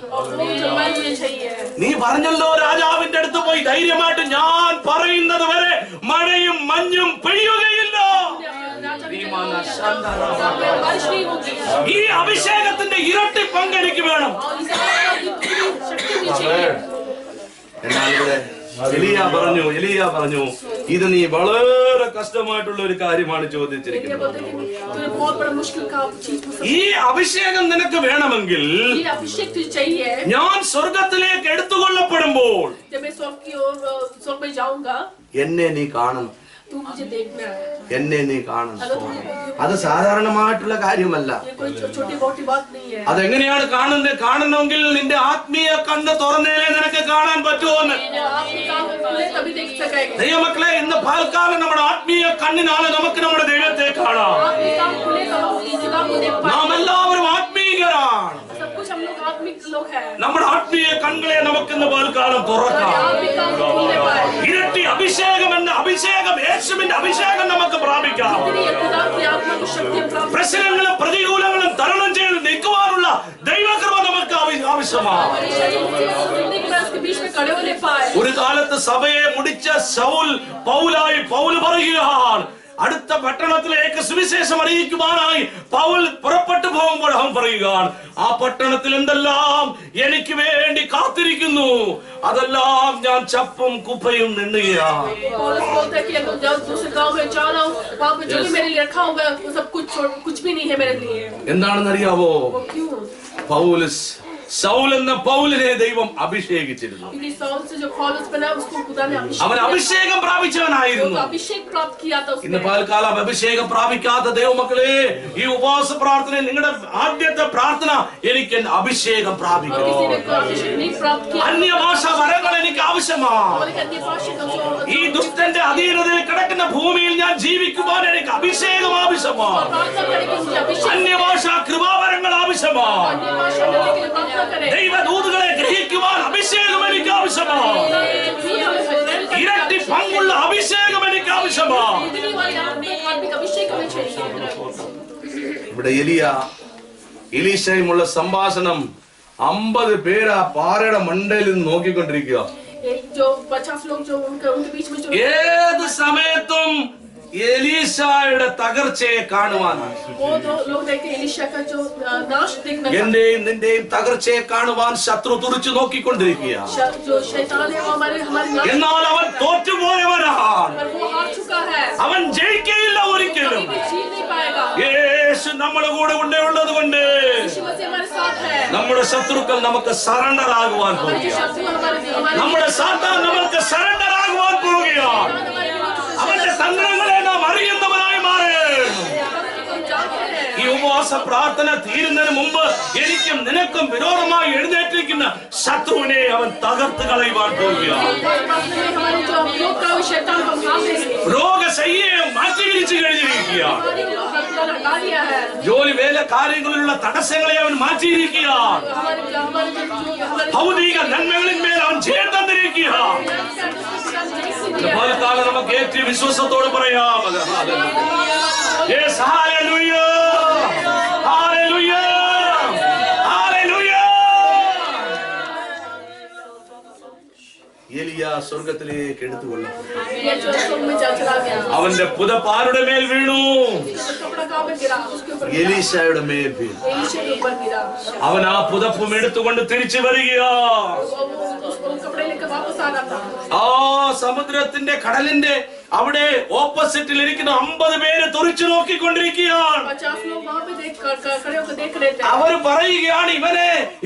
मुझे चाहिए। നീ പറഞ്ഞല്ലോ രാജാവിന്റെ അടുത്ത് പോയി ധൈര്യമായിട്ട് ഞാൻ പറയുന്നത് വരെ മഴയും മഞ്ഞും പെയ്യുകയില്ല. बारिश नहीं होगी। ഈ അഭിഷേകത്തിന്റെ ഇരട്ടി പങ്ക് എനിക്ക് വേണം. और इस आत्मा की शक्ति भी चाहिए। എന്നാൽ ഇവിടെ എലിയ പറഞ്ഞു ഇത് നീ വളരെ കഷ്ടമായിട്ടുള്ള ഒരു കാര്യമാണ് ചോദിച്ചിരിക്കുന്നത്. बोलते हैं कि तूने बहुत बड़ा मुश्किल का चीज पूछा। ഈ അഭിഷേകം നിനക്ക് വേണമെങ്കിൽ ये अभिषेक तुझे चाहिए। ഞാൻ സ്വർഗത്തിലേക്ക് എടുത്തുകൊള്ളപ്പെടുമ്പോൾ जब मैं स्वर्ग की ओर स्वर्ग में जाऊंगा, എന്നെ നീ കാണണം. तू मुझे देखना है। എന്നെ നീ കാണണം. अगर तू അത് സാധാരണമായിട്ടുള്ള കാര്യമല്ല. ये कोई छोटी मोटी बात नहीं है। അതെങ്ങനെയാണ് കാണണമെങ്കിൽ നിന്റെ ആത്മീയ കണ്ണ് തുറന്നേലേ നിനക്ക് കാണാൻ പറ്റുമെന്ന്. आपने काम खुले तभी देख सकेगा। ദൈവമക്കളെ, ഇന്ന് പാൽക്കാലം നമ്മുടെ ആത്മീയ കണ്ണിനാണ് നമുക്ക് നമ്മുടെ ദൈവത്തെ കാണാം. आपने काम खुले तो इस काम को देख നാം पाएंगे। എല്ലാവരും ആത്മീയരാണ്. सब कुछ हम लोग आत्मिक लोग हैं। നമ്മുടെ ആത്മീയ കണ്ണുകളെ നമുക്കിന്ന് പാൽക്കാലം തുറക്കാം. आत्मिक काम को खोलने पाए। ഇരട്ടി അഭിഷേകം എന്ന അഭിഷേകം, യേശുവിന്റെ അഭിഷേകം നമുക്ക് പ്രാപിക്കാം. इसलिए खुदा की आत्मा की शक्ति प्राप्त പ്രശ്നങ്ങളും പ്രതികൂലങ്ങളും തരണം ചെയ്ത് നിൽക്കുവാനുള്ള ദൈവകൃപ നമുക്ക് ആവശ്യമാണ്. के बीच में खड़े होने पाए। ഒരു കാലത്ത് സഭയെ മുടിച്ച പൗൽ പറയുകയാണ്, അടുത്ത പട്ടണത്തിലേക്ക് സുവിശേഷം അറിയിക്കുവാനായി പൗൽ പുറപ്പെട്ടു പോകുമ്പോൾ അവൻ പറയുകയാണ്, ആ പട്ടണത്തിൽ എന്തെല്ലാം എനിക്ക് വേണ്ടി കാത്തിരിക്കുന്നു അതെല്ലാം ഞാൻ ചപ്പും കുപ്പയും നിന്നുകയാണ്. पौलुस बोलता है कि अगर जब दूसरे गांव में जा रहा हूँ, वहाँ पे जो भी मेरे लिए रखा हुआ है वो सब कुछ भी नहीं है मेरे लिए। എന്താണെന്ന് അറിയാവോ? वो क्यों? സൗൽ എന്ന പൗലിനെ ദൈവം അഭിഷേകിച്ചിരുന്നു. क्योंकि साउल से जो पौलुस बना उसको खुदा ने അവൻ അഭിഷേകം പ്രാപിച്ചവനായിരുന്നു. अभिषेक प्राप्त किया था ഇന്ന് उसने। പാൽക്കാലം അഭിഷേകം പ്രാപിക്കാത്ത ദൈവമക്കളെ, ഈ ഉപവാസ പ്രാർത്ഥന നിങ്ങളുടെ ആദ്യത്തെ പ്രാർത്ഥന, എനിക്ക് അഭിഷേകം और പ്രാപിക്കണം. किसी ने अभिषेक नहीं प्राप्त किया അന്യഭാഷ വരങ്ങൾ എനിക്ക് ആവശ്യമാണ്. और एक अन्य भाषा का ഈ ദുഷ്ടന്റെ അധീനതയിൽ കിടക്കുന്ന ഭൂമിയിൽ ഞാൻ ജീവിക്കുവാൻ എനിക്ക് അഭിഷേകം ആവശ്യമാണ്. प्रार्थना करें कि मुझे अभिषेक അന്യഭാഷ കൃപാവരങ്ങൾ ആവശ്യമാണ്. अन्य भाषा लेने के लिए प्रार्थना करें। ദൈവദൂതകളെ ഗ്രഹിക്കുവാൻ അഭിഷേകം എനിക്ക് ആവശ്യമാണ്. ഇരട്ടി പങ്കുള്ള അഭിഷേകം എനിക്ക് ആവശ്യമാണ്. आत्मिक अभिषेक हमें चाहिए। ഇവിടെ എലീശയുമുള്ള സംഭാഷണം 50 പേര് ആ പാറയുടെ മണ്ടയിൽ നിന്ന് നോക്കിക്കൊണ്ടിരിക്കുക. जो 50 लोग जो उनके बीच में जो ഏത് സമയത്തും എലീശയുടെ തകർച്ചയെ കാണുവാനാണ്. वो दो लोग देखते एलीशा का जो नाश देखना था। എന്റെയും നിന്റെയും തകർച്ചയെ കാണുവാൻ ശത്രു തുറിച്ചു നോക്കിക്കൊണ്ടിരിക്കുക. जो शैतान है वो हमारे नाश എന്നാൽ അവൻ തോറ്റുപോയവനാണ്. पर वो हार चुका है। അവൻ ജയിക്കയില്ല ഒരിക്കലും. कभी भी जीत नहीं पाएगा। യേശു നമ്മുടെ കൂടെ ഉള്ളത് കൊണ്ട് यीशु मसीह हमारे साथ है। നമ്മുടെ ശത്രുക്കൾ നമുക്ക് സറണ്ടർ ആകുവാൻ हमारे പോകുക. जो शत्रु हमारे നമ്മുടെ സാത്താൻ നമുക്ക് സറണ്ടർ ആകുവാൻ പോവുകയാണ്. അവന്റെ തന്ത്രങ്ങളെ നാം അറിയുന്നവനായി മാറും. ഈ ഉപവാസ പ്രാർത്ഥന തീരുന്നതിന് മുമ്പ് എനിക്കും നിനക്കും വിരോധമായി എഴുന്നേറ്റിരിക്കുന്ന ശത്രുവിനെ അവൻ തകർത്ത് കളയുവാൻ പോവുകയാണ്. हमारे जो लोग का शैतान को मार देंगे। രോഗശയ്യയെ മാറ്റിവിരിച്ചു കഴിഞ്ഞിരിക്കുകയാണ്. हटा दिया है। ജോലി വേല കാര്യങ്ങളിലുള്ള തടസ്സങ്ങളെ അവൻ മാറ്റിയിരിക്കുകയാണ്. ഭൗതിക നന്മകളിന്മേൽ അവൻ ജയം തന്നിരിക്കുകയാണ്. കാലം നമുക്ക് ഏറ്റവും വിശ്വാസത്തോട് പറയാം. Yes, hallelujah. Hallelujah. Hallelujah. എലിയ സ്വർഗത്തിലേക്ക് എടുത്തുകൊള്ളപ്പെട്ടു. അവന്റെ പുതപ്പാരുടെ മേൽ വീണു. എലീശയുടെ മേൽ വീണു. അവൻ ആ പുതപ്പും എടുത്തുകൊണ്ട് തിരിച്ചു വരികയാ. वापस आना था। ആ സമുദ്രത്തിന്റെ കടലിന്റെ അവിടെ ഓപ്പോസിറ്റിൽ ഇരിക്കുന്ന 50 പേര് തുറിച്ചു നോക്കിക്കൊണ്ടിരിക്കുകയാണ്. 50 लोग वहाँ पे खड़े होकर देख रहे थे। അവർ പറയുകയാണ്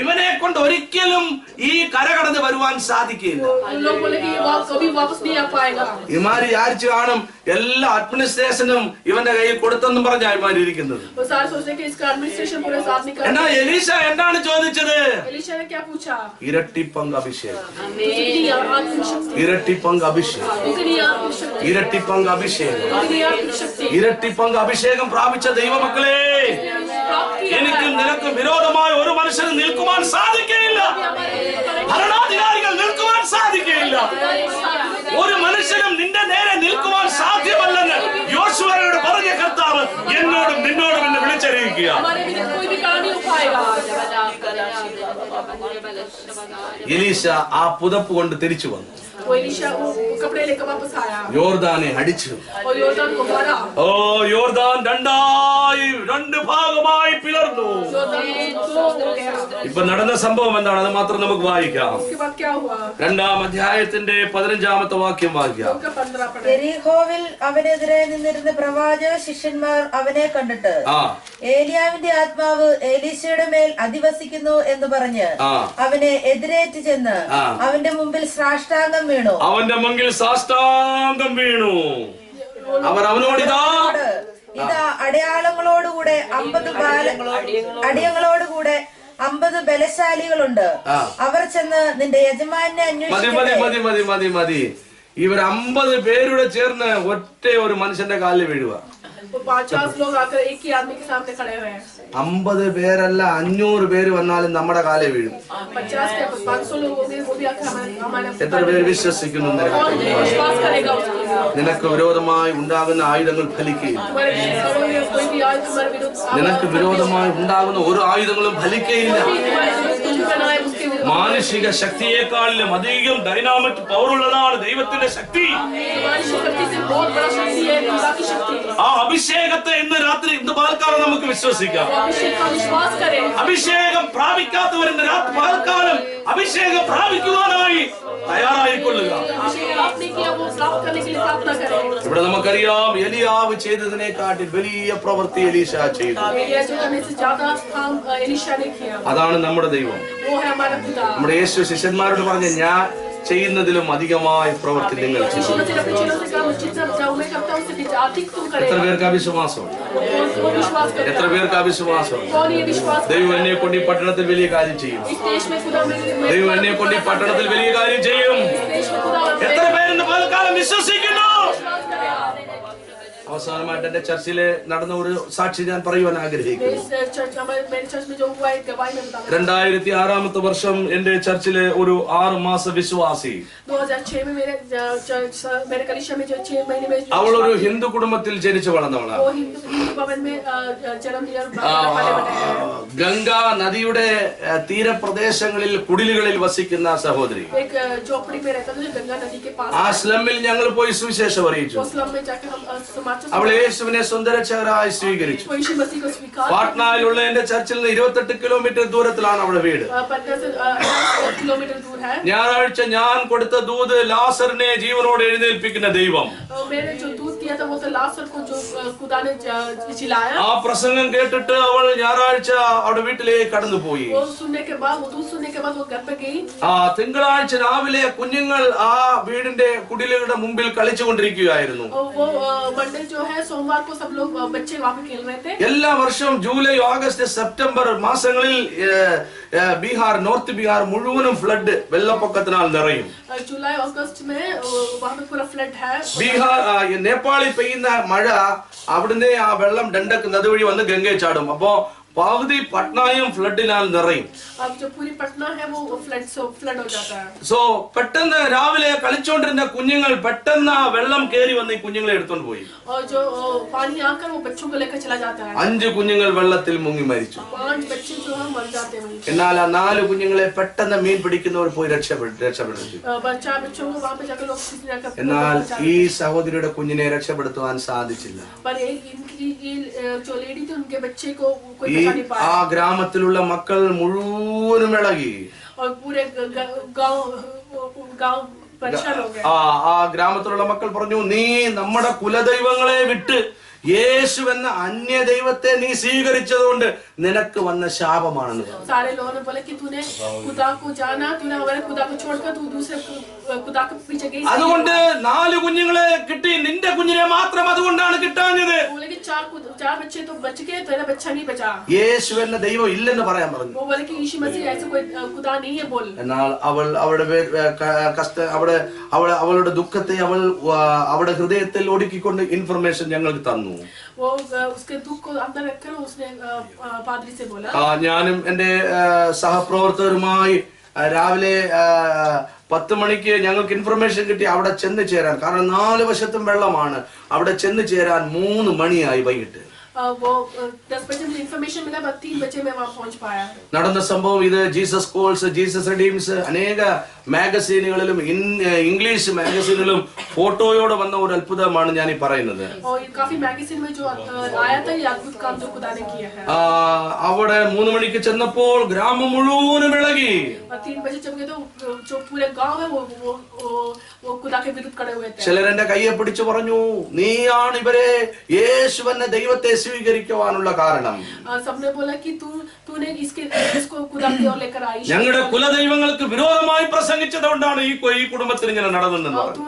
ഇവനെ കൊണ്ട് ഒരിക്കലും ഈ കര കടന്ന് വരുവാൻ സാധിക്കില്ല. उन लोग बोले कि ये कभी वापस नहीं आ पाएगा। ഇമാര് വിചാരിച്ചു കാണും എല്ലാ അഡ്മിനിസ്ട്രേഷനും ഇവന്റെ കയ്യിൽ കൊടുത്തെന്നും പറഞ്ഞാ ഇമാര് ഇരിക്കുന്നത്. वो सारे सोचते कि इसका एडमिनिस्ट्रेशन पूरे साथ निकल। എന്നാ എലീശ എന്താണ് ചോദിച്ചത്? एलीशा ने क्या पूछा? ഇരട്ടി പങ്ക് അഭിഷേകം, कितनी आत्मिक शक्ति, ഇരട്ടി പങ്ക് അഭിഷേകം, कितनी आत्मिक शक्ति, ഇരട്ടി പങ്ക് അഭിഷേകം, कितनी आत्मिक शक्ति ഇരട്ടി പങ്ക് അഭിഷേകം പ്രാപിച്ച ദൈവമക്കളെ, प्राप्त किया। എനിക്കും നിനക്കും വിരോധമായ ഒരു മനുഷ്യന് നിൽക്കുവാൻ സാധിക്കുകയില്ല. ഭരണാധികാരികൾ നിൽക്കുവാൻ സാധിക്കുകയില്ല. ഒരു മനുഷ്യനും നിന്റെ നേരെ നിൽക്കുവാൻ സാധ്യമല്ലെന്ന് യോശുവയോട് പറഞ്ഞ കർത്താവ് എന്നോടും നിന്നോടും എന്നെ വിളിച്ചറിയിക്കുക. हमारे बिना कोई भी काम नहीं हो पाएगा। എലീശ ആ പുതപ്പ് കൊണ്ട് തിരിച്ചു വന്നു. वो एलीशा वो कपड़े लेकर वापस आया യോർദാനെ അടിച്ചു. और योर्दान को मारा। ഓ യോർദാൻ രണ്ട് ഭാഗമായി പിളർന്നു. योर्दान दो हो गया। ഇപ്പൊ നടന്ന സംഭവം എന്താണ്? അത് മാത്രം നമുക്ക് വായിക്കാം. उसके बाद क्या हुआ? 2-ാം അധ്യായത്തിന്റെ 15-ാമത്തെ വാക്യം വായിക്കാം. उनका 15 पढ़े। യെരിഹോവിൽ അവനെതിരെ നിന്നിരുന്ന പ്രവാചക ശിഷ്യന്മാർ അവനെ കണ്ടിട്ട് ആ ഏലിയാവിന്റെ ആത്മാവ് എലീശയുടെ മേൽ അധിവസിക്കുന്നു എന്ന് പറഞ്ഞ് ആ. അവനെ എതിരേറ്റ് ചെന്ന് ആ. അവന്റെ മുമ്പിൽ സാഷ്ടാംഗം വീണു. അവന്റെ മുമ്പിൽ സാഷ്ടാംഗം വീണു. അവർ അവനോടിതാ ഇതാ അടയാളങ്ങളോടുകൂടെ 50 ബലശാലികളുണ്ട്. അവർ ചെന്ന് നിന്റെ യജമാനെ മതി മതി. ഇവർ 50 പേരുടെ ചേർന്ന് ഒറ്റ ഒരു മനുഷ്യന്റെ കാലിൽ വീഴുക. वो 50 लोग आकर एक ही आदमी के सामने खड़े हुए हैं। 50 പേരല്ല 500 പേര് വന്നാലും നമ്മുടെ കാലിൽ വീഴും. 50 के 500 लोग होंगे वो भी आकर हमारे എത്ര പേര് വിശ്വസിക്കുന്നു? कौन विश्वास करेगा उसके ऊपर? നിനക്ക് വിരോധമായി ഉണ്ടാകുന്ന ആയുധങ്ങൾ ഫലിക്കുകയില്ല. हमारे विरोध कोई भी आए हमारे विरोध നിനക്ക് വിരോധമായി ഉണ്ടാകുന്ന ഒരു ആയുധങ്ങളും ഫലിക്കുകയില്ല. हमारे विरोध कुछ भी बनाए उसके विरोध മാനുഷിക ശക്തിയേക്കാളും അധികം ഡൈനാമിക് പവറുള്ളതാണ് ദൈവത്തിന്റെ ശക്തി. हमारी शक्ति से बहुत बड़ा शक्ति है खुदा की शक्ति। ആ അഭിഷേകത്തെ ഇന്ന് പകൽക്കാലം നമുക്ക് വിശ്വസിക്കാം. अभिषेक का विश्वास करें। അഭിഷേകം പ്രാപിക്കാത്തവർ ഇന്ന് പകൽക്കാലം അഭിഷേകം പ്രാപിക്കുവാനായി തയ്യാറായിക്കൊള്ളുക. अभिषेक प्राप्त नहीं किया वो प्राप्त करने के लिए प्रार्थना करें। ഇവിടെ നമുക്കറിയാം എലിയാവ് ചെയ്തതിനെക്കാട്ടി വലിയ പ്രവൃത്തി എലീശ ചെയ്തു. एलिया जो करने से ज्यादा काम एलीशा ने किया। അതാണ് നമ്മുടെ ദൈവം. वो है हमारा खुदा। നമ്മുടെ യേശു ശിഷ്യന്മാരോട് പറഞ്ഞ ഞാൻ ചെയ്യുന്നതിലും അധികമായ പ്രവൃത്തി നിങ്ങൾ ചെയ്യും. यीशु मसीह अपने चेलों से कहा जितना मैं करता हूं उससे अधिक तुम എത്ര करेगा। പേർക്ക് അവിശ്വാസമുണ്ട്? वो विश्वास करता എത്ര है। പേർക്ക് അവിശ്വാസമുണ്ട്? कौन ये विश्वास ദൈവം എന്നെ കൊണ്ട് ഈ പട്ടണത്തിൽ വലിയ കാര്യം ചെയ്യും. इस देश में खुदा ദൈവം എന്നെ കൊണ്ട് ഈ പട്ടണത്തിൽ വലിയ കാര്യം ചെയ്യും. देश में खुदा എത്ര പേരിന്ന് പലകാലം വിശ്വസിക്കുന്നു? विश्वास करेगा। അവസാനമായിട്ട് എന്റെ ചർച്ചില് നടന്ന ഒരു സാക്ഷി ഞാൻ പറയുവാൻ ആഗ്രഹിക്കുന്നു. मेरे चर्च में जो हुआ एक गवाही में बताना। 2006 വർഷം എന്റെ ചർച്ചിലെ ഒരു 6 മാസ വിശ്വാസി 2006 में मेरे कलीसिया में जो 6 महीने में അവൾ ഒരു ഹിന്ദു കുടുംബത്തിൽ ജനിച്ചു വളർന്നവളാണ്. वो हिंदू भवन में जन्म लिया और ഗംഗാ നദിയുടെ തീരപ്രദേശങ്ങളിൽ കുടിലുകളിൽ വസിക്കുന്ന സഹോദരി. एक झोपड़ी में रहता था जो गंगा नदी के पास। ആ സ്ലമ്മിൽ ഞങ്ങൾ പോയി സുവിശേഷം അറിയിച്ചു. उस स्लम में जाकर हम समाचार അവൾ യേശുവിനെ സ്വന്തം രക്ഷകനായി സ്വീകരിച്ചു. यीशु मसीह को स्वीकार പാട്നയിലുള്ള എന്റെ ചർച്ചിൽ നിന്ന് 28 കിലോമീറ്റർ ദൂരത്തിലാണ് അവളുടെ വീട്. पटना से 8 किलोमीटर दूर है। ഞായറാഴ്ച ഞാൻ കൊടുത്ത ദൂത് ലാസറിനെ ജീവനോടെ എഴുന്നേൽപ്പിക്കുന്ന ദൈവം. मैंने जो दूध दिया था वो तो लासर को जो खुदा ने जिलाया। ആ പ്രസംഗം കേട്ടിട്ട് അവൾ ഞായറാഴ്ച അവളുടെ വീട്ടിലേക്ക് കടന്നുപോയി. वो सुनने के बाद वो दूध सुनने के बाद वो घर पे गई। തിങ്കളാഴ്ച രാവിലെ കുഞ്ഞുങ്ങൾ ആ വീടിന്റെ കുടിലുകളുടെ മുമ്പിൽ കളിച്ചുകൊണ്ടിരിക്കുകയായിരുന്നു. वो मंडे जो है सोमवार को सब लोग बच्चे वहाँ पे खेल रहे थे। എല്ലാ വർഷവും ജൂലൈ ഓഗസ്റ്റ് സെപ്റ്റംബർ മാസങ്ങളിൽ ബീഹാർ നോർത്ത് ബീഹാർ മുഴുവനും ഫ്ലഡ് വെള്ളപ്പൊക്കത്തിനാൽ നിറയും. जुलाई अगस्त में वहाँ पे पूरा फ्लड है। ബീഹാർ നേപ്പാളിൽ പെയ്യുന്ന മഴ അവിടുന്ന് ആ വെള്ളം ഡണ്ടക്ക് നദി വഴി വന്ന് ഗംഗയിൽ ചാടും. അപ്പോ പകുതി പട്നയും ഫ്ലഡിനാൽ നിറയും. अब जो पूरी पटना है वो फ्लड हो जाता है। സോ പെട്ടെന്ന് രാവിലെ കളിച്ചോണ്ടിരുന്ന കുഞ്ഞുങ്ങൾ പെട്ടെന്ന് ആ വെള്ളം കയറി വന്ന് ഈ കുഞ്ഞുങ്ങളെ എടുത്തോണ്ട് പോയി. और जो पानी आकर वो बच्चों को लेकर चला जाता है। 5 കുഞ്ഞുങ്ങൾ വെള്ളത്തിൽ മുങ്ങി മരിച്ചു. 5 बच्चे जो है मर जाते हैं। എന്നാൽ ആ 4 കുഞ്ഞുങ്ങളെ പെട്ടെന്ന് മീൻ പിടിക്കുന്നവർ പോയി രക്ഷപ്പെടുത്തി. बच्चों को वहाँ पे जाकर लोग എന്നാൽ ഈ സഹോദരിയുടെ കുഞ്ഞിനെ രക്ഷപ്പെടുത്തുവാൻ സാധിച്ചില്ല. पर इनकी जो लेडी थी उनके बच्चे को कोई ഈ ആ ഗ്രാമത്തിലുള്ള മക്കൾ മുഴുവനും ഇളകി. और पूरे गांव गांव परेशान हो गए। ആ ഗ്രാമത്തിലുള്ള മക്കൾ പറഞ്ഞു, നീ നമ്മുടെ കുലദൈവങ്ങളെ വിട്ട് യേശു എന്ന അന്യ ദൈവത്തെ നീ സ്വീകരിച്ചതുകൊണ്ട് നിനക്ക് വന്ന ശാപമാണെന്ന് പറഞ്ഞു. सारे लोगों ने बोले कि तूने खुदा को जाना, तूने हमारे खुदा को छोड़कर तू दूसरे खुदा के पीछे गई। അതുകൊണ്ട് 4 കുഞ്ഞുങ്ങളെ കിട്ടി, നിന്റെ കുഞ്ഞിനെ മാത്രം അതുകൊണ്ടാണ് കിട്ടാഞ്ഞത്. बोले कि 4 बच्चे तो बच गए, तेरा बच्चा नहीं बचा। യേശു എന്ന ദൈവം ഇല്ലെന്ന് പറയാൻ പറഞ്ഞു. वो बोले कि यीशु मसीह ऐसा कोई खुदा नहीं है बोल। എന്നാൽ അവളുടെ ദുഃഖത്തെ അവളുടെ ഹൃദയത്തിൽ ഒടുക്കിക്കൊണ്ട് ഇൻഫർമേഷൻ ഞങ്ങൾക്ക് തന്നു. वो उसके दुख को अंदर रखकर उसने पादरी से बोला, ഞാനും എന്റെ സഹപ്രവർത്തകരുമായി രാവിലെ 10 മണിക്ക് ഞങ്ങൾക്ക് ഇൻഫർമേഷൻ കിട്ടി അവിടെ ചെന്ന് ചേരാൻ. കാരണം 4 വശത്തും വെള്ളമാണ്. അവിടെ ചെന്ന് ചേരാൻ 3 മണിയായി വൈകിട്ട്. वो 10 बजे मुझे इन्फॉर्मेशन मिला, बस 3 बजे मैं वहां पहुंच पाया। നടന്ന സംഭവം ഇത് ജീസസ് കോൾസ്, ജീസസ് റെഡീംസ് അനേക മാഗസീനുകളിലും ഇംഗ്ലീഷ് മാഗസീനുകളിലും ഫോട്ടോയോടെ വന്ന ഒരു അത്ഭുതമാണ് ഞാൻ ഈ പറയുന്നത്. और काफी मैगजीन में जो आया था, ये अद्भुत काम जो खुदा ने किया है। അവിടെ 3 മണിക്ക് ചെന്നപ്പോൾ ഗ്രാമം മുഴുവനും ഇളകി. 3 बजे जब गए तो जो पूरे गांव है वो खुदा के विरुद्ध खड़े हुए थे। ചിലരെന്റെ കയ്യെ പിടിച്ചു പറഞ്ഞു, നീയാണ് ഇവരെ യേശു എന്ന ദൈവത്തെ സ്വീകരിക്കുവാനുള്ള കാരണം. सबने बोला कि तूने इसको खुदा की ओर लेकर आई। ഞങ്ങളുടെ കുലദൈവങ്ങൾക്ക് വിരോധമായി പ്രസംഗിച്ചതുകൊണ്ടാണ് ഈ കുടുംബത്തിൽ ഇങ്ങനെ നടന്നെന്ന് പറഞ്ഞു.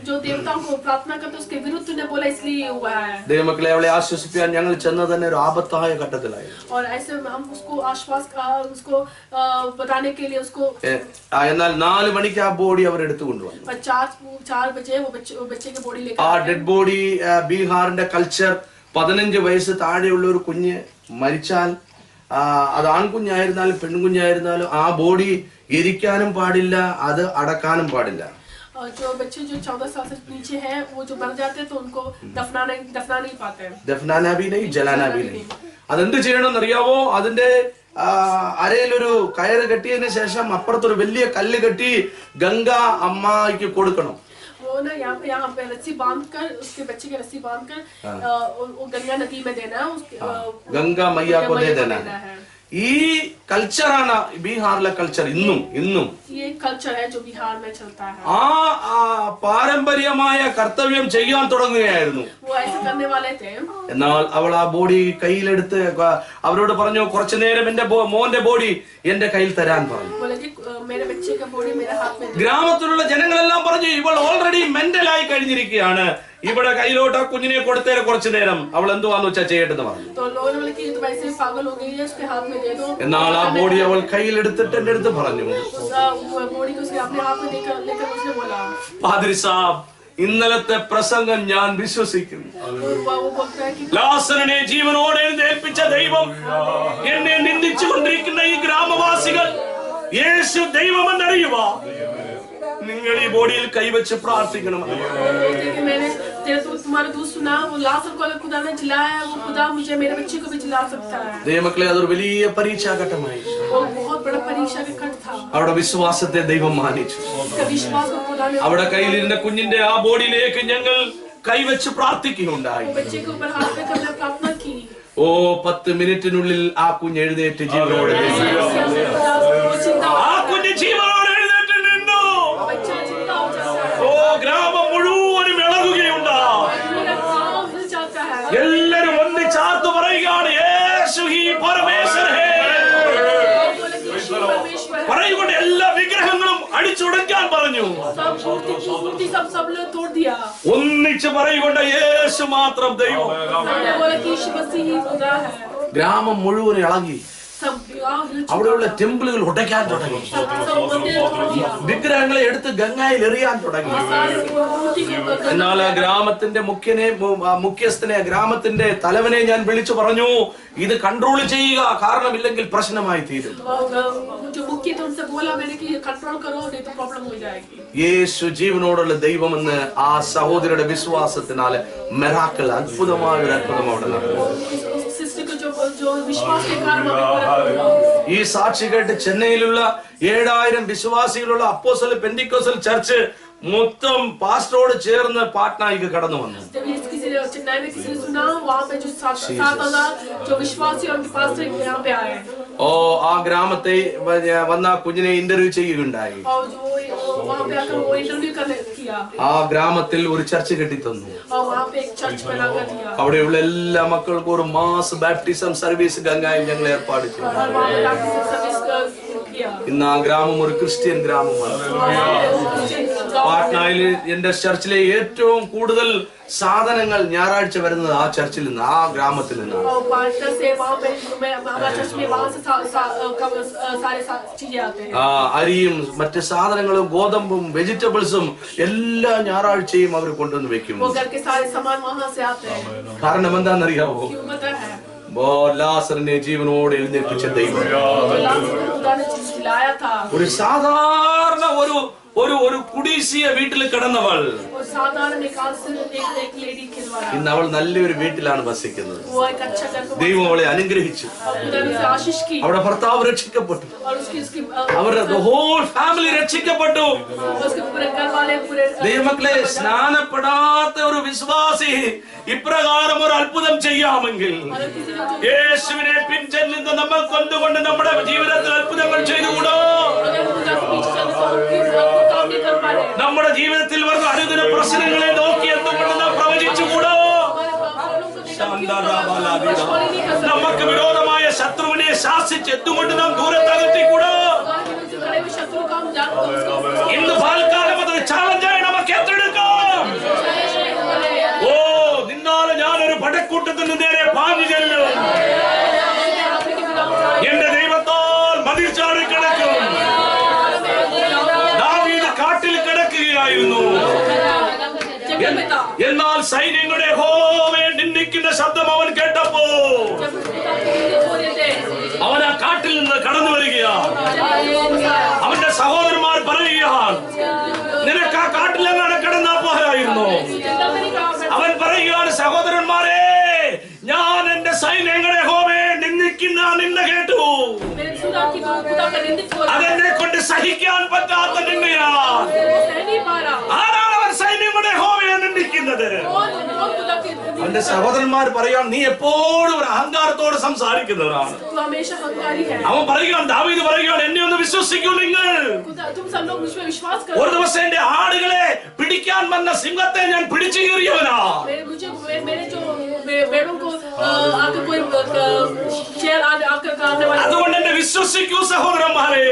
जो देवताओं को प्रार्थना करते उसके विरुद्ध तूने बोला, इसलिए हुआ है। ദൈവമക്കളെ, അവളെ ആശ്വസിപ്പിക്കാൻ ഞങ്ങൾ ചെന്നത് തന്നെ ഒരു ആപത്തായ ഘട്ടത്തിലായി. और ऐसे हम उसको आश्वास उसको बताने के लिए उसको എന്നാൽ 4 മണിക്ക് ആ ബോഡി അവർ എടുത്തു കൊണ്ടുവന്നു. 4 बजे वो बच्चे के बॉडी लेकर ആ ഡെഡ് ബോഡി, ബീഹാറിന്റെ കൾച്ചർ 15 വയസ്സ് താഴെയുള്ള ഒരു കുഞ്ഞ് മരിച്ചാൽ അത് ആൺകുഞ്ഞായിരുന്നാലും പെൺകുഞ്ഞായിരുന്നാലും ആ ബോഡി എരിക്കാനും പാടില്ല, അത് അടക്കാനും പാടില്ല. जो बच्चे जो 14 साल से नीचे हैं, वो जो मर जाते हैं तो उनको दफना नहीं पाते हैं। ദഫ്നാനാ ഭി നഹീ, ജലാനാ ഭി നഹീ. അതെന്ത് ചെയ്യണമെന്ന് അറിയാവോ? അതിന്റെ അരയിലൊരു കയറ് കെട്ടിയതിനു ശേഷം അപ്പുറത്തൊരു വലിയ കല്ല് കെട്ടി ഗംഗ അമ്മയ്ക്ക് കൊടുക്കണം. वो ना यहाँ पे रस्सी बांधकर, उसके बच्चे की रस्सी बांधकर गंगा नदी में देना है, ഗംഗ മയ്യാക്കോ ദേ ദേനാ. ഈ കൾച്ചറാണ് ബീഹാറിലെ കൾച്ചർ. ഇന്നും ये कल्चर है जो बिहार में चलता है। ആ പാരമ്പര്യമായ കർത്തവ്യം ചെയ്യാൻ തുടങ്ങുകയായിരുന്നു. वो ऐसे करने वाले थे। എന്നാൽ അവൾ ആ ബോഡി കയ്യിലെടുത്ത് അവരോട് പറഞ്ഞു, കുറച്ചു നേരം എന്റെ മോന്റെ ബോഡി എന്റെ കയ്യിൽ തരാൻ പറഞ്ഞു. बोले कि मेरे बच्चे का बॉडी मेरे हाथ में दे। ഗ്രാമത്തിലുള്ള ജനങ്ങളെല്ലാം പറഞ്ഞു, ഇവൾ ഓൾറെഡി മെന്റലായി കഴിഞ്ഞിരിക്കുകയാണ്, ഇവിടെ കയ്യിലോട്ട് ആ കുഞ്ഞിനെ കൊടുത്തേരെ കുറച്ചു നേരം, അവൾ എന്തുവാന്ന് വെച്ചാൽ ചെയ്യട്ടെന്ന് പറഞ്ഞു. तो लोगों ने बोला कि तुम ऐसे पागल हो गई है, उसके हाथ में दे दो। എന്നാൽ ആ ബോഡി അവൾ കയ്യിലെടുത്തിട്ട് എന്റെ അടുത്ത് പറഞ്ഞു, बॉडी को उसके अपने हाथ में लेकर उसने बोला, പാദ്രി സാബ്, ഇന്നലത്തെ പ്രസംഗം ഞാൻ വിശ്വസിക്കുന്നു. वो बोलता है कि ലാസറിനെ ജീവനോടെ എഴുന്നേൽപ്പിച്ച ദൈവം എന്നെ നിന്ദിച്ചുകൊണ്ടിരിക്കുന്ന ഈ ഗ്രാമവാസികൾ യേശു ദൈവമെന്നറിയുക. നിങ്ങൾ ഈ ബോഡിയിൽ കൈവച്ച് പ്രാർത്ഥിക്കണം. मैंने तुम्हारा दूध सुना, वो लासर को अगर खुदा ने जिलाया, वो खुदा मुझे मेरे बच्चे को भी जिला सकता है। ദൈവമക്കളെ, അതൊരു വലിയ പരീക്ഷാഘട്ടമായി. वो बहुत बड़ा परीक्षा का घट था। അവിടെ വിശ്വാസത്തെ ദൈവം മാനിച്ചു. उसका विश्वास को खुदा ने അവിടെ കയ്യിലിരുന്ന കുഞ്ഞിന്റെ ആ ബോഡിയിലേക്ക് ഞങ്ങൾ കൈവച്ച് പ്രാർത്ഥിക്കുകയുണ്ടായി. वो बच्चे के ऊपर हाथ रखकर हमने प्रार्थना की। ഓ 10 മിനിറ്റിനുള്ളിൽ ആ കുഞ്ഞ് എഴുന്നേറ്റ് ജീവനോടെ वो चिंता ആ കുഞ്ഞ് ജീവനോടെ എഴുന്നേറ്റ് നിന്നു. बच्चा चिंता हो जाता है। ഓ ഗ്രാമം മുഴുവനും ഇളകുകയുണ്ടാ. पूरा गांव हिल जाता है। എല്ലാരും ഒന്നിച്ചാർത്ത് പറയുകയാണ്, യേശു ഹി പരമേശ്വര ഹേ. बोले कि यीशु परमेश्वर है। പറയുകൊണ്ട് എല്ലാ വിഗ്രഹങ്ങളും അടിച്ചുടയ്ക്കാൻ പറഞ്ഞു. सब मूर्ति सब ने तोड़ दिया। ഒന്നിച്ച് പറയുകൊണ്ട് യേശു മാത്രം ദൈവം. हमने बोला कि यीशु मसीह ही खुदा है। ഗ്രാമം മുഴുവൻ ഇളകി. सब गांव हिल चुका। അവിടെയുള്ള ടെമ്പിളുകൾ ഉടയ്ക്കാൻ തുടങ്ങി. सब मंदिर तोड़ दिया। വിഗ്രഹങ്ങളെ എടുത്ത് ഗംഗയിൽ എറിയാൻ തുടങ്ങി. सारे मूर्ति को എന്നാൽ ആ ഗ്രാമത്തിന്റെ മുഖ്യസ്ഥനെ, ഗ്രാമത്തിന്റെ തലവനെ ഞാൻ വിളിച്ചു പറഞ്ഞു, ഇത് കൺട്രോൾ ചെയ്യുക, കാരണം ഇല്ലെങ്കിൽ പ്രശ്നമായി തീരും. जो मुख्य थे उनसे बोला मैंने कि कंट्रोल करो, नहीं तो प्रॉब्लम हो जाएगी। യേശു ജീവനോടുള്ള ദൈവമെന്ന് ആ സഹോദരിയുടെ വിശ്വാസത്തിനാല് മെറാക്കിൾ, അത്ഭുതമായ ഒരു അത്ഭുതം അവിടെ നടന്നു. सिस्टर को जो विश्वास के कारण ഈ സാക്ഷി കേട്ട് ചെന്നൈയിലുള്ള 7000 വിശ്വാസികളുള്ള അപ്പോസ്തല പെന്തിക്കോസ്റ്റൽ ചർച്ച് മൊത്തം പാസ്റ്ററോട് ചേർന്ന് പാട്നായിക്ക് കടന്നു വന്നു. चेन्नई में किसी ने सुना, वहाँ पे जो 7,000 जो विश्वासी और उनके पास यहाँ पे आए। ഓ ആ ഗ്രാമത്തെ വന്ന കുഞ്ഞിനെ ഇന്റർവ്യൂ ചെയ്യുകയുണ്ടായി. और जो वहाँ पे आकर वो इंटरव्यू किया ആ ഗ്രാമത്തിൽ ഒരു ചർച്ച് കെട്ടിത്തന്നു. और वहाँ पे एक चर्च बनाकर दिया അവിടെയുള്ള എല്ലാ മക്കൾക്കും ഒരു മാസ് ബാപ്റ്റിസം സർവീസ് ഗംഗായിൽ ഞങ്ങൾ ഏർപ്പാട് ചെയ്തു. और वहाँ पे बैप्टिज्म सर्विस किया ഇന്ന് ആ ഗ്രാമം ഒരു ക്രിസ്ത്യൻ ഗ്രാമമാണ്. പാട്നയിൽ എന്റെ ചർച്ചിലെ ഏറ്റവും കൂടുതൽ സാധനങ്ങൾ ഞായറാഴ്ച വരുന്നത് ആ ചർച്ചിൽ നിന്ന്, ആ ഗ്രാമത്തിൽ നിന്നാണ്. और पार्टनर से वहाँ पे हमारा चर्च में वहाँ से सारे चीजें आते हैं. അരിയും മറ്റ് സാധനങ്ങളും ഗോതമ്പും വെജിറ്റബിൾസും എല്ലാ ഞായറാഴ്ചയും അവർ കൊണ്ടുവന്ന് വെക്കും. वो घर के सारे सामान वहाँ से आते हैं. കാരണം എന്താണെന്നറിയാവോ? क्यों पता है? ലാസറിനെ ജീവനോടെ എഴുന്നേൽപ്പിച്ച ദൈവം खुदा ने जिलाया था. ഒരു സാധാരണ ഒരു കുടിസിയ വീട്ടിൽ കിടന്നവൾ और साधारण एक लेडी के द्वारा ഇന്ന് അവൾ നല്ലൊരു വീട്ടിലാണ് വസിക്കുന്നത്. वो एक अच्छा घर को ദൈവം അവളെ അനുഗ്രഹിച്ചു. खुदा ने उसे आशीष की അവിടെ ഭർത്താവ് രക്ഷിക്കപ്പെട്ടു. और उसकी അവരുടെ ഹോൾ ഫാമിലി രക്ഷിക്കപ്പെട്ടു. उसके पूरे घर वाले पूरे ദൈവമക്കളെ, സ്നാനപ്പെടാത്ത ഒരു വിശ്വാസി ഇപ്രകാരം ഒരു അത്ഭുതം ചെയ്യാമെങ്കിൽ യേശുവിനെ പിൻചെല്ലുന്ന നമ്മൾ കൊണ്ടുകൊണ്ട് നമ്മുടെ ജീവിതത്തിൽ അത്ഭുതങ്ങൾ ചെയ്തുകൂടോ? നമ്മുടെ ജീവിതത്തിൽ വരുന്ന അനുദിന പ്രശ്നങ്ങളെ നോക്കി എന്തുകൊണ്ട് നാം പ്രവചിച്ചുകൂടോ? നമുക്ക് വിരോധമായ ശത്രുവിനെ ശാസിച്ച് എന്തുകൊണ്ട് നാം ദൂരത്തകറ്റിക്കൂടോ? ഇന്ന് പാൽക്കാലം അതൊരു ചാലഞ്ചായി നമുക്ക് ഏറ്റെടുക്കാം. ഓ, നിന്നാലെ ഞാനൊരു പടക്കൂട്ടത്തിന് നേരെ പാഞ്ഞു ചെല്ലും. എന്റെ ദൈവത്താൽ മതിൽ ചാടി കിടക്കും. ദാവീദ് കാട്ടിൽ കിടക്കുകയായിരുന്നു. എന്നാൽ സൈന്യങ്ങളുടെ യഹോവയെ നിന്ദിക്കുന്ന ശബ്ദം അവൻ കേട്ടപ്പോ അവൻ ആ കാട്ടിൽ നിന്ന് കടന്നു വരികയാണ്. അവന്റെ സഹോദരന്മാർ പറയുകയാണ്, നിനക്ക് ആ കാട്ടിലെങ്ങാണ് കിടന്നാ പോരായിരുന്നു. അവൻ പറയുകയാണ്, സഹോദരന്മാരെ, ഞാൻ എന്റെ സൈന്യങ്ങളുടെ യഹോവയെ നിന്ദിക്കുന്ന നിന്ദ കേട്ടു. അതെന്നെ കൊണ്ട് സഹിക്കാൻ പറ്റാത്ത നിന്ദയാണ്. ആരാണ് അവൻ സൈന്യങ്ങളുടെ യഹോവയെ നിന്ദിക്കുന്നത്? അവന്റെ സഹോദരന്മാർ പറയാൻ, നീ എപ്പോഴും ഒരു അഹങ്കാരത്തോടെ സംസാരിക്കുന്നവരാണ്. അവൻ പറയുകയാണ്, ദാവീദ് പറയുകയാണ്, എന്നെ ഒന്ന് വിശ്വസിക്കൂ നിങ്ങൾ. ഒരു ദിവസം എന്റെ ആടുകളെ പിടിക്കാൻ വന്ന സിംഹത്തെ ഞാൻ പിടിച്ചു കീറിയവനാ. അതുകൊണ്ട് എന്നെ വിശ്വസിക്കൂ സഹോദരന്മാരെ.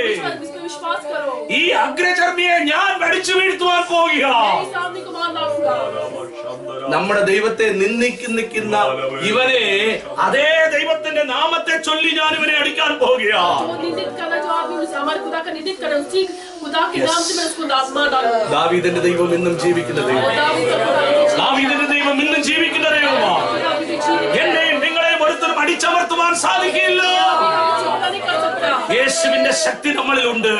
ഈ അഗ്രചർമ്മിയെ ഞാൻ പഠിച്ചു വീഴ്ത്തുവാൻ പോവുക. നമ്മുടെ ദൈവത്തെ നിന്ദിക്കുന്ന ഇവനെ അതേ ദൈവത്തിന്റെ നാമത്തെ ചൊല്ലി ഞാൻ ഇവനെ അടിക്കാൻ പോവുക. ദാവീദിന്റെ ദൈവം ഇന്നും ജീവിക്കുന്ന ദൈവം. ദാവീദിന്റെ ദൈവം ഇന്നും ജീവിക്കുന്ന ദൈവമാണ്. എന്നെയും നിങ്ങളെയും ഒരുത്തരും അടിച്ചമർത്തുവാൻ സാധിക്കില്ല. യേശുവിന്റെ ശക്തി നമ്മളിലുണ്ട്.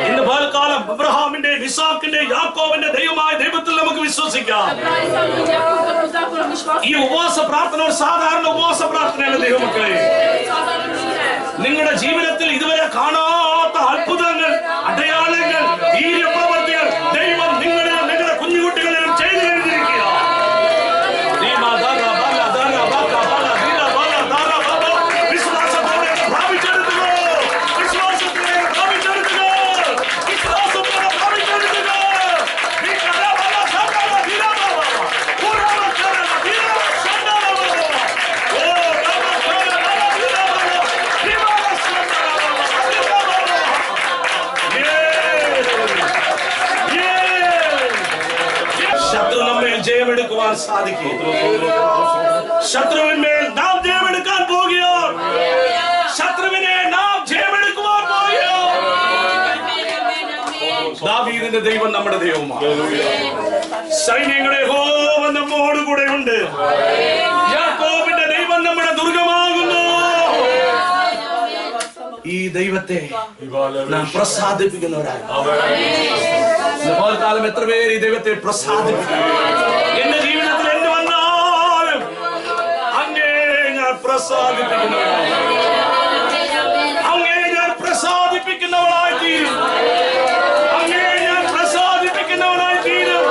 ഇന്ന് പൽക്കാലം അബ്രഹാമിന്റെ, ഇസാക്കിന്റെ, യാക്കോബിന്റെ ദൈവമായ ദൈവത്തിൽ നമുക്ക് വിശ്വസിക്കാം. ഈ ഉപവാസ പ്രാർത്ഥന ഒരു സാധാരണ ഉപവാസ പ്രാർത്ഥനയാണ് ദൈവമക്കളെ. നിങ്ങളുടെ ജീവിതത്തിൽ ഇതുവരെ കാണാത്ത അത്ഭുതങ്ങൾ, അടയാളങ്ങൾ, വീര്യപ്രവൃത്തികൾ ദൈവം നിങ്ങളിലും നിങ്ങളുടെ കുഞ്ഞുകുട്ടികളിലും ചെയ്തു കഴിഞ്ഞിരിക്കുക. ജയമെടുക്കുവാൻ സാധിക്കും. ശത്രുവിന്മേൽ നാം ജയമെടുക്കാൻ പോകുകയാണ്. ശത്രുവിനെ നാം ജയമെടുക്കുവാൻ പോകുകയാണ്. ദാവീദിന്റെ ദൈവം നമ്മുടെ ദൈവമാണ്. സൈന്യങ്ങളുടെ യഹോവ നമ്മോടുകൂടെ ഉണ്ട്. യാക്കോബിന്റെ ദൈവം നമ്മുടെ ദുർഗമാകുന്നു. ഈ ദൈവത്തെ നാം പ്രസാദിപ്പിക്കുന്നവരാണ്. കാലം എത്ര പേര് ഈ ദൈവത്തെ പ്രസാദിപ്പിക്കും? എന്റെ ജീവിതത്തിൽ എന്ത് വന്നാലും അങ്ങേ ഞാൻ പ്രസാദിപ്പിക്കുന്നവരാണ്. അങ്ങേ ഞാൻ പ്രസാദിപ്പിക്കുന്നവളായി തീരും. അങ്ങേ ഞാൻ പ്രസാദിപ്പിക്കുന്നവനായി തീരും.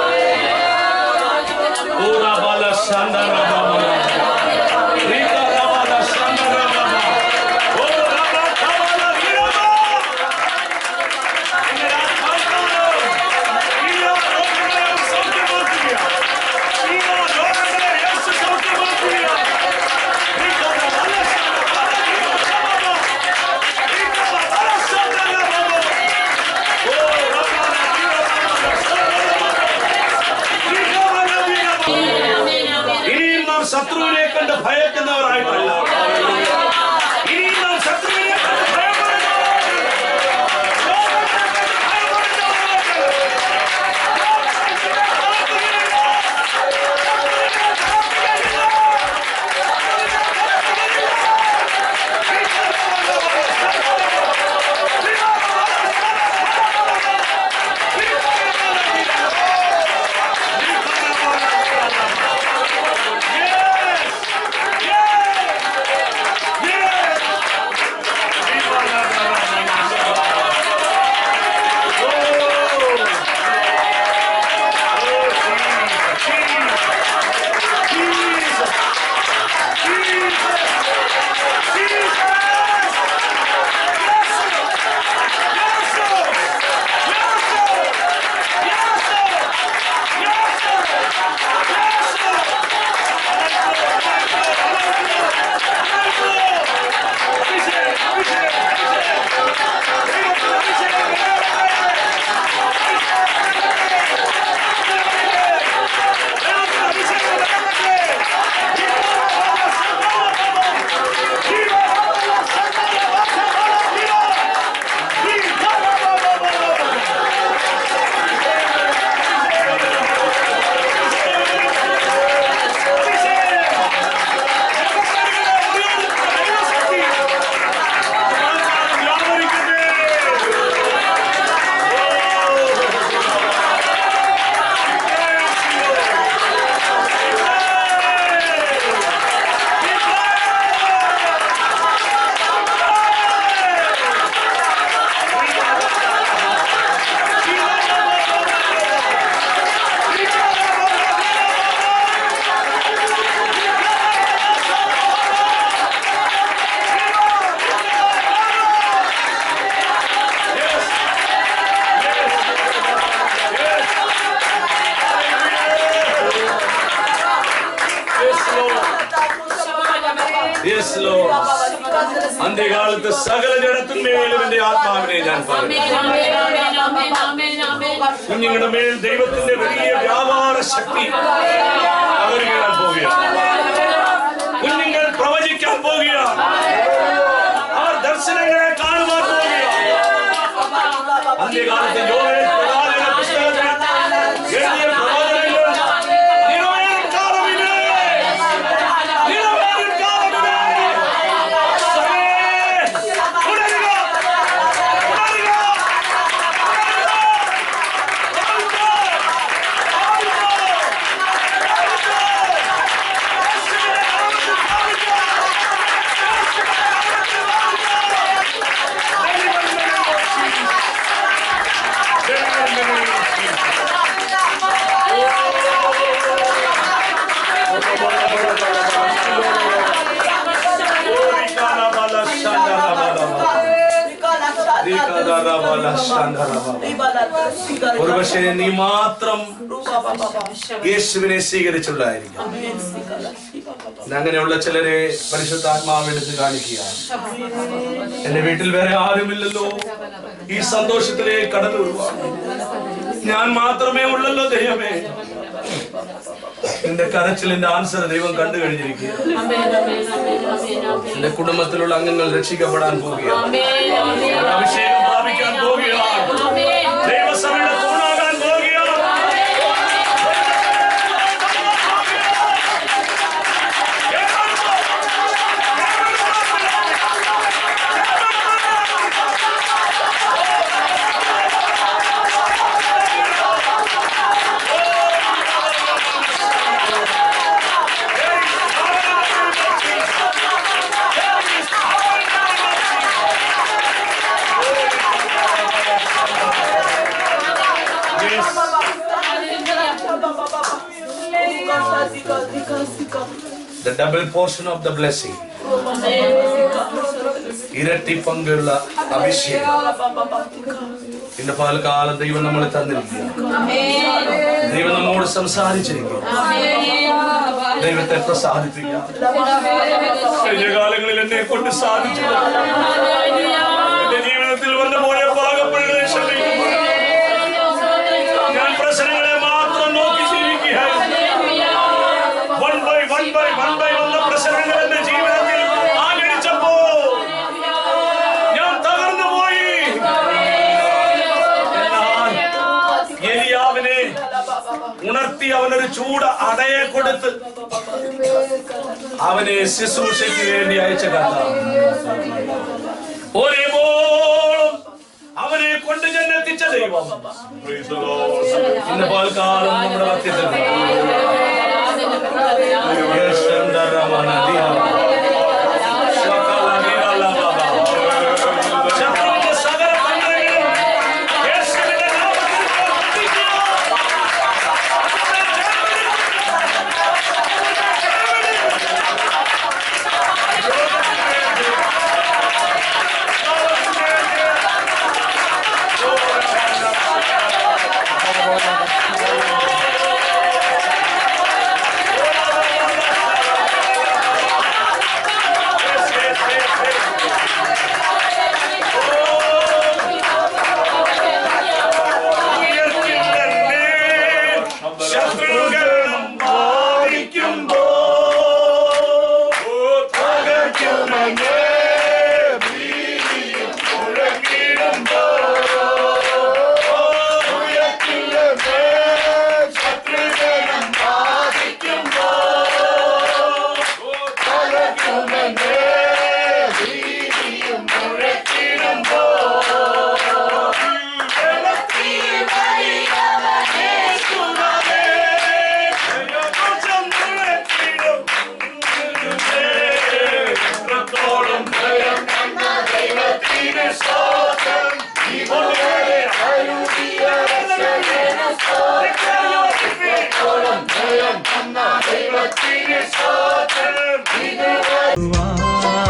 ശത്രുവിനെ കണ്ട് ഭയക്കുന്നവരായിട്ടല്ല. ഇനി നാം ശത്രുവിനെ കണ്ട് അന്ത്യകാലത്ത് സകല ജഡത്തിന്മേലും എന്റെ ആത്മാവിനെ ഞാൻ കുഞ്ഞുങ്ങളുടെ മേൽ ദൈവത്തിന്റെ വലിയ വ്യാപാര ശക്തി പകരുവാൻ പോവുകയാണ്. കുഞ്ഞുങ്ങൾ പ്രവചിക്കാൻ പോവുകയാണ്. അവർ ദർശനങ്ങളെ കാണുവാൻ പോവുകയാണ്. അന്ത്യകാലത്ത് യോവേൽ പ്രവാചക പുസ്തകത്തിൽ എഴുതിയ പ്രവാചകങ്ങൾ ഒരുപക്ഷെ നീ മാത്രം യേശുവിനെ സ്വീകരിച്ചുള്ളായിരിക്കും. അങ്ങനെയുള്ള ചിലരെ പരിശുദ്ധാത്മാവെടുത്ത് കാണിക്കുകയാണ്. എന്റെ വീട്ടിൽ വേറെ ആരുമില്ലല്ലോ, ഈ സന്തോഷത്തിലേക്ക് കടന്നു വരുവാണ്, ഞാൻ മാത്രമേ ഉള്ളല്ലോ ദൈവമേ. എന്റെ കരച്ചിലിന്റെ ആൻസർ ദൈവം കണ്ടു കഴിഞ്ഞിരിക്കുക. എന്റെ കുടുംബത്തിലുള്ള അംഗങ്ങൾ രക്ഷിക്കപ്പെടാൻ പോവുകയാണ്, അഭിഷേകം പ്രാപിക്കാൻ പോവുകയാണ്, ദൈവസഭയുടെ തൂണാകാൻ പോവുകയാണ്. The double portion of the blessing, ഇരട്ടി പങ്കുള്ള അഭിഷേകം ഇന്ന് പകൽക്കാലം ദൈവം നമ്മളെ തന്നിരിക്കുക. ദൈവം നമ്മോട് സംസാരിച്ചിരിക്കുക. ദൈവത്തെ പ്രസാദിപ്പിക്കുക. കഴിഞ്ഞ കാലങ്ങളിൽ എന്നെ കൊണ്ട് സാധിച്ചില്ല. എന്റെ ജീവിതത്തിൽ വന്നു പോയ പാകപ്പെടുകളെ ശ്രദ്ധിക്കുക. ഞാൻ പ്രശ്നങ്ങളെ മാത്രം നോക്കി ജീവിക്കുകയായിരുന്നു. One by one ഉണർത്തി അവനൊരു ചൂട് അടയെ കൊടുത്ത് അവനെ ശുശ്രൂഷയ്ക്ക് വേണ്ടി അയച്ച കർത്താവ്. ഒരേപോളും അവനെ കൊണ്ട് ചെന്നെത്തിച്ച ദൈവം ഇന്ന് പൽക്കാലം നമ്മുടെ മധ്യത്തിൽ Dinosaur!